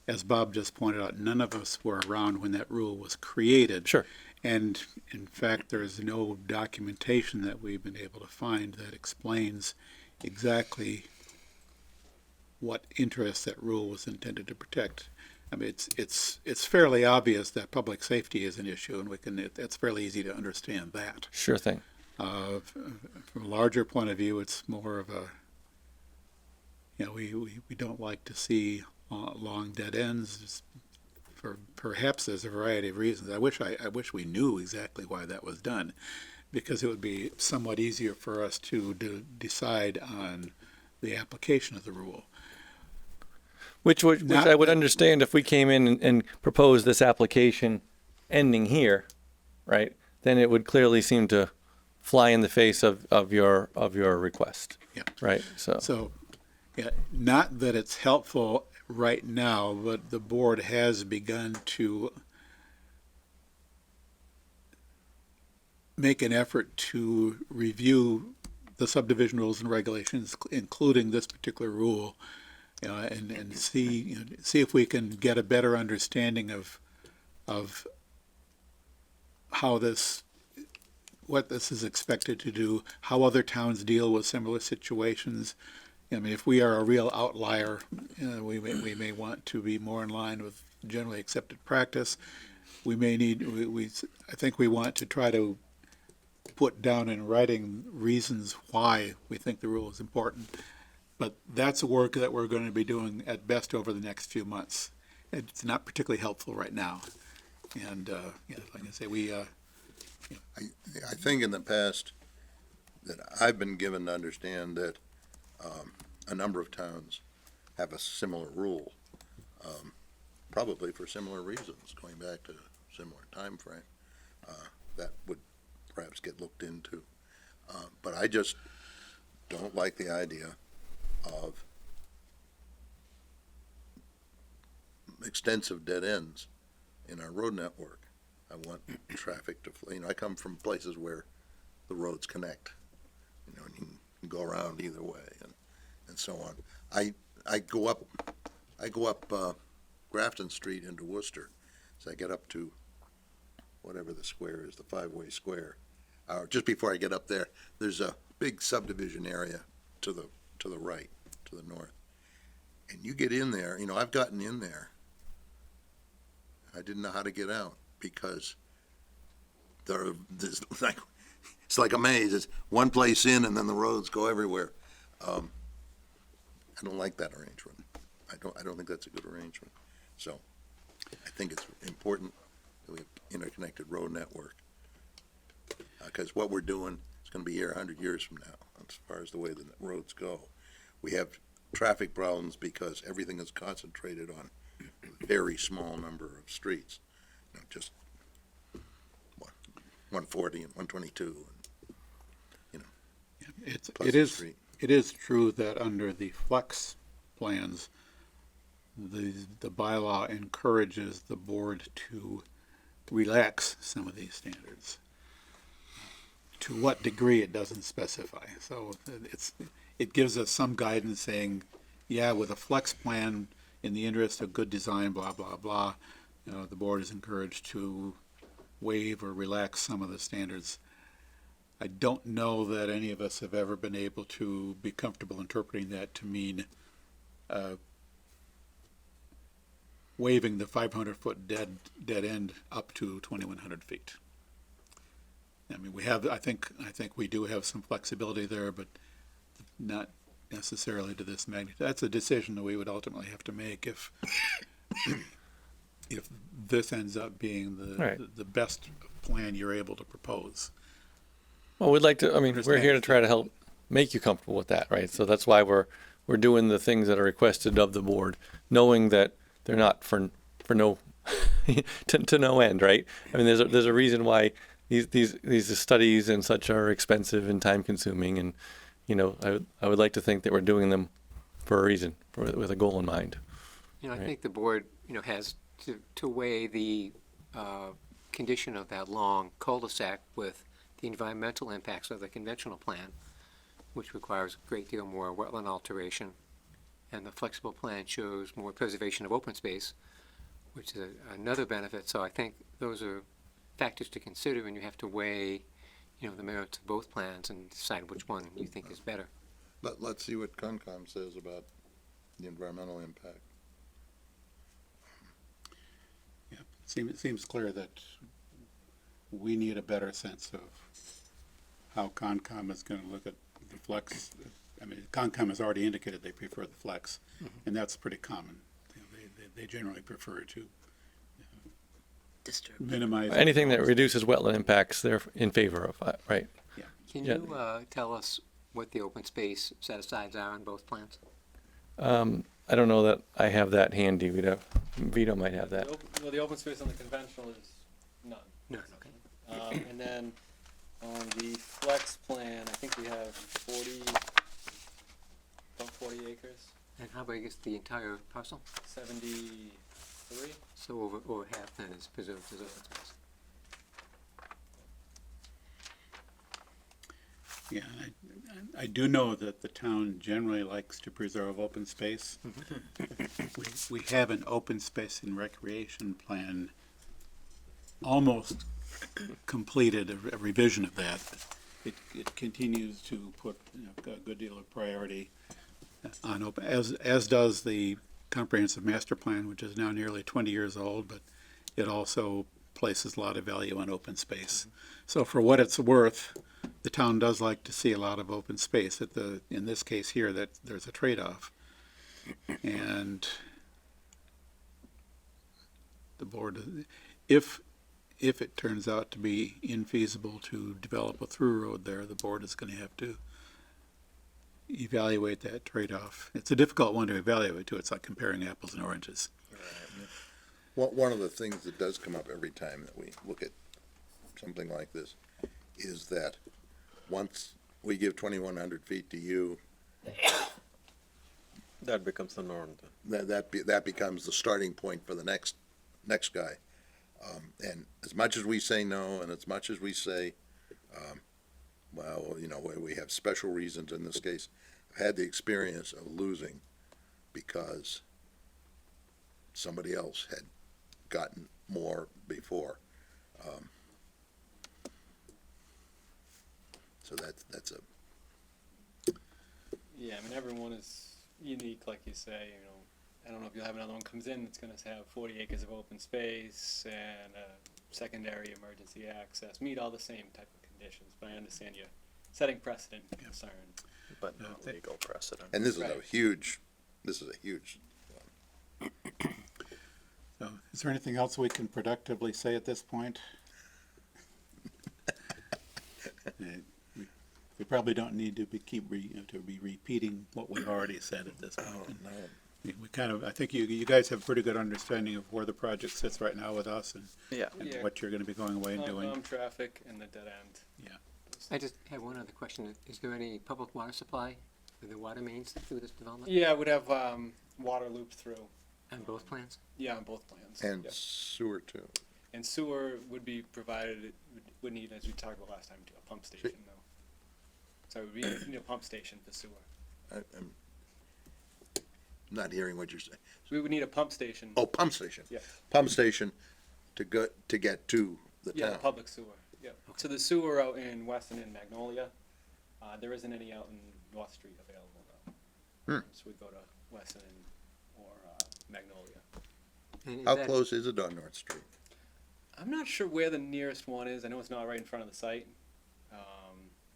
as Bob just pointed out, none of us were around when that rule was created. Sure. And in fact, there is no documentation that we've been able to find that explains exactly what interest that rule was intended to protect. I mean, it's fairly obvious that public safety is an issue, and it's fairly easy to understand that. Sure thing. From a larger point of view, it's more of a, we don't like to see long dead ends. Perhaps there's a variety of reasons. I wish we knew exactly why that was done, because it would be somewhat easier for us to decide on the application of the rule. Which I would understand if we came in and proposed this application ending here, right? Then it would clearly seem to fly in the face of your request. Yeah. Right. So, yeah, not that it's helpful right now, but the board has begun to make an effort to review the subdivision rules and regulations, including this particular rule, and see if we can get a better understanding of how what this is expected to do, how other towns deal with similar situations. I mean, if we are a real outlier, we may want to be more in line with generally accepted practice. We may I think we want to try to put down in writing reasons why we think the rule is important. But that's work that we're going to be doing at best over the next few months. It's not particularly helpful right now. And, like I say, I think in the past that I've been given to understand that a number of towns have a similar rule, probably for similar reasons, going back to similar time frame, that would perhaps get looked into. But I just don't like the idea of extensive dead ends in our road network. I want traffic to flow. I come from places where the roads connect, and you can go around either way and so on. I go up Grafton Street into Worcester. So I get up to whatever the square is, the five-way square. Just before I get up there, there's a big subdivision area to the right, to the north. And you get in there, I've gotten in there. I didn't know how to get out because there's like, it's like a maze. It's one place in and then the roads go everywhere. I don't like that arrangement. I don't think that's a good arrangement. So I think it's important that we have interconnected road network. Because what we're doing is going to be here 100 years from now, as far as the way the roads go. We have traffic problems because everything is concentrated on a very small number of streets. Just 140 and 122, and, Pleasant Street. It is true that under the flex plans, the bylaw encourages the board to relax some of these standards. To what degree, it doesn't specify. So it gives us some guidance saying, yeah, with a flex plan, in the interest of good design, blah, blah, blah, the board is encouraged to waive or relax some of the standards. I don't know that any of us have ever been able to be comfortable interpreting that to mean waiving the 500-foot dead end up to 2,100 feet. I mean, I think we do have some flexibility there, but not necessarily to this magnitude. That's a decision that we would ultimately have to make if this ends up being the best plan you're able to propose. Well, we'd like to, we're here to try to help make you comfortable with that, right? So that's why we're doing the things that are requested of the board, knowing that they're not for no, to no end, right? I mean, there's a reason why these studies and such are expensive and time consuming, and I would like to think that we're doing them for a reason, with a goal in mind. I think the board has to weigh the condition of that long cul-de-sac with the environmental impacts of the conventional plan, which requires a great deal more wetland alteration, and the flexible plan shows more preservation of open space, which is another benefit. So I think those are factors to consider, and you have to weigh the merits of both plans and decide which one you think is better. Let's see what Concom says about the environmental impact. Yeah, it seems clear that we need a better sense of how Concom is going to look at the flex. I mean, Concom has already indicated they prefer the flex, and that's pretty common. They generally prefer to minimize anything that reduces wetland impacts. They're in favor of, right? Yeah. Can you tell us what the open space set-asides are on both plans? I don't know that I have that handy. Vito might have that. The open space on the conventional is none. None, okay. And then on the flex plan, I think we have about 40 acres. And how big is the entire parcel? 73. So over half then is preserved as open space. Yeah, I do know that the town generally likes to preserve open space. We have an open space and recreation plan almost completed, a revision of that. It continues to put a good deal of priority on open, as does the comprehensive master plan, which is now nearly 20 years old, but it also places a lot of value on open space. So for what it's worth, the town does like to see a lot of open space. In this case here, that there's a trade-off, and the board, if it turns out to be infeasible to develop a through road there, the board is going to have to evaluate that trade-off. It's a difficult one to evaluate too. It's like comparing apples and oranges. One of the things that does come up every time that we look at something like this is that once we give 2,100 feet to you, That becomes the norm then. that becomes the starting point for the next guy. And as much as we say no, and as much as we say, well, you know, we have special reasons in this case, I've had the experience of losing because somebody else had gotten more before. So that's a, Yeah, I mean, everyone is unique, like you say, you know. I don't know if you'll have another one comes in that's gonna have 40 acres of open space and secondary emergency access, meet all the same type of conditions, but I understand you're setting precedent concern. But not legal precedent. and this is a Right. huge So is there anything else we can productively say at this point? We probably don't need to be repeating what we've already said at this point. no. We kind of, I think you guys have a pretty good understanding of where the project sits right now with us and Yeah. Yeah. what you're gonna be going away and doing. Concom, traffic, and the dead end. I just have one other question. Is there any public water supply, are there water mains through this development? Yeah, we'd have water looped through. On both plans? Yeah, on both plans. And Yep. sewer too. And sewer would be provided, it would need, as we talked about last time, to a pump station though. So it would be, need a pump station for sewer. I'm not hearing what you're saying. We would need a pump station. Oh, pump station. Yeah. Pump station to get to the Yeah, town. public sewer, yeah. So the sewer out in Weston and Magnolia, there isn't any out in North Street available though. So we'd go to Weston or Magnolia. And is How that- close is it on North Street? I'm not sure where the nearest one is. I know it's not right in front of the site.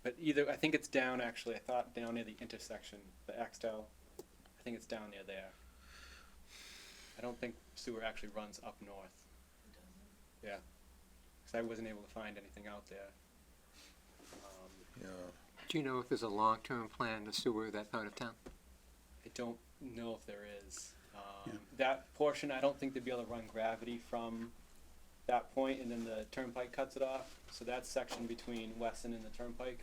But either, I think it's down actually, I thought down near the intersection, the Axtell. I think it's down near there. I don't think sewer actually runs up north. Yeah. Because I wasn't able to find anything out there. Yeah. Do you know if there's a long-term plan to sewer that part of town? I don't know if there is. Yeah. That portion, I don't think they'd be able to run gravity from that point, and then the turnpike cuts it off. So that section between Weston and the turnpike,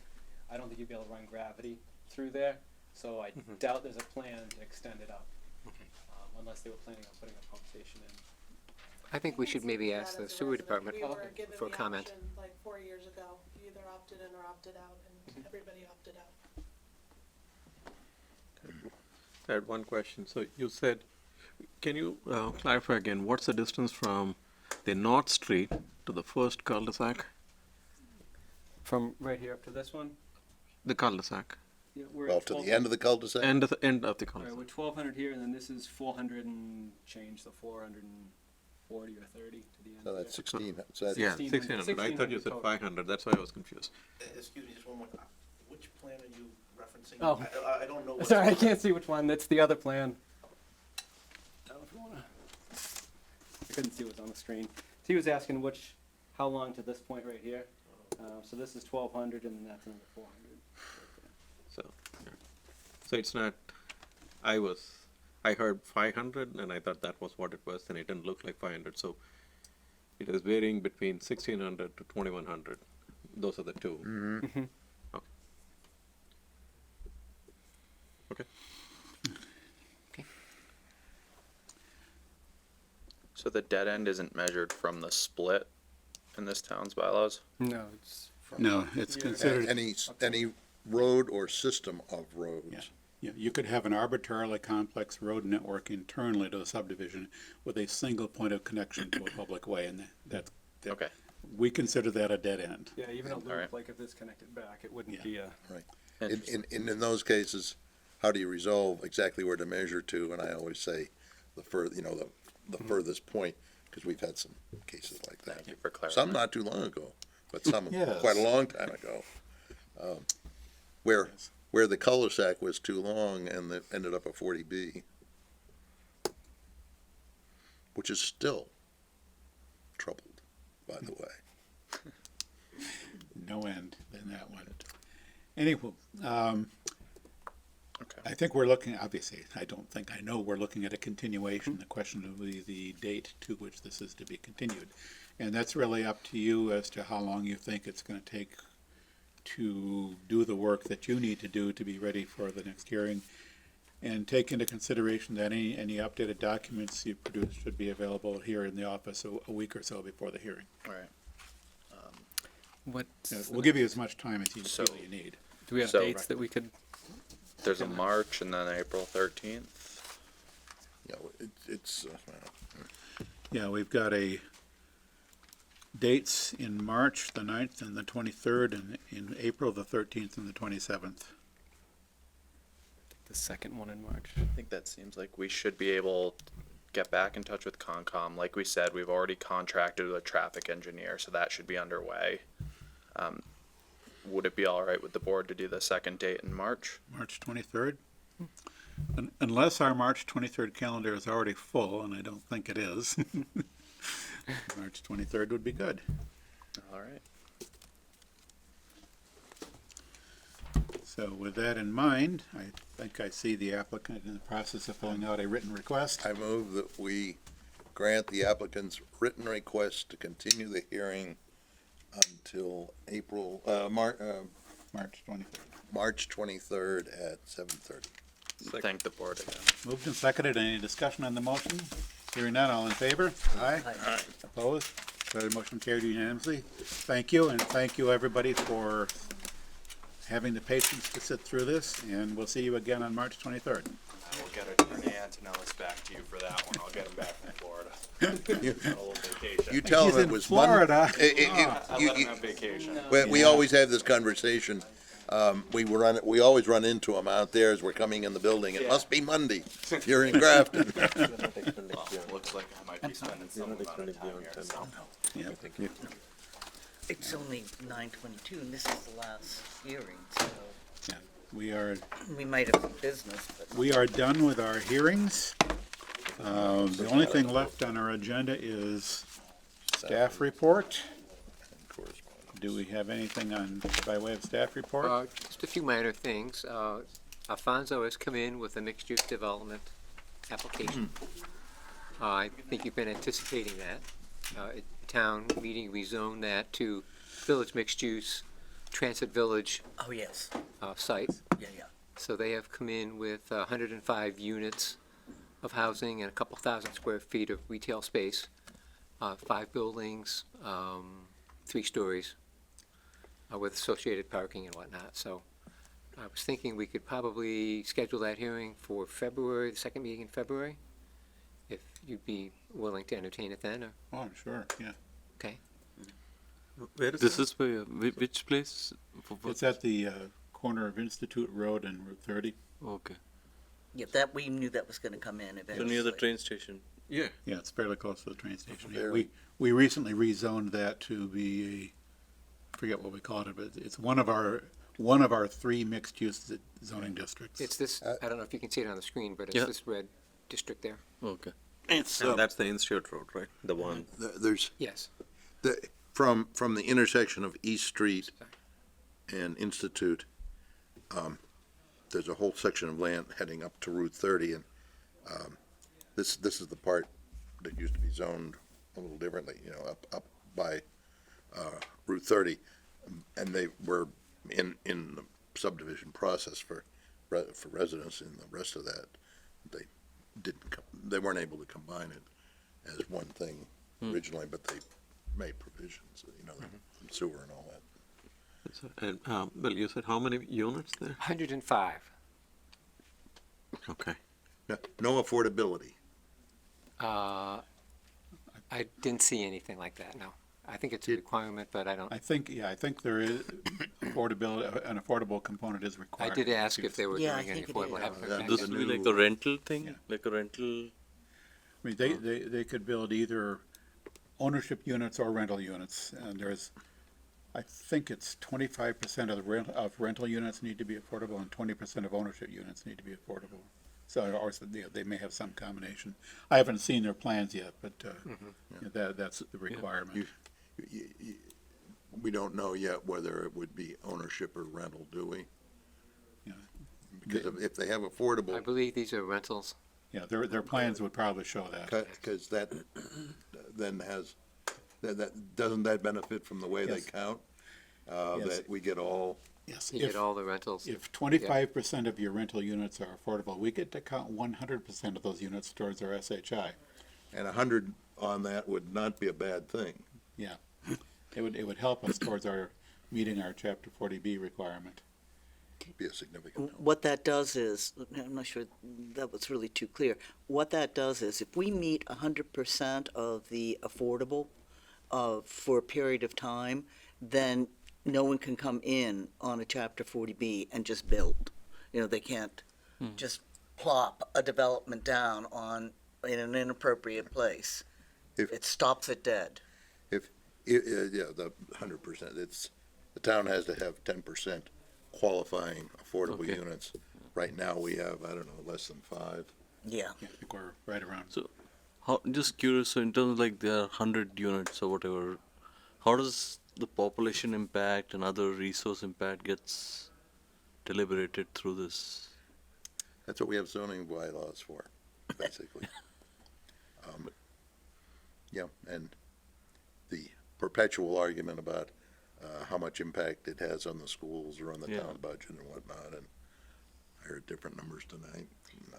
I don't think you'd be able to run gravity through there. So I doubt there's a plan to extend it up, unless they were planning on putting a pump station in. I think we should maybe ask the sewer department We were given for a the comment. option, like 4 years ago, you either opted in or opted out, and everybody opted out. I had one question. So you said, can you clarify again, what's the distance from the North Street to the first cul-de-sac? From right here up to this one? The cul-de-sac. Yeah, we're Well, at to 12 the end of the cul-de-sac? End of the All right, cul-de-sac. we're 1,200 here, and then this is 400 and change, so 440 or 30 to the end. So there. that's 16, so that's, Yeah, 1600. 1600. I thought you said 1600 500. That's why I was confused. Excuse me, just one more. Which plan are you referencing? Oh. I don't know. what- Sorry, I can't see which one. That's the other plan. I don't know if you wanna- I couldn't see what's on the screen. So he was asking how long to this point right here. So this is 1,200, and then that's another 400. So, yeah. So it's not, I heard 500 and I thought that was what it was, and it didn't look like 500. So it is varying between 1,600 to 2,100. Those are the two. Mm-hmm. Okay. Okay. So the dead end isn't measured from the split in this town's bylaws? No, it's. No, it's considered, any road or system of roads. you could have an arbitrarily complex road network internally to a subdivision with a single point of connection to a public way, and that, Okay. we consider that a dead end. Yeah, even a loop, Alright. like if it's connected back, it wouldn't Yeah. be a. Right. Interesting. In those cases, how do you resolve exactly where to measure to? And I always say the furthest point, because we've had some cases like that. Thank you for clarifying. Some not too long ago, but some Yes. quite a long time ago. Where the cul-de-sac was too long and it ended up a 40B, which is still troubled, by the way. No end in that one. Anyway, I think we're looking, obviously, I know we're looking at a continuation. The question will be the date to which this is to be continued. And that's really up to you as to how long you think it's gonna take to do the work that you need to do to be ready for the next hearing. And take into consideration that any updated documents you produce should be available here in the office a week or so before the hearing. All right. What, We'll give you as much time as you So- feel you need. do we have So- dates that we could, There's a March and then April 13th. Yeah, it's Yeah, we've got dates in March, the 9th and the 23rd, and in April, the 13th and the 27th. the second one in March? I think that seems like we should be able to get back in touch with Concom. Like we said, we've already contracted with a traffic engineer, so that should be underway. Would it be all right with the board to do the second date in March? March 23rd? Unless our March 23rd calendar is already full, and I don't think it is. March 23rd would be good. All right. So with that in mind, I think I see the applicant in the process of filling out a written request. I move that we grant the applicant's written request to continue the hearing until March 23rd. March 23rd at 7:30. Thank the board again. Moved and seconded. Any discussion on the motion? Hearing none, all in favor? Aye. Aye. Opposed? So the motion carried unanimously. Thank you, and thank you, everybody, for having the patience to sit through this, and we'll see you again on March 23rd. I will get Attorney Antonellis back to you for that one. I'll get him back from Florida. On a little vacation. You tell He's him it in was Florida. I let him have vacation. We always have this conversation. We always run into them out there as we're coming in the building. It must be Monday. You're in Grafton. Well, looks like I might be spending some amount of time here, so. Yeah. It's only 9:22, and this is the last hearing, so Yeah. We are we might have some business, but. We are done with our hearings. The only thing left on our agenda is staff report. Do we have anything by way of staff report? Just a few minor things. Alfonso has come in with a mixed-use development application. I think you've been anticipating that. At town meeting, we zoned that to village mixed-use, transit village Oh, yes, site. yeah. So they have come in with 105 units of housing and a couple thousand square feet of retail space, 5 buildings, 3 stories, with associated parking and whatnot. So I was thinking we could probably schedule that hearing for February, the second meeting in February, if you'd be willing to entertain it then, or, Oh, I'm sure, yeah. okay? Where is This is where, which place? It's at the corner of Institute Road and Route 30. Okay. Yeah, that, we knew that was gonna come in eventually. train station. Yeah. Yeah, it's fairly close to the train station. Yeah, Very. we recently rezoned that to be I forget what we called it, but it's one of our 3 mixed-use zoning districts. It's this, I don't know if you can see it on the screen, but it's Yeah. this red district there. Okay. It's, That's the Institute Road, right? The one. there's, Yes. from the intersection of East Street and Institute, there's a whole section of land heading up to Route 30, and this is the part that used to be zoned a little differently, up by Route 30, and they were in the subdivision process for residents, and the rest of that, they weren't able to combine it as one thing originally, but they made provisions, sewer and all that. And, well, you said how many units there? 105. Okay. No affordability. I didn't see anything like that, no. I think it's a requirement, but I don't, I think there is affordability, an affordable component is I required. did ask if they were Yeah, I doing any think it affordable. is. Haven't heard Yeah, back this yet. is like a rental thing? Yeah. Like a rental? I mean, they could build either ownership units or rental units, and I think it's 25% of rental units need to be affordable, and 20% of ownership units need to be affordable. So, or they may have some combination. I haven't seen their plans yet, but that's the requirement. We don't know yet whether it would be ownership or rental, do we? Because if they have I affordable, believe these are rentals. Yeah, their plans would probably show that. because that then has, doesn't that benefit from the way they Yes. count? Yes. That we get all, Yes, You get all the rentals. if 25% of your rental units are affordable, we get to count 100% of those units towards our SHI. and 100 on that would not be a bad thing. Yeah, it would help us towards our meeting our Chapter 40B requirement. Be a significant. What that does is, I'm not sure that was really too clear. What that does is, if we meet 100% of the affordable for a period of time, then no one can come in on a Chapter 40B and just build. You know, they can't just plop a development down in an inappropriate place. It stops it dead. Yeah, the 100%, the town has to have 10% qualifying affordable Okay. units. Right now, we have, I don't know, less than 5. Yeah. I think we're right around. So, just curious, so in terms of like there are 100 units or whatever, how does the population impact and other resource impact gets deliberated through this? That's what we have zoning bylaws for, basically. Yeah, and the perpetual argument about how much impact it has on the schools or on the Yeah. town budget and whatnot, and I heard different numbers tonight.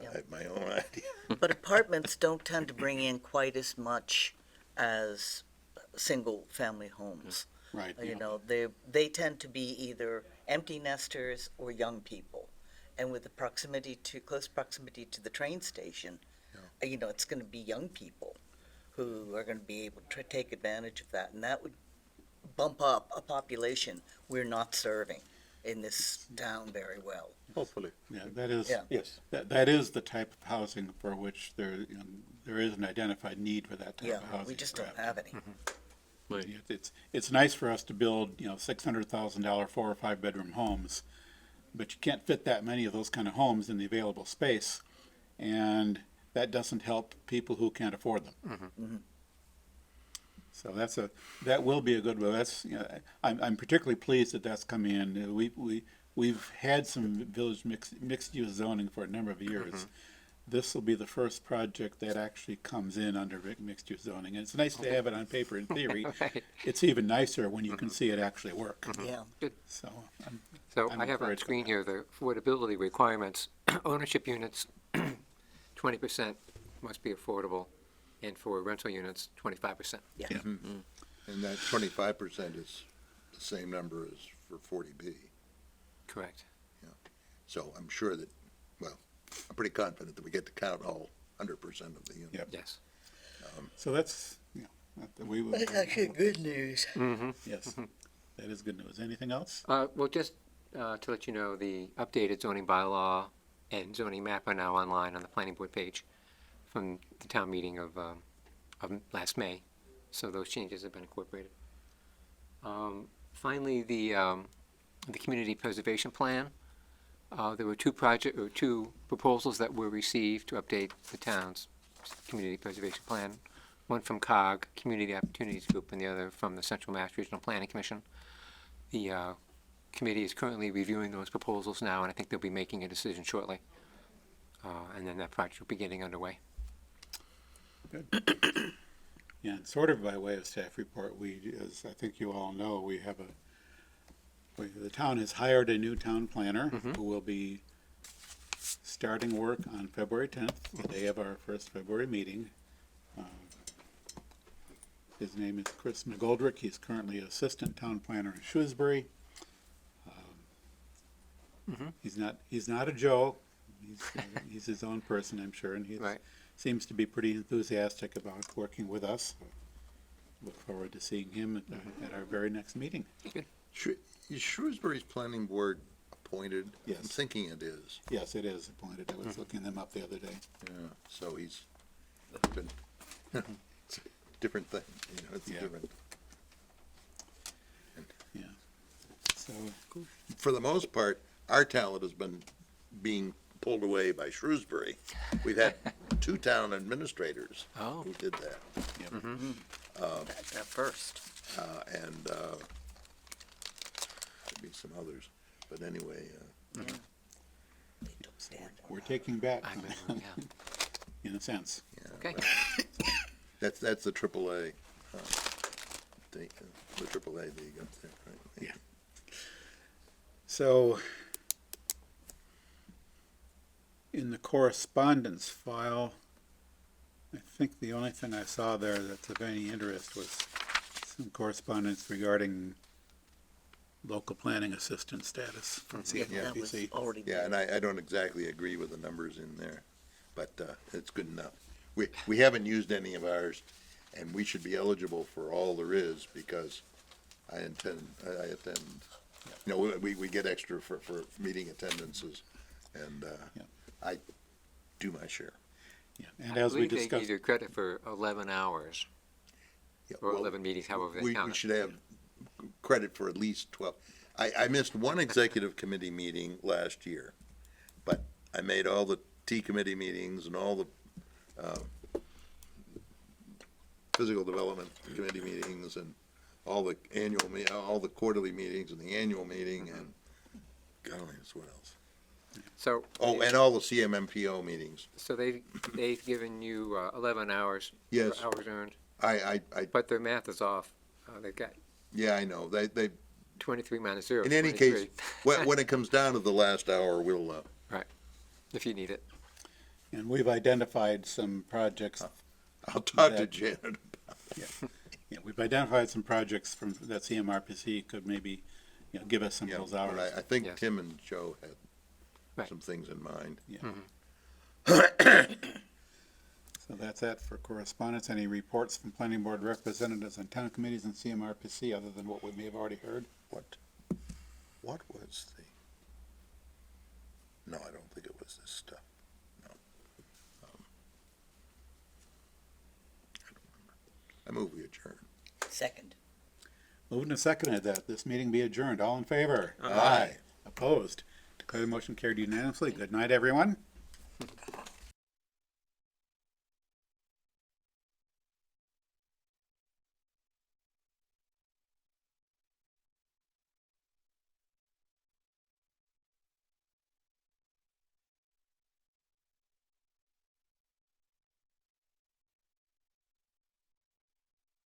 Yeah. I have my own idea. But apartments don't tend to bring in quite as much as single-family homes. Right. You know, they tend to be either empty nesters or young people. And with the close proximity to the train station, you know, it's going to be young people who are going to be able to take advantage of that. And that would bump up a population we're not serving in this town very well. Hopefully. Yeah, that is, Yeah. Yes. that is the type of housing for which there is an identified need for that type Yeah, of housing. we just don't perhaps. have any. Right. It's nice for us to build, $600,000 4 or 5 bedroom homes, but you can't fit that many of those kind of homes in the available space, and that doesn't help people who can't afford them. So that will be a good one. I'm particularly pleased that that's coming in. We've had some village mixed use zoning for a number of years. This will be the first project that actually comes in under mixed use zoning. And it's nice to have it on paper in theory. Right. It's even nicer when you can see it actually work. Yeah. So, So I'm I have on encouraged by screen here the affordability requirements. Ownership units, 20% must be affordable, and for rental units, 25%. Yeah. And that 25% is the same number as for 40B. Correct. So I'm sure that, well, I'm pretty confident that we get to count all 100% of the units. Yep. Yes. so that's, we will. That's actually good news. Yes, that is good news. Anything else? Well, just to let you know, the updated zoning bylaw and zoning map are now online on the planning board page from the town meeting of last May. So those changes have been incorporated. Finally, the community preservation plan. There were two proposals that were received to update the town's community preservation plan. One from COG, Community Opportunities Group, and the other from the Central Mass Regional Planning Commission. The committee is currently reviewing those proposals now, and I think they'll be making a decision shortly. And then that project will be getting underway. Good. Yeah, and sort of by way of staff report, as I think you all know, the town has hired a new town planner who will be starting work on February 10th, the day of our first February meeting. His name is Chris McGoldrick. He's currently assistant town planner in Shrewsbury. He's not a Joe. He's his own person, I'm sure, and he Right. seems to be pretty enthusiastic about working with us. Look forward to seeing him at our very next meeting. Is Shrewsbury's planning board appointed? Yes. I'm thinking it is. Yes, it is appointed. I was looking them up the other day. Yeah, so he's been, it's a different thing, it's Yeah. different. Yeah. So, For the most part, our talent has been being pulled away by Shrewsbury. We've had 2 town administrators Oh. who did that. At first. And maybe some others. But anyway, So we're taking back, I remember, yeah. in a sense. Okay. That's the AAA, the AAA league up there, right? Yeah. So, in the correspondence file, I think the only thing I saw there that's of any interest was some correspondence regarding local planning assistant status from That was CMRPC. already Yeah, there. and I don't exactly agree with the numbers in there, but it's good enough. We haven't used any of ours, and we should be eligible for all there is, because I attend, you know, we get extra for meeting attendances, and Yeah. I do my share. Yeah. And I as we believe they give discussed, you credit for 11 hours, Yeah, or well, 11 meetings, however they we count it. should have credit for at least 12. I missed one executive committee meeting last year, but I made all the T committee meetings and all the physical development committee meetings and all the all the quarterly meetings and the annual meeting and God only knows what else. So, Oh, and all the CMMPO meetings. so they've given you 11 hours. Yes. Hours earned, I but their math is off. They've got yeah, I know. They 23 minus 0 is in any 23. case, when it comes down to the last hour, we'll If you need it. and we've identified some projects. I'll talk to that- Janet. Yeah, we've identified some projects from, that CMRPC could maybe, you know, give us some of Yeah, those but hours. I think Yes. Tim and Joe had Right. some things in mind. So that's that for correspondence. Any reports from planning board representatives on town committees and CMRPC other than what we may have already heard? What was the? No, I don't think it was this stuff. No. I don't remember. I move we adjourn. Second. Moved and seconded that this meeting be adjourned. All in favor? Aye. Opposed? Declare the motion carried unanimously. Good night, everyone.